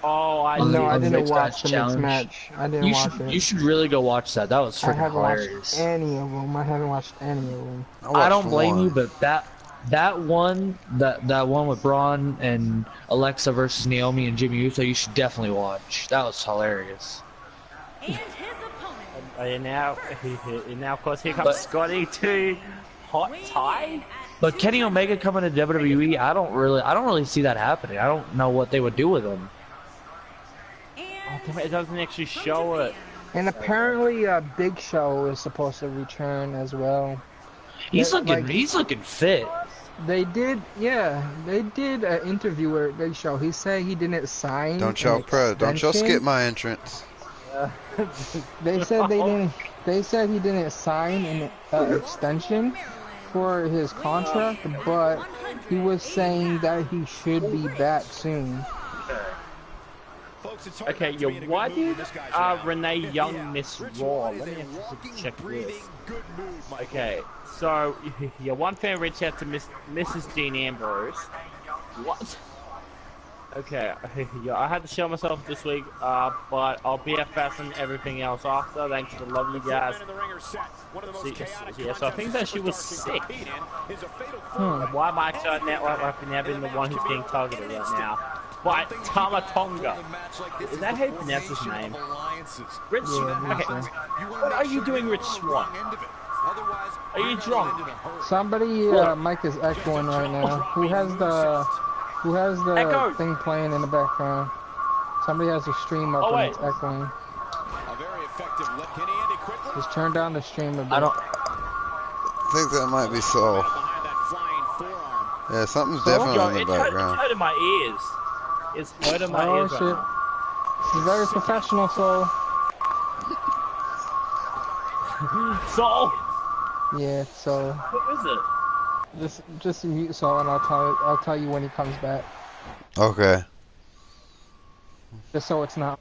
Oh, I On the- No, I on the didn't mixed watch match the mixed challenge. match. I didn't You watch should it. you should really go watch that. That was I freaking haven't hilarious. watched any of them. I haven't watched any of them. I don't blame one. you, but that one with Braun and Alexa versus Naomi and Jimmy Uso, you should definitely watch. That was hilarious. And his opponent. And now, of course, here comes Scotty to hot tie. But Kenny Omega coming to WWE, I don't really see that happening. I don't know what they would do with him. Oh, damn it doesn't actually show it. And apparently, Big Show is supposed to return as well. He's Yeah, looking like- he's looking fit. They did an interview with Big Show. He said he didn't sign. Don't y'all don't y'all skip my entrance. They said they didn't. They said he didn't sign an extension for his contract, but he was saying that he should be back soon. Okay, yo, why did Renee Young miss Raw? Let me have to check this. Okay, so yeah, one fan reached out to Mrs. Dean Ambrose. What? Okay, yeah, I had to show myself this week, but I'll be at fast and everything else after. Thanks to love you guys. Yeah, so I think that she was sick. Why am I actually now being the one who's being targeted right now? By Tamatonga. Is that how you pronounce his name? Rich Swan. Okay. What are you doing, Rich Swan? Are you drunk? Somebody, mic is echoing right now. Who has the Echo. thing playing in the background? Somebody has the stream up Oh, and wait. it's echoing. Just turn down the stream a bit. I think that might be Saul. Yeah, something's definitely Yo, in the it's background. hurting my ears. It's hurting my Oh ears shit. right now. He's very professional, so So, yeah. So what is it? just mute Saul, and I'll tell you when he comes back. Okay. Just so it's not.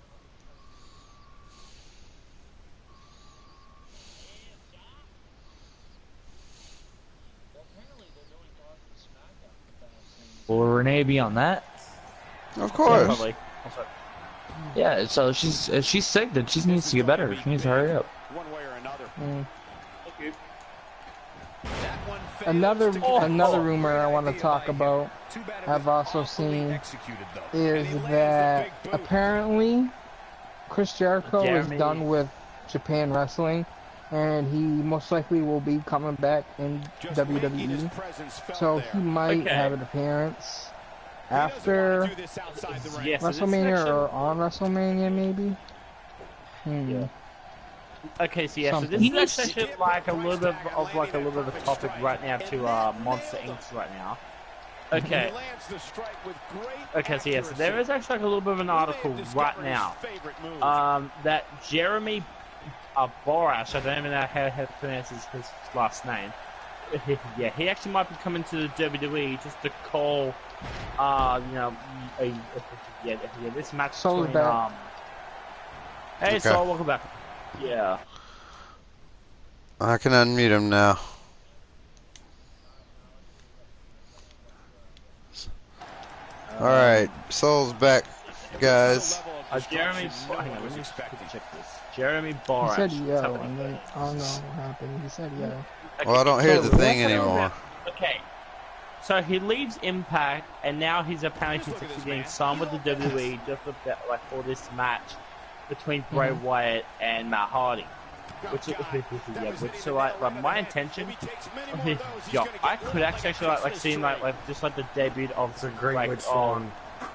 Will Renee be on that? Of Yeah, course. probably. Yeah, so if she's sick, then she needs to get better. She needs to hurry up. One way or another. Mm. Thank you. That one Another rumor I want to talk about, I've also seen, is that apparently Chris Jericho is done with Japan Wrestling, and he most likely will be coming back in WWE. So he might have an appearance after WrestleMania or on WrestleMania, maybe. Yeah. Okay, so yeah, so this is actually like a little bit of a topic right now to Monster Inc. right now. Okay. Okay, so yeah, so there is actually like a little bit of an article right now that Jeremy Borash, I don't even know how to pronounce his last name. Yeah, he actually might be coming to the WWE just to call, you know, this match between Hey, Soul, welcome back. Yeah. I can unmute him now. Alright, Soul's back, guys. Jeremy, hang on, let me check this. Jeremy Borash. He said yo, and then I don't know what happened. He said yo. Okay, Well, I don't hear the thing anymore. Okay. So he leaves Impact, and now he's apparently getting signed with the WWE just like for this match between Bray Wyatt and Matt Hardy. So like my intention, I could actually like seeing like just like the debut of the great song,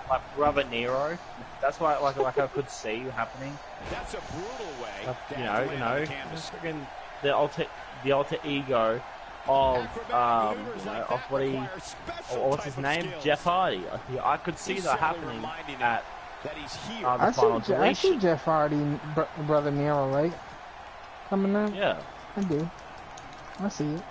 like Brother Nero. That's why like I could see happening. That's a brutal way. You know, the alter ego of of what's his name, Jeff Hardy. I could see that happening at the final deletion. I see Jeff Hardy, Brother Nero, right? Coming up? Yeah. I do. I see it.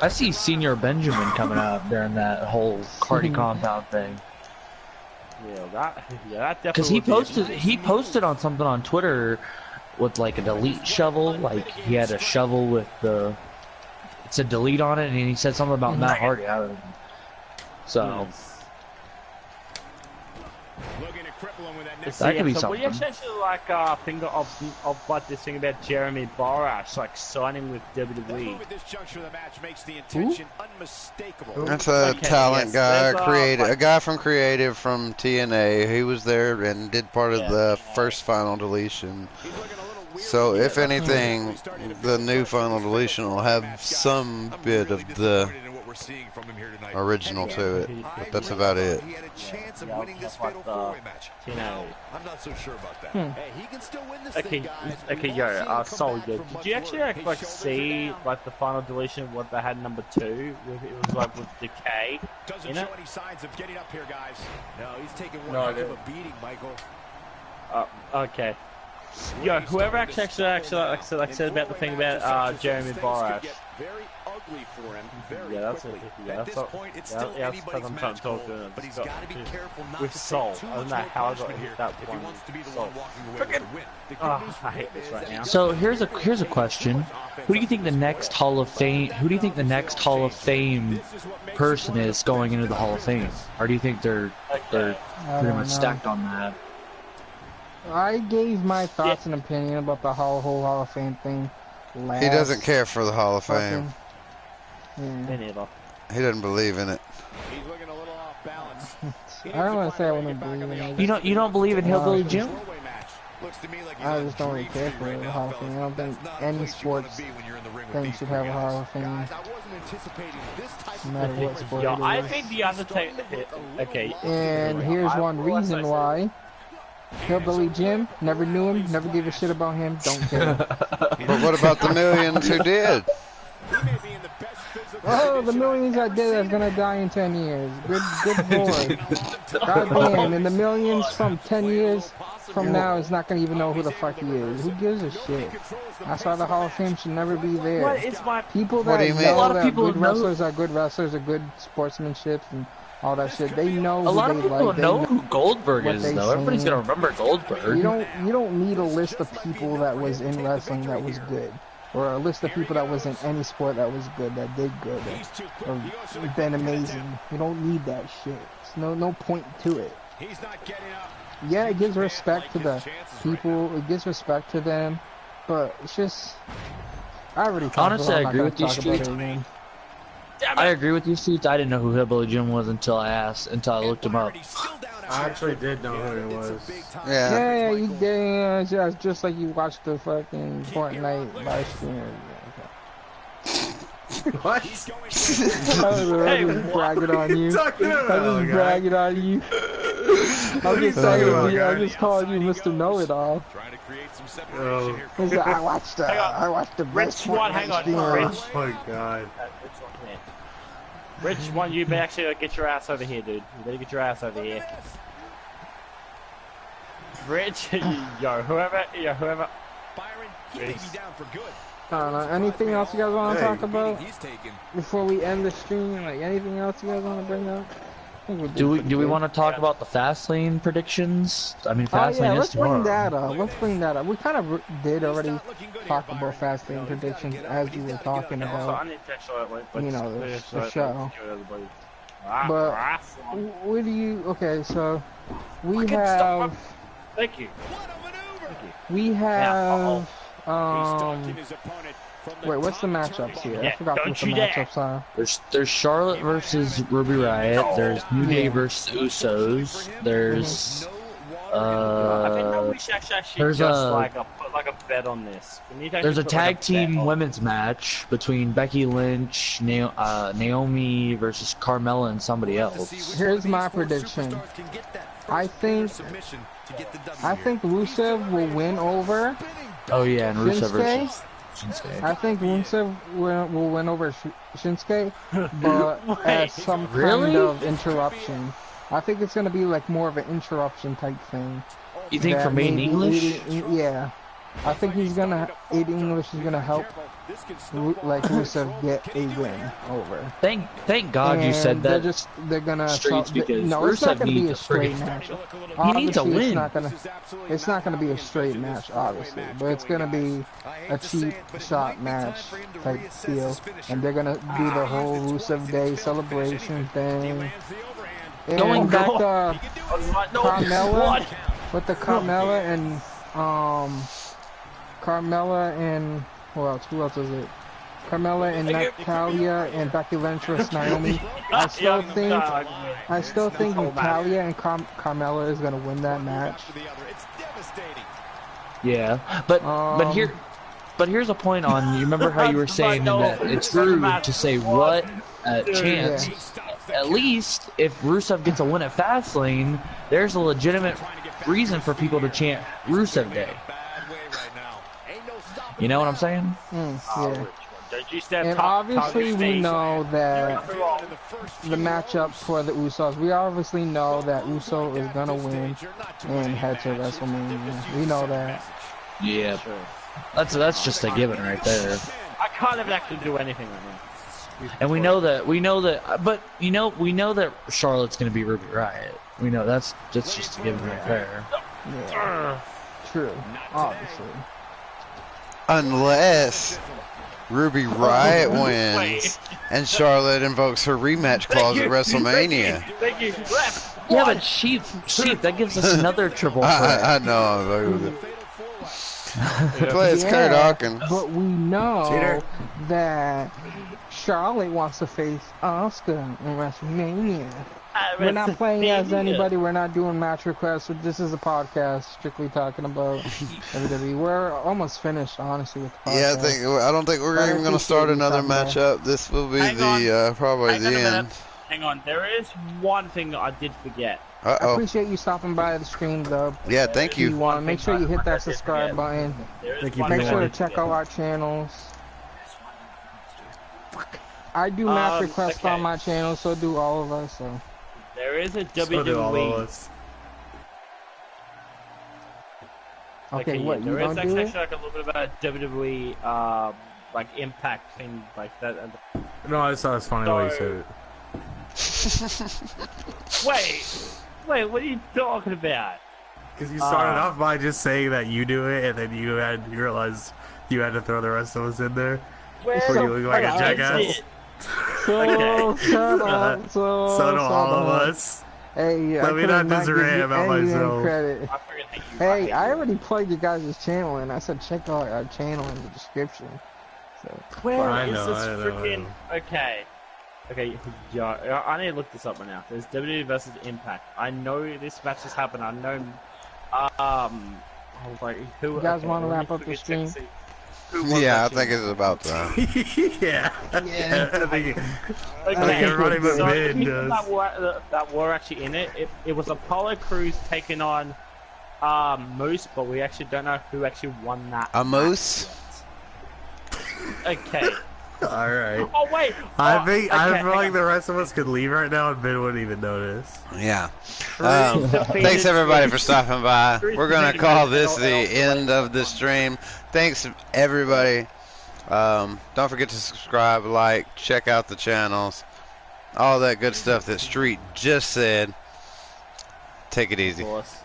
I see Senior Benjamin coming out during that whole Cardi compound thing. Yeah, that definitely. Because he posted on something on Twitter with like a delete shovel, like he had a shovel with it said delete on it, and he said something about Matt Hardy. So. That could be something. What do you actually like think of what this thing about Jeremy Borash like signing with WWE? That's a talent guy, a guy from Creative from TNA. He was there and did part of the first Final Deletion. So if anything, the new Final Deletion will have some bit of the original to it. But that's about it. He had a chance of winning this fatal four-way match. I'm not so sure about that. Hey, he can still win this thing, guys. Okay, Soul, did you actually like see like the Final Deletion what they had number 2? It was like with Decay. Doesn't show any signs of getting up here, guys. No, he's taking one heck of a beating, Michael. Okay. Yo, whoever actually said about the thing about Jeremy Borash. Very ugly for him. That's it. At this point, it's still anybody's match goal, but he's got to be careful not to Soul. I don't know how I got hit that one. I hate this right now. So here's a question: Who do you think the next Hall of Fame? Who do you think the next Hall of Fame person is going into the Hall of Fame? Or do you think they're pretty much stacked on that? I gave my thoughts and opinion about the whole Hall of Fame thing. He doesn't care for the Hall of Fame. Me neither. He doesn't believe in it. He's looking a little off balance. I don't want to say I wouldn't believe in it. You don't believe in Hillbilly Jim? I just don't really care for the Hall of Fame. I don't think any sports thing should have a Hall of Fame. No matter what sport it is. I think the Undertaker. Okay. And here's one reason why. Hillbilly Jim, never knew him, never gave a shit about him, don't care. But what about the millions who did? Oh, the millions that did that's gonna die in 10 years. Good lord. Goddamn, and the millions from 10 years from now is not gonna even know who the fuck he is. Who gives a shit? That's why the Hall of Fame should never be there. What is my people that know that good wrestlers are good wrestlers, are good sportsmanship and all that shit. They know. A lot of people know who Goldberg is, though. Everybody's gonna remember Goldberg. You don't need a list of people that was in wrestling that was good, or a list of people that was in any sport that was good, that did good, or been amazing. You don't need that shit. There's no point to it. Yeah, it gives respect to the people. It gives respect to them, but it's just I already talked Honestly, about it. I agree with you, Streets. I agree with you, Streets. I didn't know who Hillbilly Jim was until I looked him up. I actually did know who he was. Yeah, you did. Just like you watched the fucking Fortnite live stream. What? I was bragging on you. I was bragging on you. I'm just saying, I'm just calling you Mr. Know-It-All. I watched the best Fortnite stream. Oh my god. Rich, you better actually get your ass over here, dude. You better get your ass over here. Rich, whoever. Byron, he may be down for good. I don't know. Anything else you guys want to talk about before we end the stream? Like anything else you guys want to bring up? Do we want to talk about the Fastlane predictions? I mean, Fastlane is tomorrow. Let's bring that up. We kind of did already talk about Fastlane predictions as you were talking about, you know, the show. But what do you? Okay, so we have. Thank you. We have. Wait, what's the matchups here? I forgot what the matchups are. There's Charlotte versus Ruby Riott. There's New Day versus Usos. There's I think we should actually there's put like a bet on this. There's a tag team women's match between Becky Lynch, Naomi versus Carmella and somebody else. Here's my prediction. I think Rusev will win over. Oh yeah, and Rusev versus Shinsuke. I think Rusev will win over Shinsuke, but as some kind of interruption. I think it's gonna be like more of an interruption type thing. You think for Maiden English? Yeah. I think Aiden English is gonna help like Rusev get a win over. Thank God you said that. They're gonna Streets because no, it's not Rusev gonna be a needs straight match. He needs a win. It's not gonna be a straight match, obviously, but it's gonna be a cheap shot match type deal, and they're gonna do the whole Rusev Day celebration thing. And Going back to Carmella, with the Carmella and who else is it? Carmella and Natalia and Becky Lynch versus Naomi. I still think Natalia and Carmella is gonna win that match. Yeah, but here's a point on. You remember how you were saying that it's rude to say what chance. Yeah. At least if Rusev gets a win at Fastlane, there's a legitimate reason for people to chant Rusev Day. You know what I'm saying? Yeah. And obviously we know that the matchup for the Usos, we obviously know that Uso is gonna win and head to WrestleMania. We know that. Yeah. That's just a given right there. I can't even actually do anything right now. And we know that, but we know that Charlotte's gonna be Ruby Riott. We know that's just a given right there. Yeah. True. Obviously. Unless Ruby Riott wins and Charlotte invokes her rematch clause at WrestleMania. Thank you. Yeah, but Sheep, that gives us another triple threat. I know. I'm with it. Play as Kurt Hawkins. But we know that Charlotte wants to face Asuka in WrestleMania. We're not playing as anybody. We're not doing match requests. This is a podcast strictly talking about WWE. We're almost finished, honestly, with the podcast. Yeah, I don't think we're even going to start another matchup. This will be probably the end. Hang on, there is one thing that I did forget. I appreciate you stopping by the stream, though. Yeah, thank you. Make sure you hit that subscribe button. Make sure to check out our channels. I do match requests on my channel, so do all of us. So there is a WWE. Okay, what you there is gonna do? Actually like a little bit about WWE, like Impact thing like that. No, I just thought it was funny the way you said it. Wait, what are you talking about? Because you started off by just saying that you do it, and then you realized you had to throw the rest of us in there. Before you look like a jackass. So, shut up. So do all of us. Hey, let me not just rant about myself. Credit. Hey, I already plugged you guys' channel in. I said check out our channel in the description. Where I is know, this I know, freaking? Okay. Okay, yeah, I need to look this up right now. There's WWE versus Impact. I know this match has happened. I know, I was like, who? You guys okay, want to let me wrap up the quickly stream? check to see who was Yeah, I actually think in it's it. about time. Yeah. Yeah. I think Okay, everybody but so Ben the people does. that were actually in it, it was Apollo Crews taking on Moose, but we actually don't know who actually won that. A moose? match yet. Okay. Alright. Oh wait. I Oh, think okay, I feel hang like on. the rest of us could leave right now and Ben wouldn't even notice. Yeah. Defeated Thanks everybody for Cruz. stopping by. Cruz We're gonna defeated call Moose this and the also end of the stream. Thanks everybody. Don't forget to subscribe, like, check out the channels, all that good stuff that Street just said. Take it easy. Of course.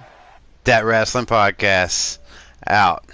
Dat Wrasslin Podcast out.